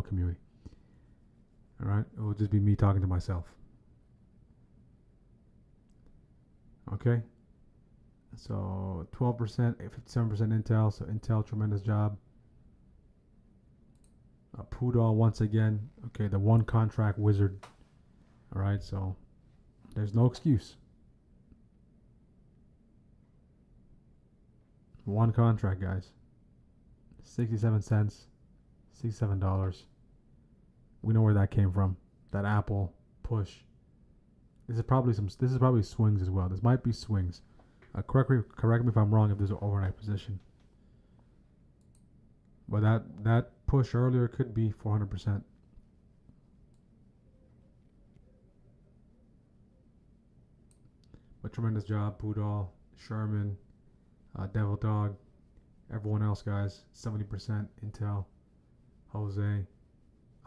community. All right, it will just be me talking to myself. Okay, so 12%, 57% Intel. So Intel, tremendous job. Poodle once again. Okay, the one contract wizard. All right, so there's no excuse. One contract, guys. 67 cents, $67. We know where that came from. That Apple push. This is probably swings as well. This might be swings. Correct me if I'm wrong if there's an overnight position. But that push earlier could be 400%. But tremendous job, Poodle, Sherman, Devil Dog, everyone else, guys. 70% Intel, Jose,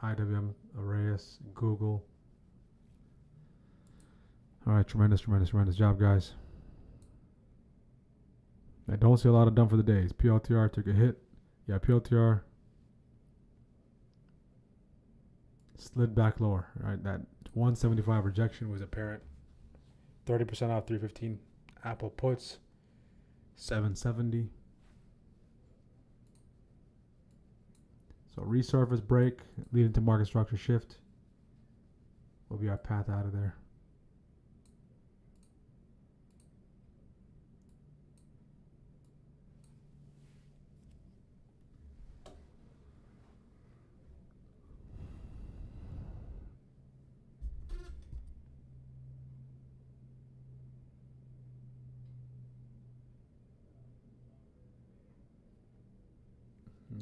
IWM, Arrayas, Google. All right, tremendous job, guys. I don't see a lot of done for the days. PLTR took a hit. Yeah, PLTR slid back lower. Right, that 175 rejection was apparent. 30% off 315. Apple puts 770. So resurface break leading to market structure shift will be our path out of there.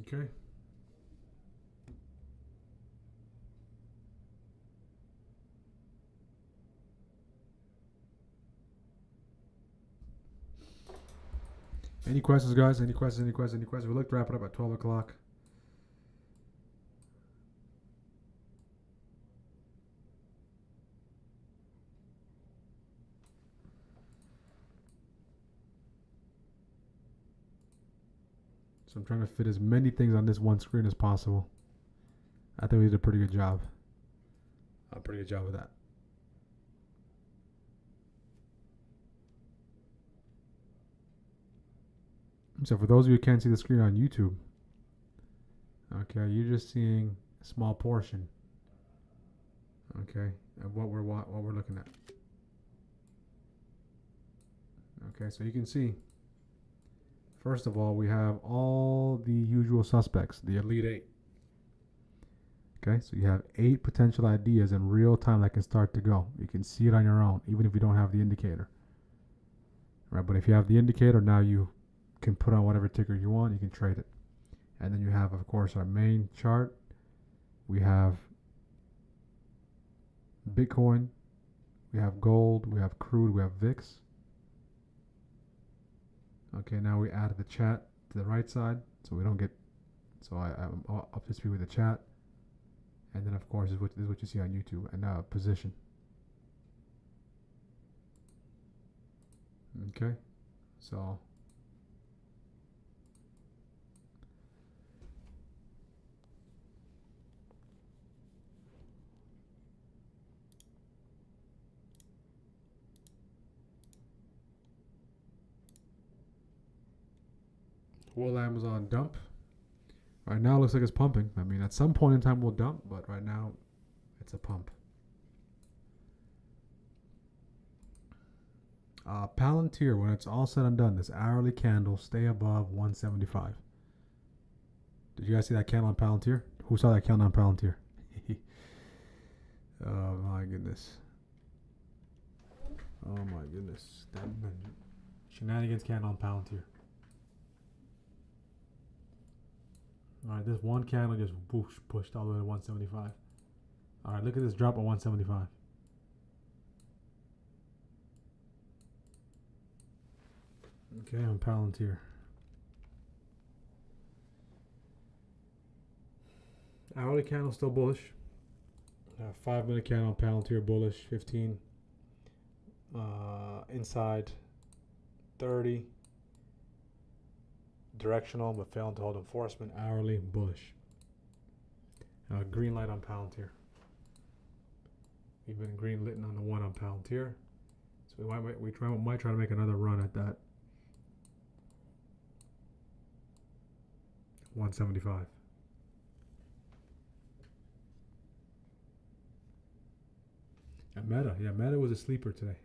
Okay. Any questions, guys? Any questions? We'd like to wrap it up at 12 o'clock. So I'm trying to fit as many things on this one screen as possible. I think we did a pretty good job. A pretty good job with that. So for those of you who can't see the screen on YouTube, okay, you're just seeing a small portion, okay, of what we're looking at. Okay, so you can see, first of all, we have all the usual suspects, the Elite 8. Okay, so you have 8 potential ideas in real time that can start to go. You can see it on your own, even if you don't have the indicator. Right, but if you have the indicator, now you can put on whatever ticker you want, you can trade it. And then you have, of course, our main chart. We have Bitcoin, we have gold, we have crude, we have VIX. Okay, now we add the chat to the right side, so we don't get, so I'm up to speed with the chat. And then, of course, this is what you see on YouTube, and position. Okay, so will Amazon dump? Right now it looks like it's pumping. I mean, at some point in time we'll dump, but right now it's a pump. Palantir, when it's all said and done, this hourly candle stay above 175. Did you guys see that candle on Palantir? Who saw that candle on Palantir? Oh my goodness. Oh my goodness. That shenanigans candle on Palantir. Alright, this one candle just whoosh, pushed all the way to 175. Alright, look at this drop at 175. Okay, on Palantir. Hourly candle still bullish. 5 minute candle on Palantir bullish. 15. Inside 30. Directional but failing to hold enforcement. Hourly bullish. Green light on Palantir. We've been green lit on the 1 on Palantir. So we might try to make another run at that 175. And Meta was a sleeper today.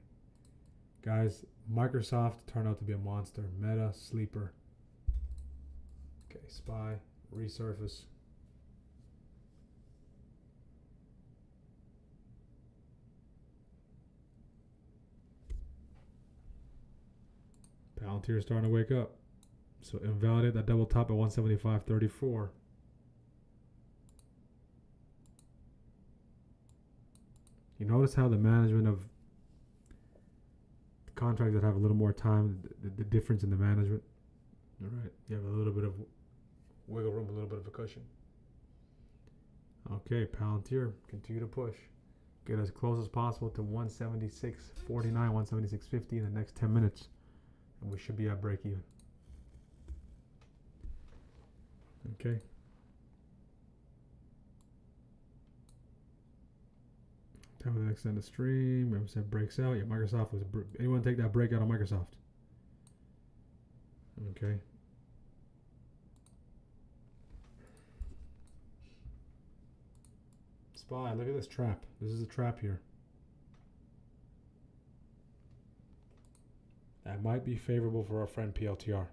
Guys, Microsoft turned out to be a monster. Meta, sleeper. Okay, SPY, resurface. Palantir is starting to wake up. So invalidate that double top at 175.34. You notice how the management of the contracts that have a little more time, the difference in the management. All right, you have a little bit of wiggle room, a little bit of a cushion. Okay, Palantir, continue to push. Get as close as possible to 176.49, 176.50 in the next 10 minutes. And we should be at break even. Okay. Time to extend the stream. Remember, said breaks out. Yeah, Microsoft was. Anyone take that breakout on Microsoft? Okay. SPY, look at this trap. This is a trap here. That might be favorable for our friend PLTR.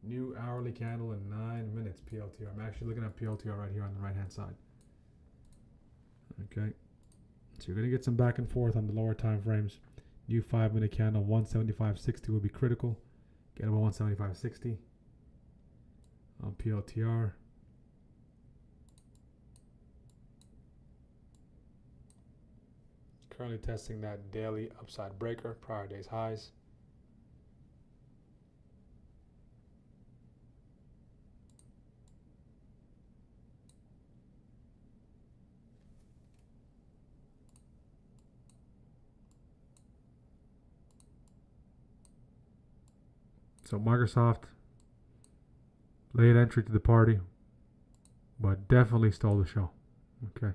New hourly candle in 9 minutes, PLTR. I'm actually looking at PLTR right here on the right hand side. Okay. So you're going to get some back and forth on the lower time frames. New 5 minute candle, 175.60 will be critical. Get about 175.60 on PLTR. Currently testing that daily upside breaker, prior day's highs. So Microsoft, late entry to the party, but definitely stole the show. Okay.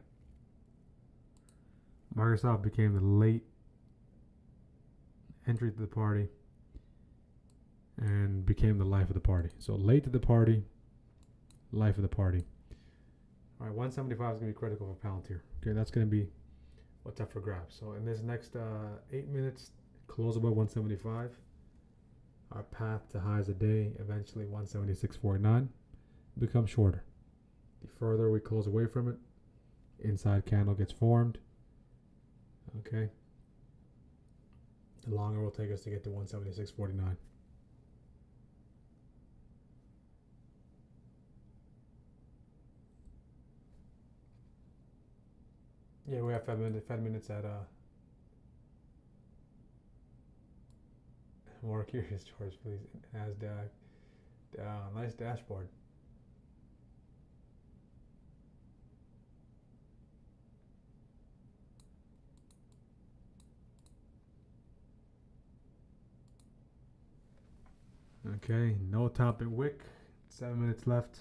Microsoft became the late entry to the party and became the life of the party. So late to the party, life of the party. All right, 175 is going to be critical for Palantir. Okay, that's going to be what's up for grabs. So in this next 8 minutes, close above 175. Our path to highs a day, eventually 176.49, becomes shorter. The further we close away from it, inside candle gets formed. Okay. The longer it will take us to get to 176.49. Yeah, we have 5 minutes at more curious, George, please. NASDAQ. Nice dashboard. Okay, no top and wick. 7 minutes left.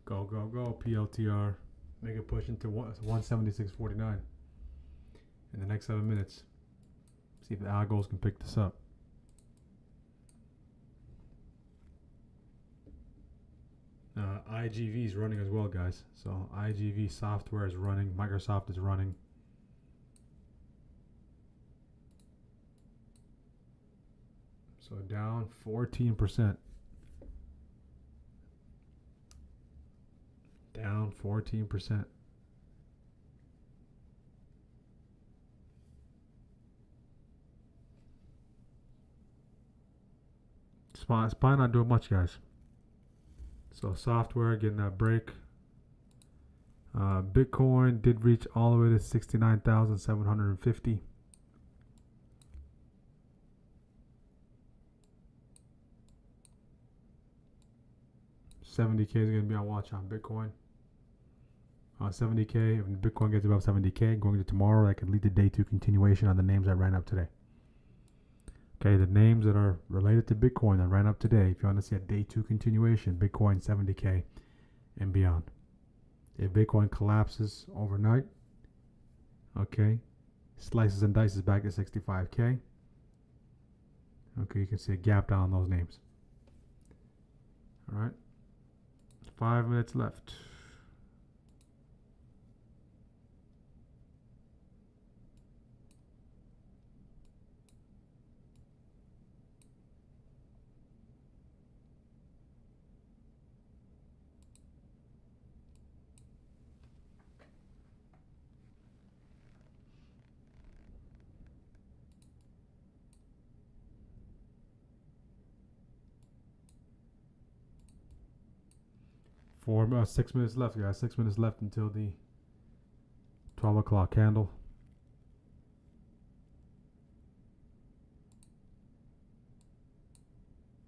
Go, go, go, PLTR. Make a push into 176.49 in the next 7 minutes. See if the algos can pick this up. IGV is running as well, guys. So IGV software is running. Microsoft is running. So down 14%. Down 14%. SPY not doing much, guys. So software getting that break. Bitcoin did reach all the way to 69,750. $70K is going to be on watch on Bitcoin. 70K. If Bitcoin gets above 70K, going to tomorrow, that could lead to day 2 continuation on the names that ran up today. Okay, the names that are related to Bitcoin that ran up today, if you want to see a day 2 continuation, Bitcoin 70K and beyond. If Bitcoin collapses overnight, okay, slices and dices back to 65K. Okay, you can see a gap down on those names. All right, 5 minutes left. For about 6 minutes left, guys. 6 minutes left until the 12 o'clock candle.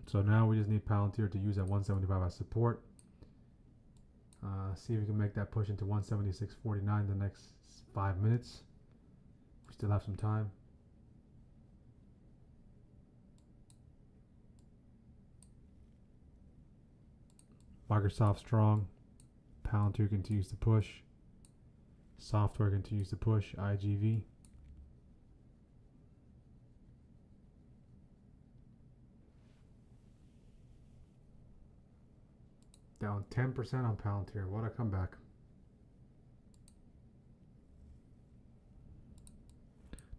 So now we just need Palantir to use that 175 as support. See if we can make that push into 176.49 the next 5 minutes. We still have some time. Microsoft strong. Palantir continues to push. Software continues to push. IGV. Down 10% on Palantir. What a comeback.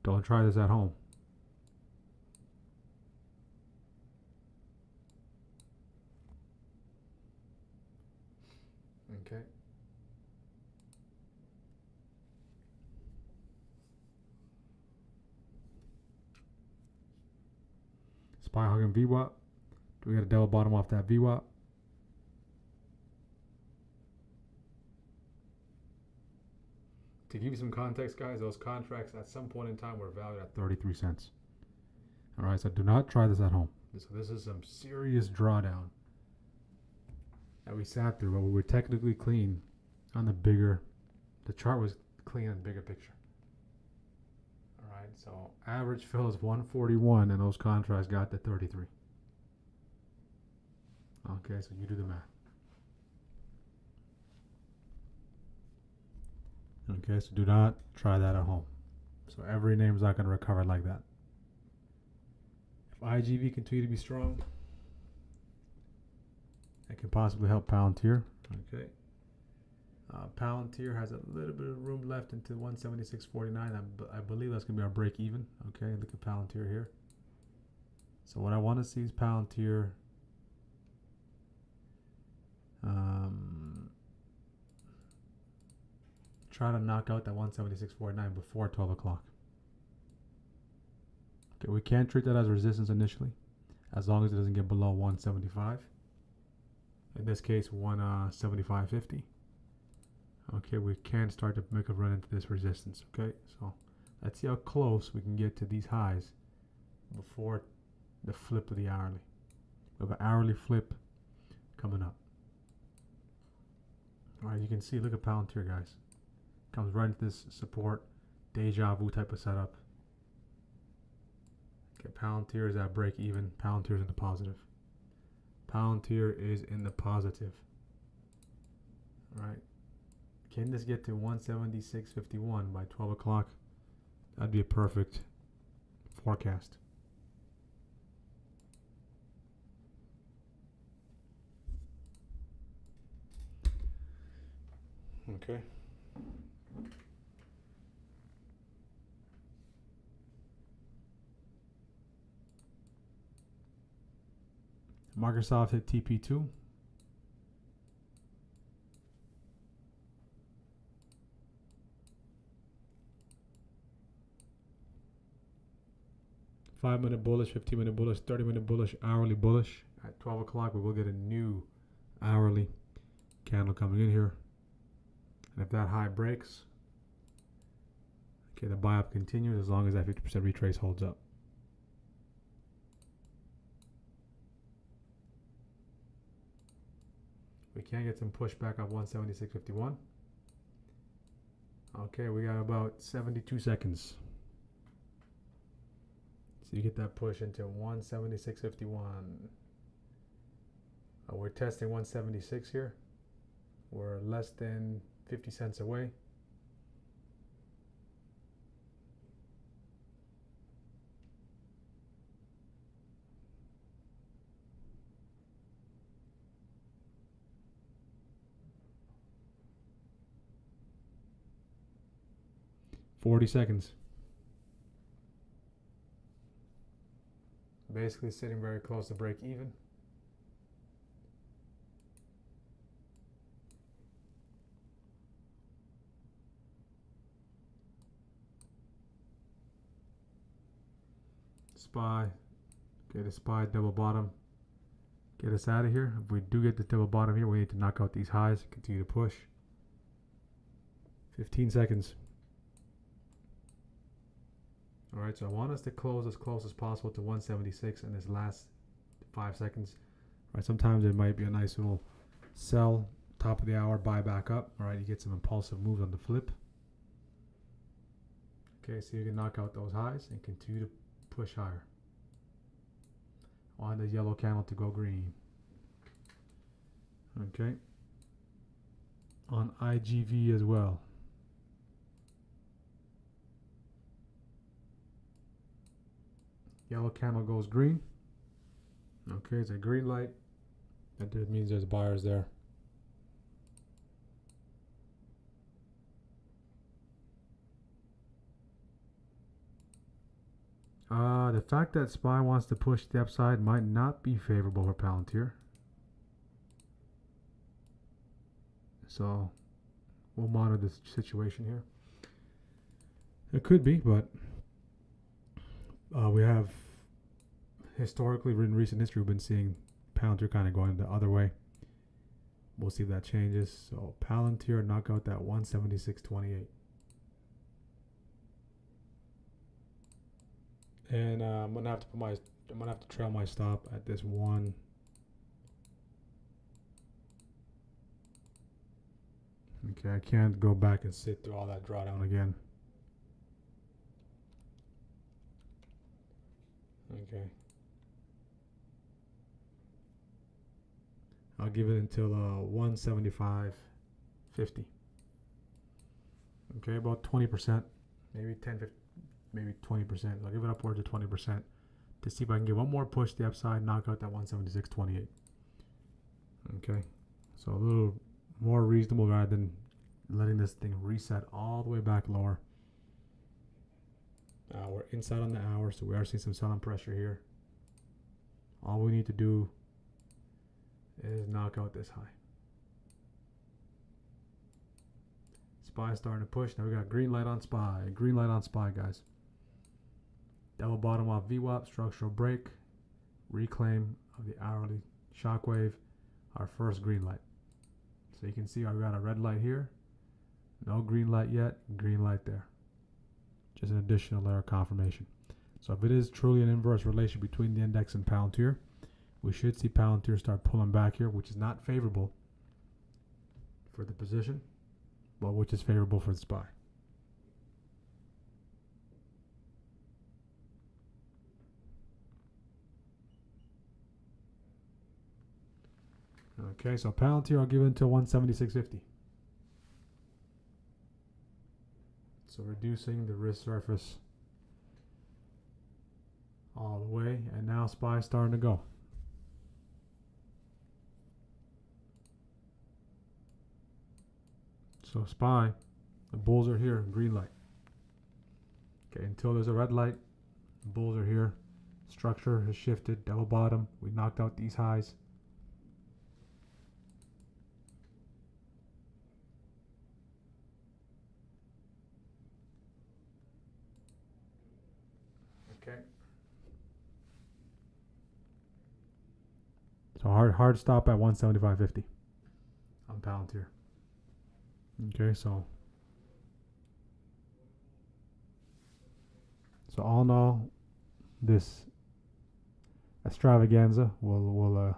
Don't try this at home. Okay. SPY hugging VWAP. Do we get a double bottom off that VWAP? To give you some context, guys, those contracts at some point in time were valued at 33 cents. All right, so do not try this at home. So this is some serious drawdown that we sat through, but we were technically clean on the bigger, the chart was clean on the bigger picture. All right, so average fill is 141 and those contracts got to 33. Okay, so you do the math. Okay, so do not try that at home. So every name is not going to recover like that. If IGV continue to be strong, it can possibly help Palantir. Okay. Palantir has a little bit of room left into 176.49. I believe that's going to be our break even. Okay, look at Palantir here. So what I want to see is Palantir try to knock out that 176.49 before 12 o'clock. Okay, we can't treat that as resistance initially, as long as it doesn't get below 175. In this case, 175.50. Okay, we can start to make a run into this resistance. Okay, so let's see how close we can get to these highs before the flip of the hourly. We have an hourly flip coming up. All right, you can see, look at Palantir, guys. Comes right into this support, deja vu type of setup. Okay, Palantir is at break even. Palantir is in the positive. Palantir is in the positive. All right. Can this get to 176.51 by 12 o'clock? That'd be a perfect forecast. Okay. Microsoft hit TP2. Five-minute bullish, 15-minute bullish, 30-minute bullish, hourly bullish. At 12 o'clock, we will get a new hourly candle coming in here. And if that high breaks, okay, the buy up continues as long as that 50% retrace holds up. We can get some pushback up 176.51. Okay, we got about 72 seconds. So you get that push into 176.51. We're testing 176 here. We're less than 50 cents away. $40 seconds. Basically sitting very close to break even. SPY. Okay, the SPY double bottom. Get us out of here. If we do get the double bottom here, we need to knock out these highs. Continue to push. 15 seconds. Alright, so I want us to close as close as possible to 176 in this last 5 seconds. Alright, sometimes it might be a nice little sell, top of the hour, buy back up. Alright, you get some impulsive moves on the flip. Okay, so you can knock out those highs and continue to push higher. I want the yellow candle to go green. Okay. On IGV as well. Yellow candle goes green. Okay, it's a green light. That means there's buyers there. The fact that SPY wants to push the upside might not be favorable for Palantir. So we'll monitor the situation here. It could be, but we have historically in recent history we've been seeing Palantir kind of going the other way. We'll see if that changes. So Palantir knock out that 176.28. And I'm gonna have to trail my stop at this one. Okay, I can't go back and sit through all that drawdown again. Okay. I'll give it until 175.50. Okay, about 20%, maybe 10, 15, maybe 20%. I'll give it upwards of 20% to see if I can get one more push to the upside, knock out that 176.28. Okay, so a little more reasonable rather than letting this thing reset all the way back lower. We're inside on the hour, so we are seeing some selling pressure here. All we need to do is knock out this high. SPY starting to push. Now we got green light on SPY. Green light on SPY, guys. Double bottom off VWAP, structural break, reclaim of the hourly shockwave, our first green light. So you can see I've got a red light here. No green light yet, green light there. Just an additional layer of confirmation. So if it is truly an inverse relation between the index and Palantir, we should see Palantir start pulling back here, which is not favorable for the position, but which is favorable for the SPY. Okay, so Palantir I'll give it until 176.50. So reducing the risk surface all the way, and now SPY starting to go. So SPY, the bulls are here, green light. Okay, until there's a red light, the bulls are here. Structure has shifted, double bottom. We knocked out these highs. Okay. So hard stop at 175.50 on Palantir. Okay, so all in all, this extravaganza will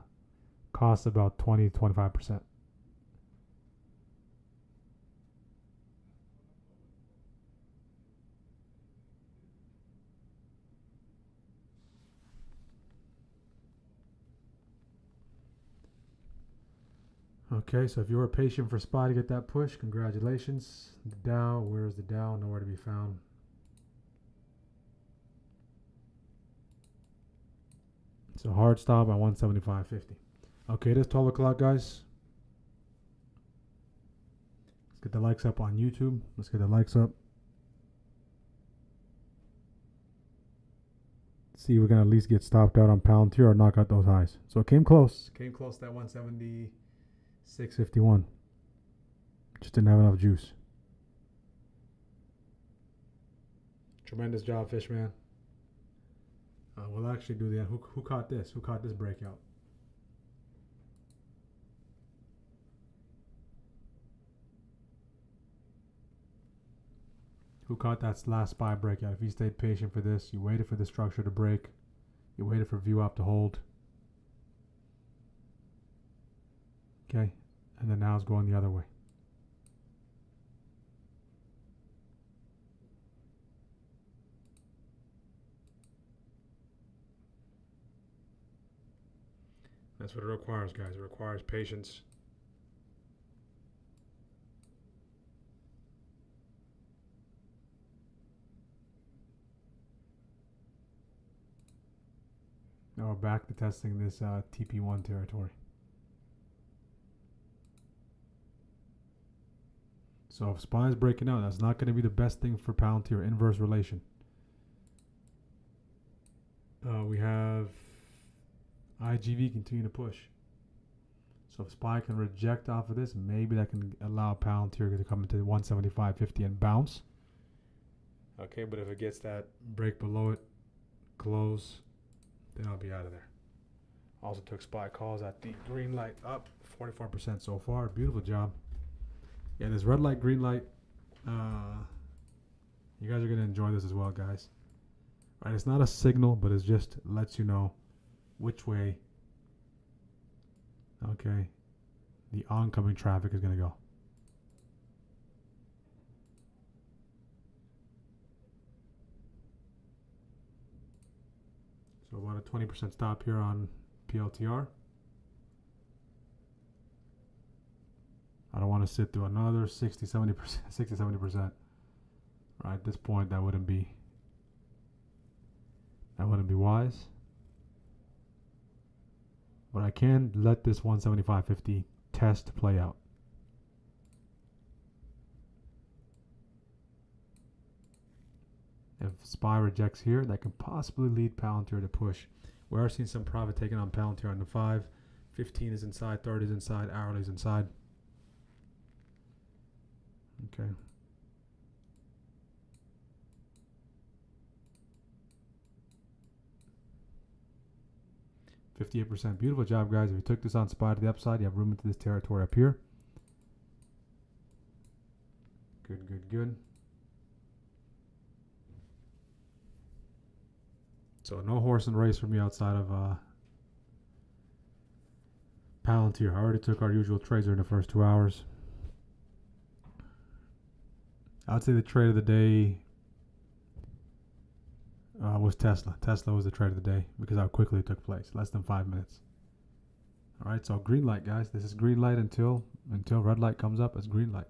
cost about 20-25%. Okay, so if you were patient for SPY to get that push, congratulations. The Dow, where's the Dow? Nowhere to be found. So hard stop at 175.50. Okay, it is 12 o'clock, guys. Let's get the likes up on YouTube. Let's get the likes up. See if we can at least get stopped out on Palantir or knock out those highs. So it came close. Came close to that 176.51. Just didn't have enough juice. Tremendous job, Fishman. We'll actually do the end. Who caught this? Who caught this breakout? Who caught that last SPY breakout? If you stayed patient for this, you waited for the structure to break, you waited for view up to hold. Okay, and then now it's going the other way. That's what it requires, guys. It requires patience. Now we're back to testing this TP1 territory. So if SPY is breaking out, that's not going to be the best thing for Palantir. Inverse relation. We have IGV continue to push. So if SPY can reject off of this, maybe that can allow Palantir to come into 175.50 and bounce. Okay, but if it gets that break below it, close, then I'll be out of there. Also took SPY calls at the green light up 44% so far. Beautiful job. Yeah, this red light, green light. You guys are going to enjoy this as well, guys. Right, it's not a signal, but it just lets you know which way, okay, the oncoming traffic is going to go. So about a 20% stop here on PLTR. I don't want to sit through another 60-70%, 60-70%. Right, at this point, that wouldn't be wise. But I can let this 175.50 test play out. If SPY rejects here, that can possibly lead Palantir to push. We are seeing some profit taken on Palantir on the 5. 15 is inside, 30 is inside, hourly is inside. Okay. %. Beautiful job, guys. If you took this on SPY to the upside, you have room into this territory up here. Good, good, good. So no horse and race for me outside of Palantir. I already took our usual trades during the first 2 hours. I would say the trade of the day was Tesla. Tesla was the trade of the day because how quickly it took place. Less than 5 minutes. All right, so green light, guys. This is green light until red light comes up. It's green light.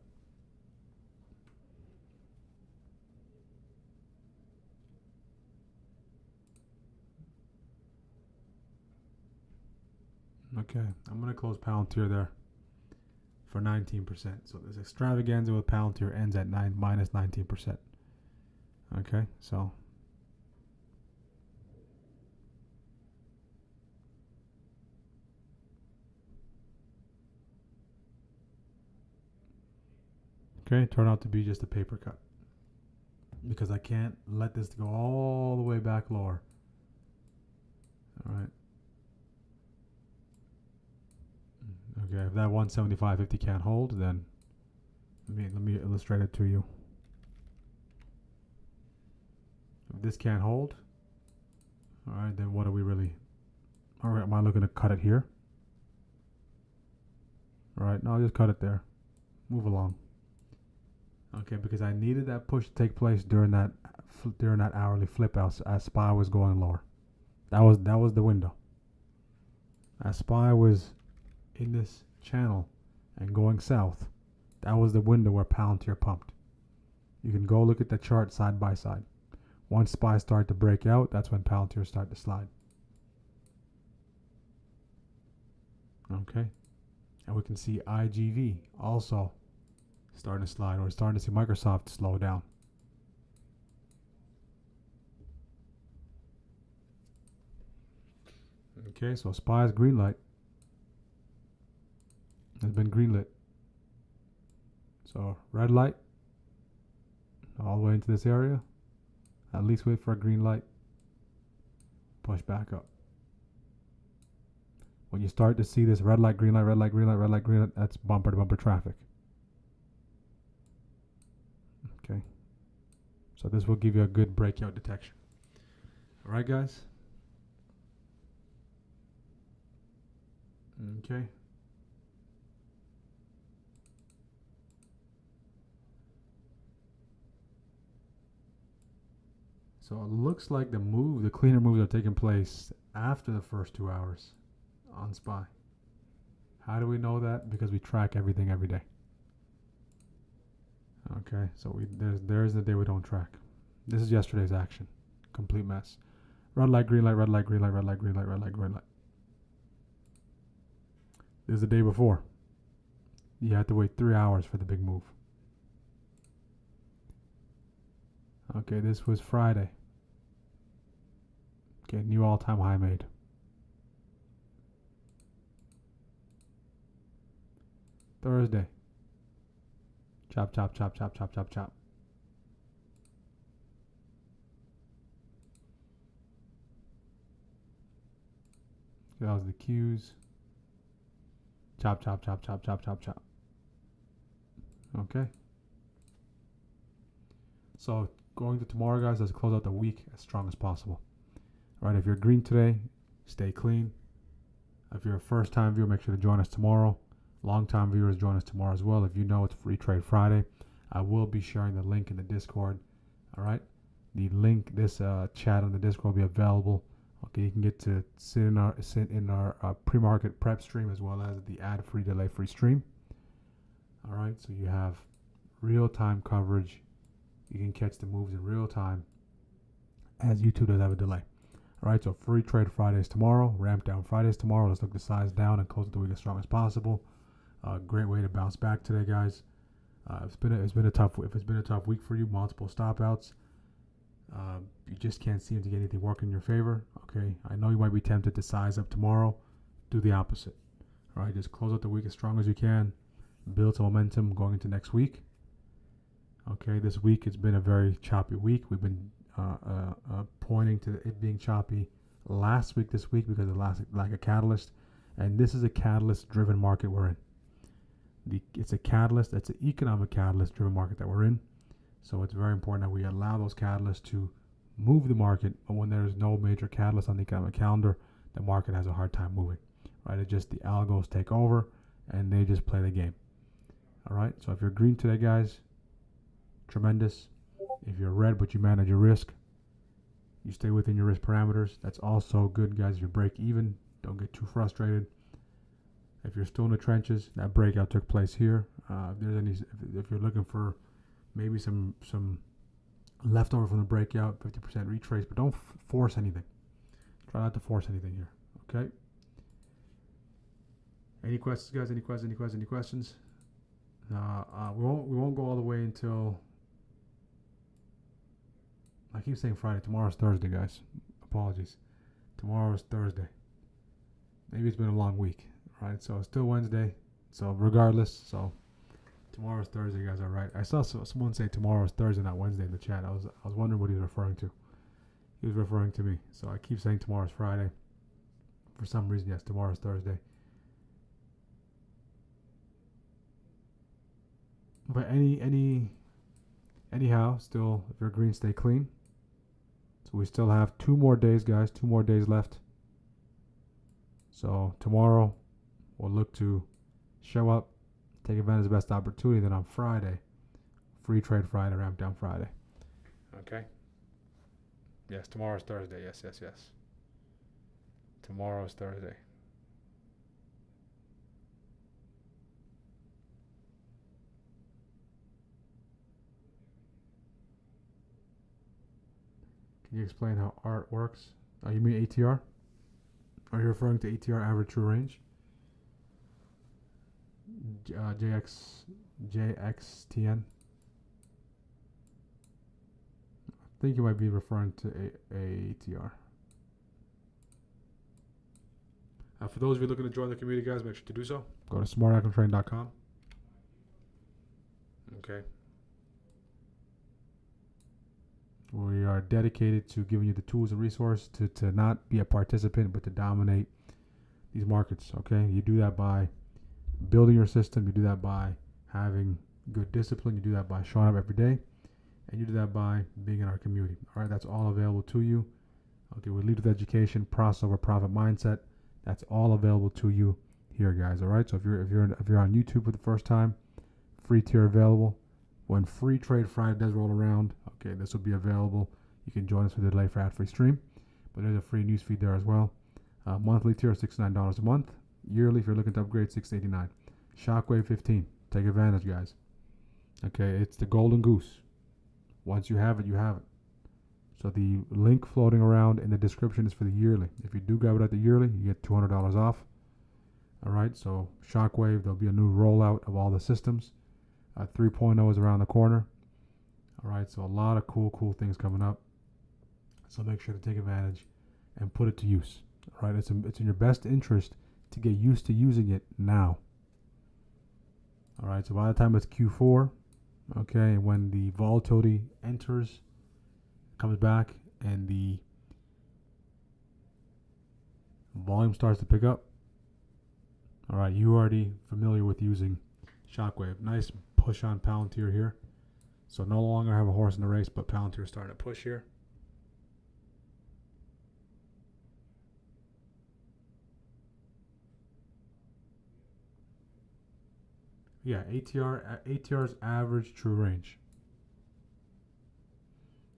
Okay, I'm going to close Palantir there. for 19%. So this extravaganza with Palantir ends at minus 19%. Okay, so okay, it turned out to be just a paper cut because I can't let this go all the way back lower. All right. Okay, if that 175.50 can't hold, then let me illustrate it to you. If this can't hold, all right, then what are we really? All right, am I looking to cut it here? All right, no, I'll just cut it there. Move along. Okay, because I needed that push to take place during that hourly flip as SPY was going lower. That was the window. As SPY was in this channel and going south, that was the window where Palantir pumped. You can go look at the chart side by side. Once SPY started to break out, that's when Palantir started to slide. Okay, and we can see IGV also starting to slide. We're starting to see Microsoft slow down. Okay, so SPY's green light has been greenlit. So red light all the way into this area. At least wait for a green light. Push back up. When you start to see this red light, green light, red light, green light, red light, green light, that's bumper to bumper traffic. Okay. So this will give you a good breakout detection. All right, guys. Okay. So it looks like the cleaner moves are taking place after the first 2 hours on SPY. How do we know that? Because we track everything every day. Okay, so there's the day we don't track. This is yesterday's action. Complete mess. Red light, green light, red light, green light, red light, green light, red light, green light. This is the day before. You had to wait 3 hours for the big move. Okay, this was Friday. Okay, new all-time high made. Thursday. Chop, chop, chop, chop, chop, chop, chop. That was the cues. Chop, chop, chop, chop, chop, chop, chop. Okay. So going to tomorrow, guys, let's close out the week as strong as possible. All right, if you're green today, stay clean. If you're a first-time viewer, make sure to join us tomorrow. Long-time viewers, join us tomorrow as well. If you know it's Free Trade Friday, I will be sharing the link in the Discord. All right, the link, this chat on the Discord will be available. Okay, you can get to sit in our pre-market prep stream as well as the ad-free, delay-free stream. All right, so you have real-time coverage. You can catch the moves in real time, as YouTube does have a delay. All right, so Free Trade Fridays tomorrow, Ramp Down Fridays tomorrow. Let's look the size down and close the week as strong as possible. Great way to bounce back today, guys. If it's been a tough week for you, multiple stop outs. You just can't seem to get anything working in your favor. Okay, I know you might be tempted to size up tomorrow. Do the opposite. All right, just close out the week as strong as you can. Build some momentum going into next week. Okay, this week it's been a very choppy week. We've been pointing to it being choppy last week, this week, because of lack of catalyst. And this is a catalyst-driven market we're in. It's a catalyst. It's an economic catalyst-driven market that we're in. So it's very important that we allow those catalysts to move the market. But when there's no major catalyst on the economic calendar, the market has a hard time moving. Right? It's just the algos take over, and they just play the game. All right. So if you're green today, guys, tremendous. If you're red but you manage your risk, you stay within your risk parameters. That's also good, guys. If you break even, don't get too frustrated. If you're still in the trenches, that breakout took place here. If you're looking for maybe some leftover from the breakout, 50% retrace, but don't force anything. Try not to force anything here. Okay. Any questions, guys? Any questions? We won't go all the way until. I keep saying Friday. Tomorrow's Thursday, guys. Apologies. Tomorrow is Thursday. Maybe it's been a long week, right? So it's still Wednesday. So regardless, so tomorrow's Thursday, guys are right. I saw someone say tomorrow's Thursday, not Wednesday in the chat. I was wondering what he was referring to. He was referring to me. So I keep saying tomorrow's Friday. For some reason, yes, tomorrow's Thursday. But anyhow, still, if you're green, stay clean. So we still have 2 more days, guys. 2 more days left. So tomorrow, we'll look to show up, take advantage of the best opportunity. Then on Friday, Free Trade Friday, Ramp Down Friday. Okay? Yes, tomorrow's Thursday. Yes. Tomorrow's Thursday. Can you explain how ART works? You mean ATR? Are you referring to ATR, average true range? JXTN? I think you might be referring to ATR. For those of you looking to join the community, guys, make sure to do so. Go to smartactiontrain.com. Okay. We are dedicated to giving you the tools and resources to not be a participant, but to dominate these markets. Okay, you do that by building your system. You do that by having good discipline. You do that by showing up every day, and you do that by being in our community. All right, that's all available to you. Okay, we lead with education, process over profit mindset. That's all available to you here, guys. All right. So if you're on YouTube for the first time, free tier available. When Free Trade Friday does roll around, okay, this will be available. You can join us with a delay for ad-free stream, but there's a free news feed there as well. Monthly tier $69 a month. Yearly, if you're looking to upgrade, $689. Shockwave 15. Take advantage, guys. Okay, it's the golden goose. Once you have it, you have it. So the link floating around in the description is for the yearly. If you do grab it at the yearly, you get $200 off. All right, so Shockwave, there'll be a new rollout of all the systems. 3.0 is around the corner. All right, so a lot of cool things coming up. So make sure to take advantage and put it to use. All right, it's in your best interest to get used to using it now. All right, so by the time it's Q4, okay, when the volatility enters, comes back, and the volume starts to pick up, all right, you're already familiar with using Shockwave. Nice push on Palantir here. So no longer have a horse in the race, but Palantir is starting to push here. Yeah, ATR's average true range.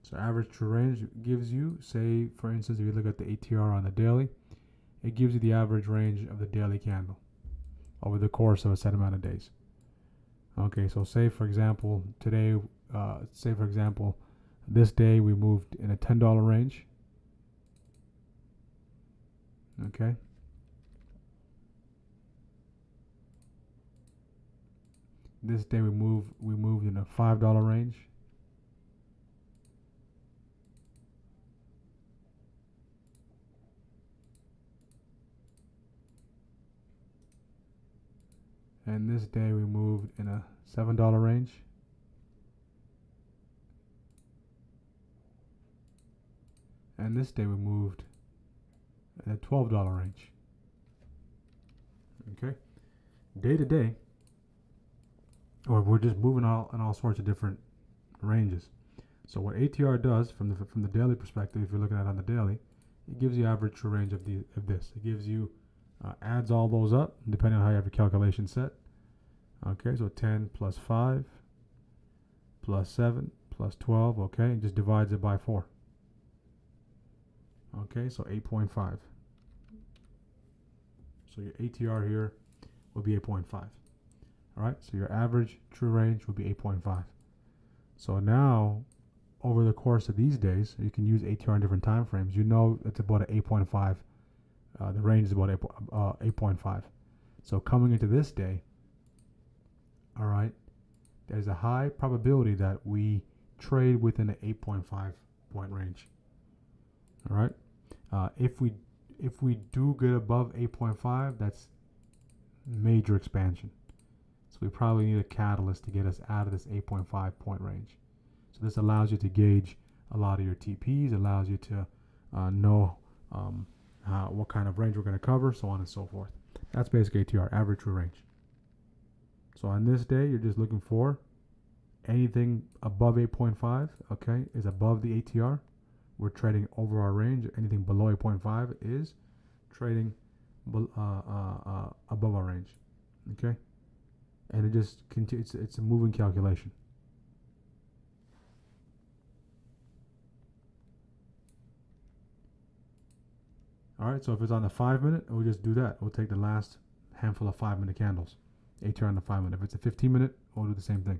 So average true range gives you, say, for instance, if you look at the ATR on the daily, it gives you the average range of the daily candle over the course of a set amount of days. Okay, so say for example, today, this day we moved in a $10 range. Okay. This day we moved in a $5 range. And this day we moved in a $7 range. And this day we moved in a $12 range. Okay. Day to day, or we're just moving in all sorts of different ranges. So what ATR does from the daily perspective, if you're looking at it on the daily, it gives you average true range of this. It gives you adds all those up depending on how you have your calculation set. Okay, so 10 plus 5 plus 7 plus 12, okay, and just divides it by 4. Okay, so 8.5. So your ATR here will be 8.5. All right, so your average true range will be 8.5. So now, over the course of these days, you can use ATR in different time frames. You know it's about an 8.5. The range is about 8.5. So coming into this day, all right, there's a high probability that we trade within an 8.5 point range. All right. If we do get above 8.5, that's major expansion. So we probably need a catalyst to get us out of this 8.5 point range. So this allows you to gauge a lot of your TPs, allows you to know what kind of range we're going to cover, so on and so forth. That's basically ATR, average true range. So on this day, you're just looking for anything above 8.5, okay, is above the ATR. We're trading over our range. Anything below 8.5 is trading above our range, okay? And it just continues. It's a moving calculation. All right, so if it's on the 5 minute, we'll just do that. We'll take the last handful of 5 minute candles, ATR on the 5 minute. If it's a 15 minute, we'll do the same thing.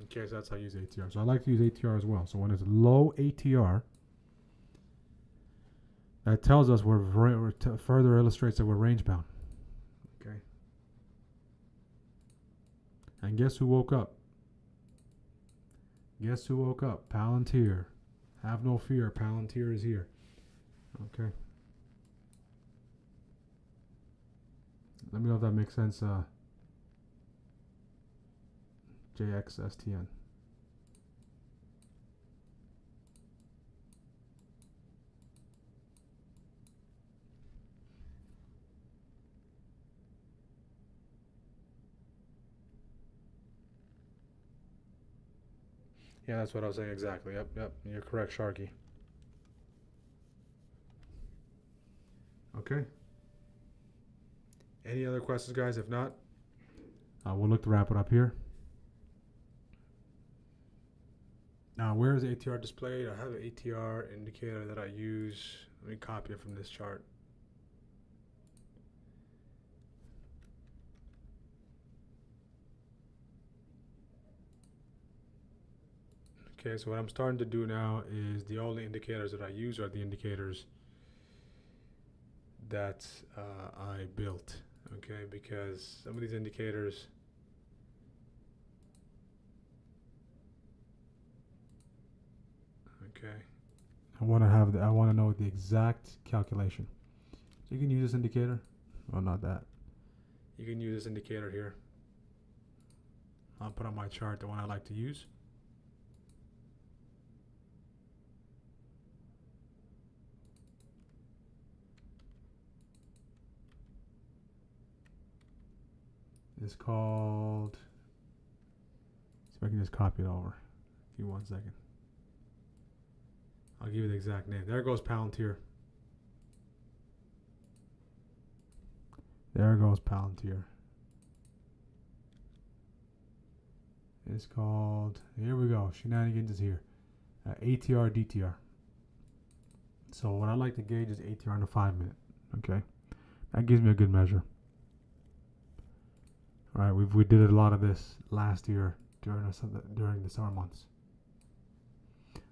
Okay, so that's how I use ATR. So I like to use ATR as well. So when it's low ATR, that tells us further illustrates that we're range bound. Okay. And guess who woke up? Guess who woke up? Palantir. Have no fear. Palantir is here. Okay. Let me know if that makes sense. JXSTN. Yeah, that's what I was saying exactly. Yep. You're correct, Sharky. Okay. Any other questions, guys? If not, we'll look to wrap it up here. Now, where is ATR displayed? I have an ATR indicator that I use. Let me copy it from this chart. Okay, so what I'm starting to do now is the only indicators that I use are the indicators that I built. Okay, because some of these indicators I want to know the exact calculation. So you can use this indicator. Well, not that. You can use this indicator here. I'll put on my chart the one I like to use. It's called. See if I can just copy it over. Give me 1 second. I'll give you the exact name. There goes Palantir. There goes Palantir. It's called, here we go, Shenanigans is here. ATR, DTR. So what I like to gauge is ATR in the 5 minute. Okay. That gives me a good measure. All right, we did a lot of this last year during the summer months.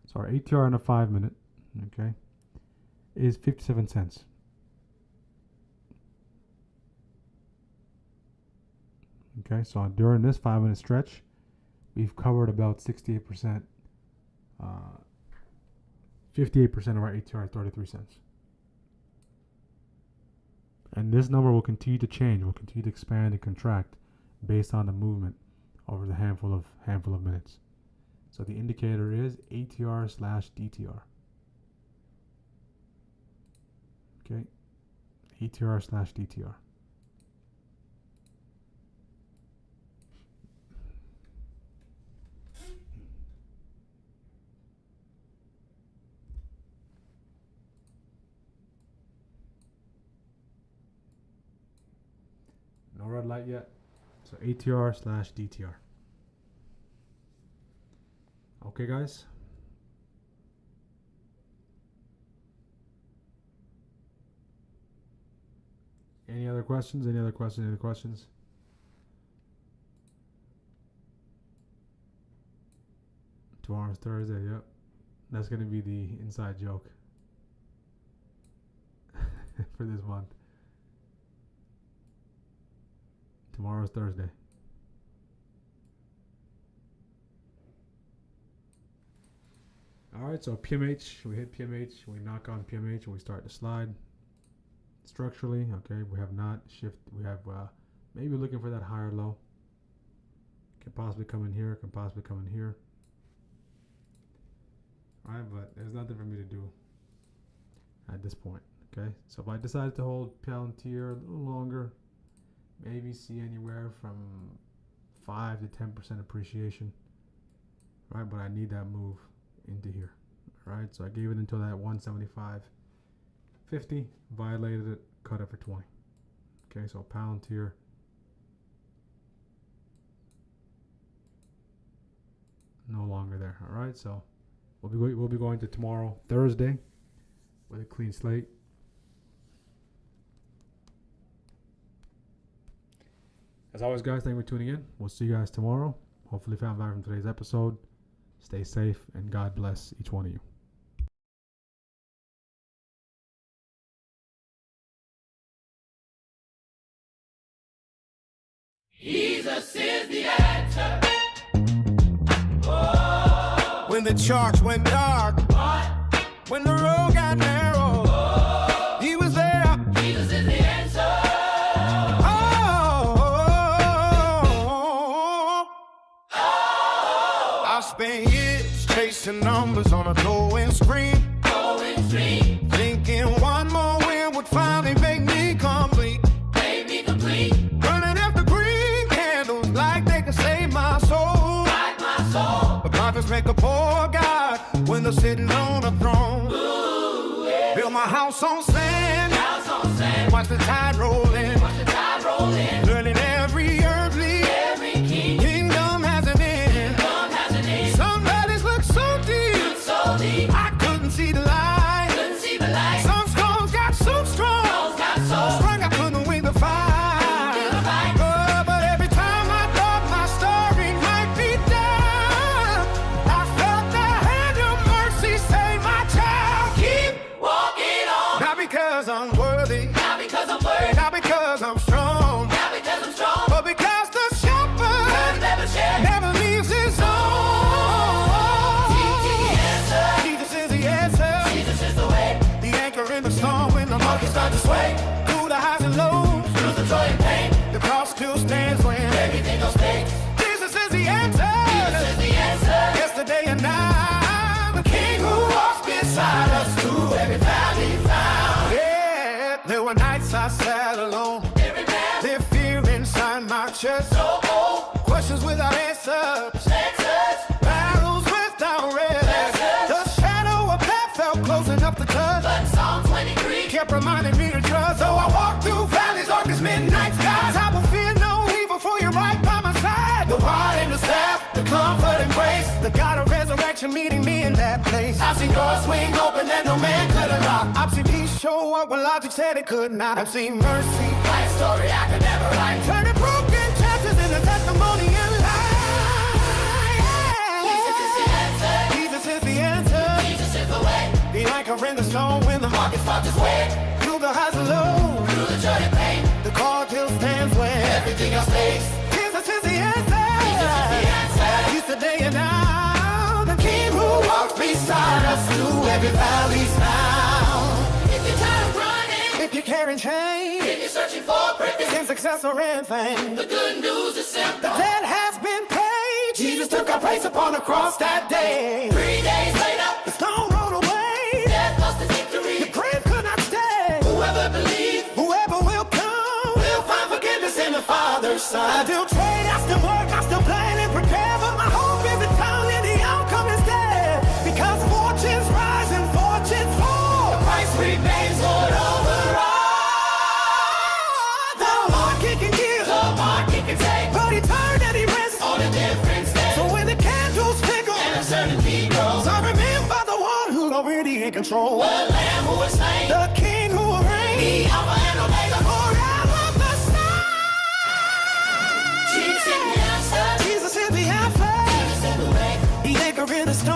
So our ATR in a 5 minute, okay, is 57 cents. Okay, so during this 5 minute stretch, we've covered about 68%, 58% of our ATR at 33 cents. And this number will continue to change, will continue to expand and contract based on the movement over the handful of minutes. So the indicator is ATR/DTR. Okay, ATR/DTR. No red light yet. So ATR/DTR. Okay, guys. Any other questions? Any other questions? tomorrow's Thursday. Yep. That's going to be the inside joke for this month. Tomorrow's Thursday. All right, so PMH, we hit PMH, we knock on PMH, and we start to slide. Structurally, okay, we have not shift. We have maybe looking for that higher low. Can possibly come in here, can possibly come in here. All right, but there's nothing for me to do at this point, okay? So if I decided to hold Palantir a little longer, maybe see anywhere from 5 to 10% appreciation, right? But I need that move into here, all right? So I gave it until that 175.50, violated it, cut it for 20. Okay, so Palantir. No longer there, all right? So we'll be going to tomorrow, Thursday, with a clean slate. As always, guys, thank you for tuning in. We'll see you guys tomorrow. Hopefully found value from today's episode. Stay safe, and God bless each one of you. Jesus is the answer. When the charts went dark, when the road got narrow, he was there. Jesus is the answer. I spent years chasing numbers on a glowing screen, thinking one more win would finally make me complete. Running after green candles like they could save my soul. But prophets make a poor God when they're sitting on a throne. Build my house on sand, watch the tide roll in. Learning every earthly kingdom has an end. Some valleys look so deep, I couldn't see the light. Some storms got so strong, I couldn't wing the fire. But every time I thought my story might be done, I felt the hand of mercy say, my child, keep Walking on. not because I'm worthy, Not because I'm worried. not because I'm strong, Not because I'm strong. but because the shepherd Never share. never leaves his own. Jesus is the answer, Jesus is the way. the anchor in the storm when the market starts to sway. Through the highs and lows, Through the joy and pain. the cross still stands when Everything else fades. Jesus is the answer. Jesus is the answer. Yesterday and now, the King who walks beside us through every valley found. Yeah, there were nights I sat alone, Every man their fear inside my chest, so old. questions without answers, Answers. battles without rest. The shadow of death felt close enough to touch, But Psalm 23. kept reminding me to trust. So I walk through valleys dark as midnight skies. I will fear no evil, for you're right by my side. The rod and the staff, the comfort and grace, the God of resurrection meeting me in that place. I've seen doors swing open that no man could unlock. I've seen peace show up when logic said it could not. I've seen mercy, Life story I could never write. turning broken chances into testimony and life. Jesus is the answer. Jesus is the answer, Jesus is the way. the anchor in the storm when the Market stopped its way. through the highs and lows, Through the joy and pain. the car still stands when Everything else fades. Jesus is the answer. Jesus is the answer. Yesterday and now, the King who walks beside us through every valley's found. If you're tired of running, If you're carrying change, if you're searching for purpose, in success or anything, the good news is simple. the debt has been paid. Jesus took our place upon the cross that day. 3 days later, The stone rolled away. death lost the victory. The grave could not stay. Whoever believes Whoever will come will find forgiveness in the Father's I Son. still trade, I still work, I still plan and prepare, but my hope is eternal and the outcome is dead. Because fortunes rise and fortunes fall, Christ remains Lord over all. the market can give, The market can take but eternity rests. on a different step. So when the candles flicker, And uncertainty grows. so remember the one who's already in control, The Lamb who was slain. the King who will The reign Alpha and Omega. forever the sun. Jesus is the answer. Jesus is the answer, Jesus is the way. the anchor in the storm.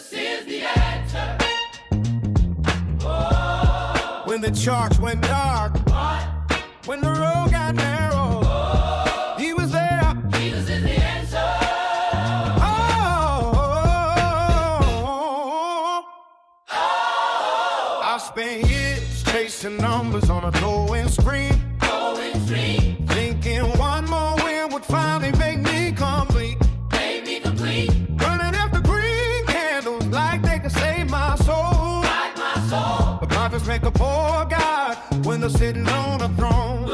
Jesus is the answer. When the charts went dark, when the road got narrow, he was there. Jesus is the answer. I spent years chasing numbers on a glowing screen, thinking one more win would finally make me complete. Burning after green candles like they could save my soul. The prophets make a poor God when they're sitting on a throne.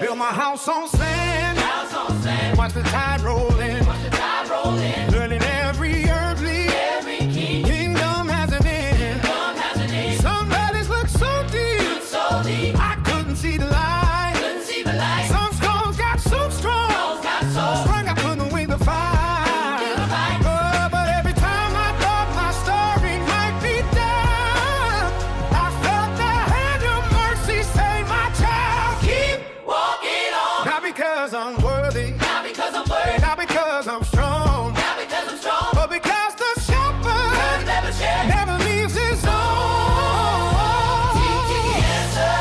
Build my house on sand, watch the tide roll in. Learning every earthly kingdom has an end. Some valleys look so deep, I couldn't see the light. Some storms got so strong, I couldn't win the fight. But every time I thought my story might be done, I felt the hand of mercy say, my child, keep Walking on, not because I'm worthy, not because I'm worried, not because I'm strong, not because I'm strong, but because the shepherd never change. never leaves his own.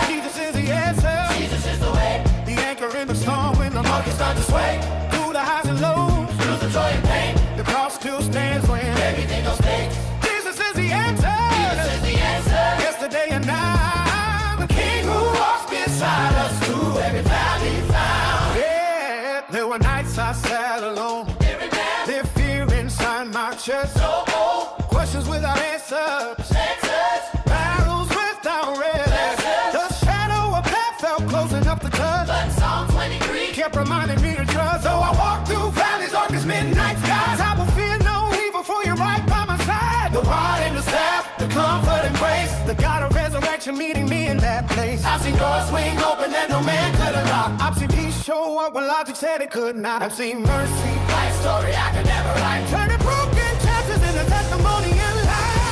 Jesus is the answer. Jesus is the way, The anchor in the storm when the market starts to sway. Through the highs and lows, through the joy and pain, the cross still stands when everything else fades. Jesus is the answer. Jesus is the answer. Yesterday and now, the King who walks beside us through every valley found. Yeah, there were nights I sat alone. Every man There's fear inside my chest. so old, Questions without answers. Texas, Battles without rest. The shadow of death felt close enough to touch. but Psalm 23. Kept reminding me to trust. Though I walk through valleys dark as midnight skies, I will fear no evil, for you're right by my side. The rod and the staff, the comfort and grace, the God of resurrection meeting me in that place. I've seen doors swing open that no man could unlock. I've seen peace show up when logic said it could not. I've seen mercy, Life story I could never write. turning broken chances into testimony and life.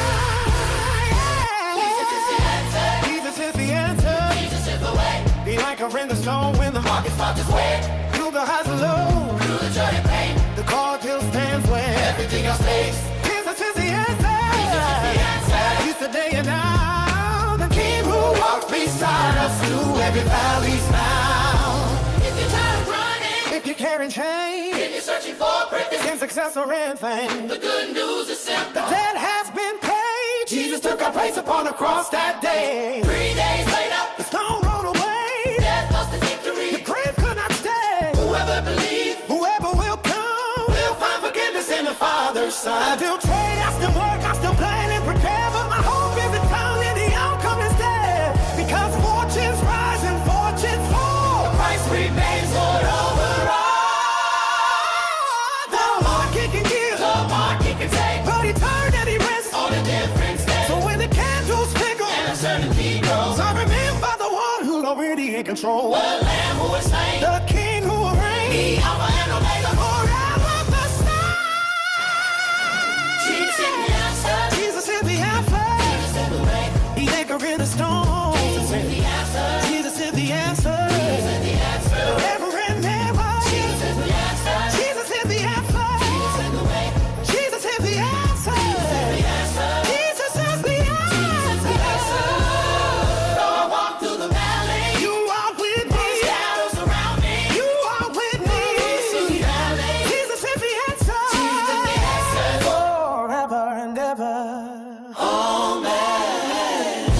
Jesus is the answer. Jesus is the answer. Jesus is the way. The anchor in the storm when the Market's about this way. through the highs and lows, Through the joy and pain, the car still stands when everything else fades. Jesus is the answer. Jesus is the answer. Yesterday and now, the King who walks beside us through every valley's found. If you're tired of running, If you're carrying change if you're searching for purpose, in success or anything, the good news is simple. the debt has been paid. Jesus took our place upon the cross that day. 3 days later, The stone rolled away. death lost the victory. The grave could not stay. Whoever believes Whoever will come will find forgiveness in the Father's I Son. still trade, I still work, I still plan and prepare, but my hope is eternal and the outcome is there. Because fortunes rise and fortunes fall, Christ remains Lord over all. the market can give, The market can take but eternity rests. on a different stage. So when the candles flicker, And uncertainty grows. I remember the one who's already in control, The Lamb who was slain, the King who will the reign Alpha and Omega. forever the star. Jesus is the answer. Jesus is the answer. Jesus is the way. The anchor in the storm. Jesus is the answer. Jesus is the answer. Jesus is the answer. Ever and ever. Jesus is the answer. Jesus is the answer. Jesus is the way. Jesus is the answer. The answer. Jesus is the Jesus is the answer. answer. Though I walk through the valley, You are with me. shadows around me. You are with me. Through the valley, Jesus is the answer. Jesus is the answer. Forever and ever. Amen.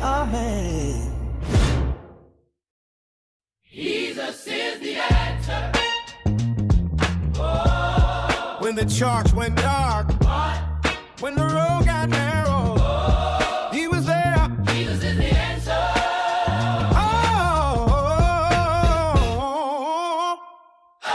Amen. Jesus is the answer. When the charts went dark, when the road got narrow, he was there. Jesus is the answer.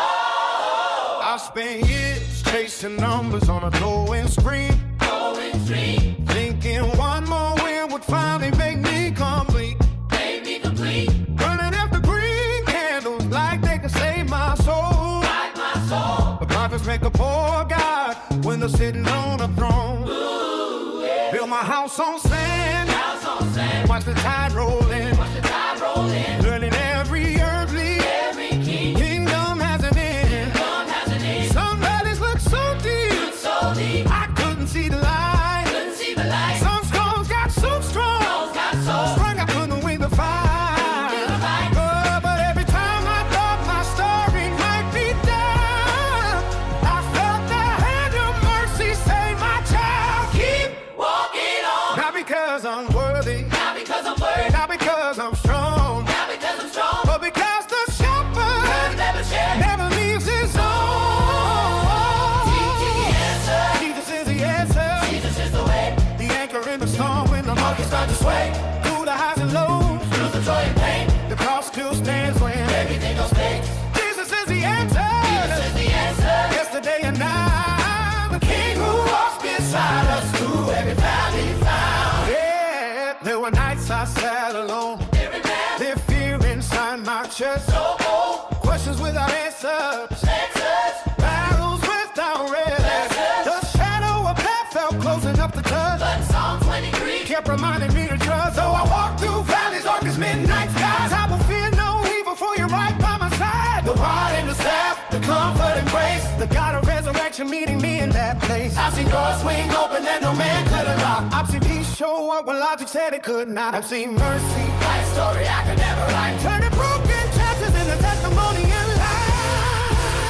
I spent years chasing numbers on a glowing screen, Going stream, thinking one more win would finally make me complete. made me complete. Burning after green candles like they could save my soul. Like my soul. The prophets make a poor God when they're sitting on a throne. Build my house on sand, House on sand, watch the tide roll in. watch the tide roll in. Learning every earthly Every king kingdom has an end. come has an end. Some valleys look so deep, So deep, because I'm worthy, not because I'm worthy, not because I'm strong, not because I'm strong, but because the shepherd never share. never leaves his own. Jesus is the answer. Jesus is the way. The anchor in the storm when the market starts to sway. Through the highs and lows, Through the joy and pain, the cross still stands when everything else fades. Jesus is the answer. Jesus is the answer. Yesterday and now, the King who walks beside us through every valley found. Yeah, there were nights I sat alone. Every man, There's fear inside my chest. so bold, Questions without answers. answers, Battles without rest. The shadow of death felt close enough to touch. but Psalm 23, Kept reminding me to trust. Though I walk through valleys dark as midnight skies, I will fear no evil, for you're right by my side. The rod and the staff, the comfort and grace, the God of resurrection meeting me in that place. I've seen doors swing open that no man could unlock. I've seen peace show up when logic said it could not. I've seen mercy, life story I could never write. turning broken chances into testimony and life.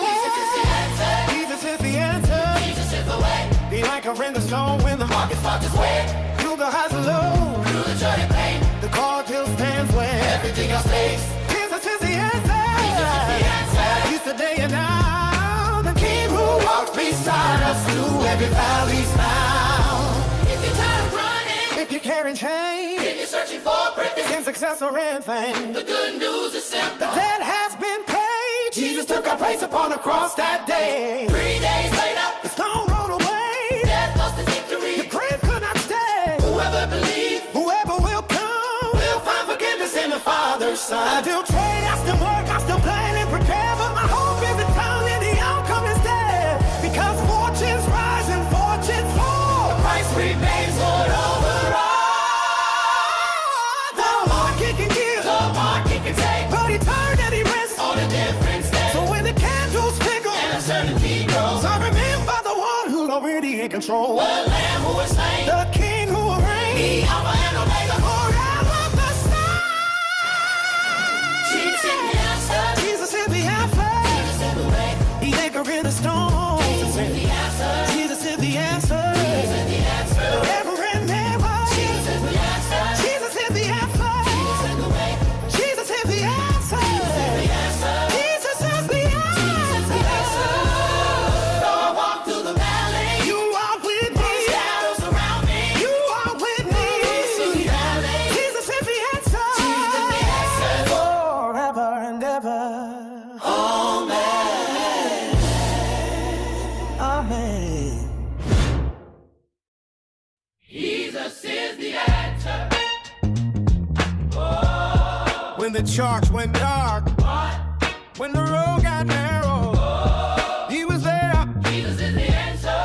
Jesus is the answer. Jesus is the answer. Jesus is the way. The anchor in the storm when the Market's about this way. through the highs and lows, Through the joy and pain, the call still stands when everything else fades. Jesus is the answer. Jesus is the answer. Yesterday and now, the King who walks beside us through every valley's found. If you're tired of running, If you're carrying change, if you're searching for purpose, in success or anything, the good news is simple. that has been paid. Jesus took our place upon the cross that day. 3 days later, The stone rolled away. death lost its victory. The grave could not stay. Whoever believes Whoever will come will find forgiveness in the Father's I Son. still trade, I still work, I still plan and prepare, but my hope is eternal and the outcome is there. Because fortunes rise and fortunes fall. Christ remains Lord over all. The market can give, The market can take but eternity rests. on a different step. So when the candles flicker, And uncertainty grows. I remember the one who's already in control. The Lamb who was slain, The King who will reign the Alpha and Omega. forever the sun. Jesus is the answer. Jesus is the answer. Jesus is the way. The anchor in the storm. Jesus is the answer. Jesus is the answer. Jesus is the answer. Ever and ever. Jesus is the answer. Jesus is the answer. Jesus is the way. Jesus is the answer. The answer. Jesus is the Jesus is the answer. answer. Though I walk through the valley, You are with me. shadows around me. You are with me. Through the valley, Jesus is the answer. Jesus is the answer. Forever and ever. Amen. Amen. Jesus is the answer. When the charts went dark, when the road got narrow, he was there. Jesus is the answer.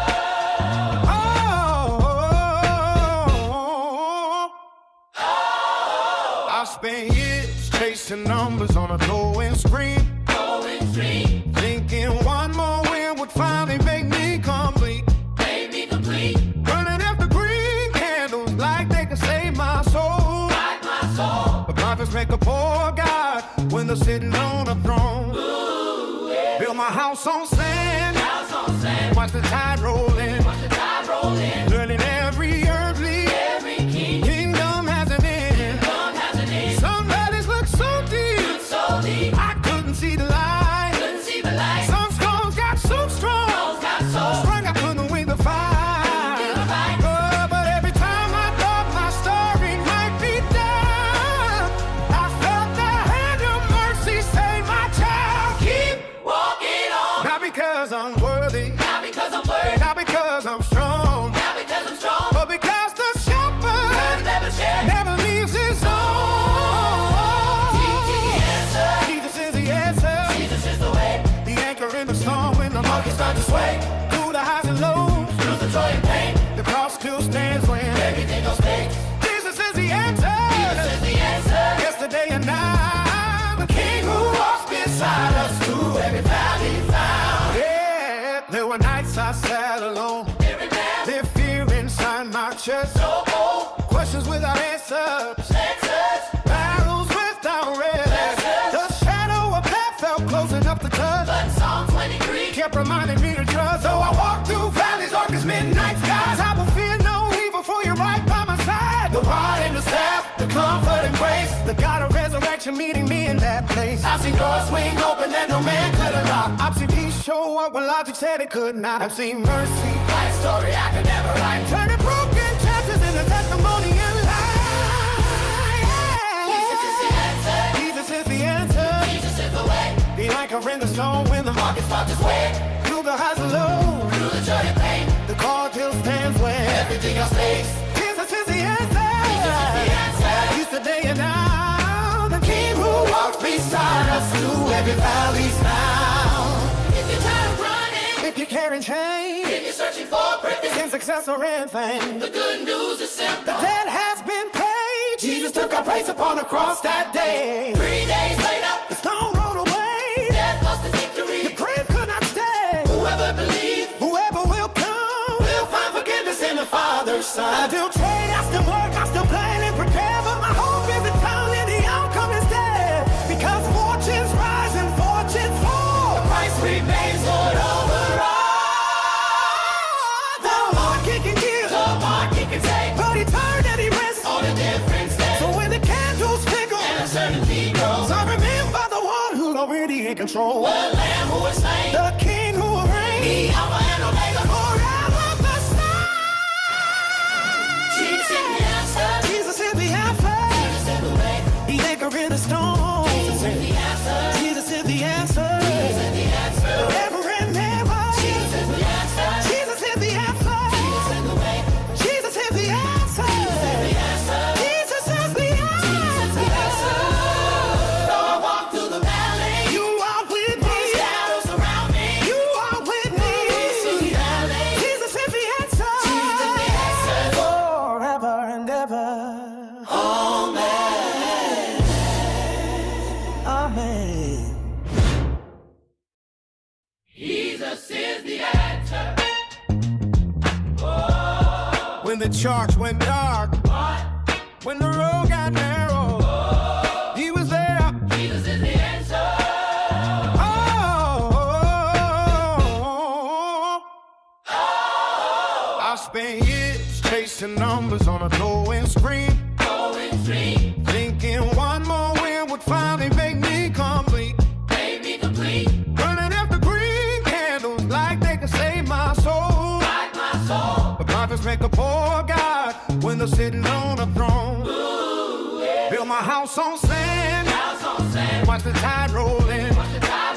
I spent years chasing numbers on a glowing screen, Going stream, thinking one more win would finally make me complete. made me complete. Running after green candles like they could save my soul. Like my soul. The prophets make a poor God when they're sitting on a throne. Build my house on sand, House on sand. watch the tide roll in, Watch the tide roll in. learning every earthly Every king kingdom has an end. come has an end. Some valleys look so deep, So deep, I couldn't see the light. couldn't see the light. Some storms got so strong, Souls got so strong I couldn't win the fight. Win the fight. But every time I thought my story might be done, I felt the hand of mercy say, my child, keep walking on. not because I'm worthy, Not because I'm worthy, not because I'm strong, not because I'm strong, but because the shepherd never share. never leaves his own. Jesus is the answer. Jesus is the answer. Jesus is the way. The anchor in the storm when the market starts to sway. Through the highs and lows, Through the joy and pain, the cross still stands when everything else fades. Jesus is the answer. Jesus is the answer. Yesterday and now, the King who walks beside us through every valley found. Yeah, there were nights I sat alone. Every man, There's fear inside my chest. so bold, Questions without answers. answers, Battles without rest. The shadow of death felt close enough to touch. but Psalm 23, Kept reminding me to trust. Though I walk through valleys dark as midnight skies, I will fear no evil, for you're right by my at you meeting me in that place. I've seen doors swing open that no man could unlock. I've seen peace show up when logic said it could not. I've seen mercy, Life story I could never write. turning broken chapters into testimony and life. Jesus is the answer. Jesus is the answer. Jesus is the way. Be like a in the stone when the Market's about this way. through the highs and lows. Through the joy and pain. The card still stands where Everything else fades. Jesus is the answer. Jesus is the answer. He's today and now, the King who walks beside us through every valley's found. If you're tired of running, If you're carrying change, if you're searching for purpose, in success or in fame, the good news is simple. the debt has been paid. Jesus took our place upon the cross that day. 3 days later, The stone rolled away. death lost the victory. The grave could not stay. Whoever believes Whoever will come will find forgiveness in the Father's I Son. still trade, I still work, I still plan and prepare, but my hope is eternal and the outcome is dead. Because fortunes rise and fortunes fall. Christ remains Lord over all. The market can give, The market can take but eternity rests. all the difference So there. when the candles flicker, And uncertainty grows. so remember the one who's already in control. The Lamb who was slain. The King who will reign The Alpha and Omega. forever the same. Jesus is the answer. Jesus is the answer. Jesus is the way. The anchor in the storm. Jesus is the answer. Jesus is the answer. Jesus is the answer. Forever and ever. Jesus is the answer. Jesus is the answer. Jesus is the way. Jesus is the answer. The answer. Jesus is the Jesus is the answer. answer. Though I walk through the valley, You are with me. shadows surround me. You are with me. Through the valley, Jesus is the answer. Jesus is the answer. Forever and ever. Amen. Amen. Jesus is the answer. When the charts went dark, when the road got narrow, he was there. Jesus is the answer. I spent years chasing numbers on a glowing screen, Going free, thinking one more win would finally make me complete. made me complete. Running after green candles like they could save my soul. Like my soul. But prophets make a poor God when they're sitting on a throne. Ooh, yeah. Build my house on sand, House on sand. watch the tide roll in. Watch the tide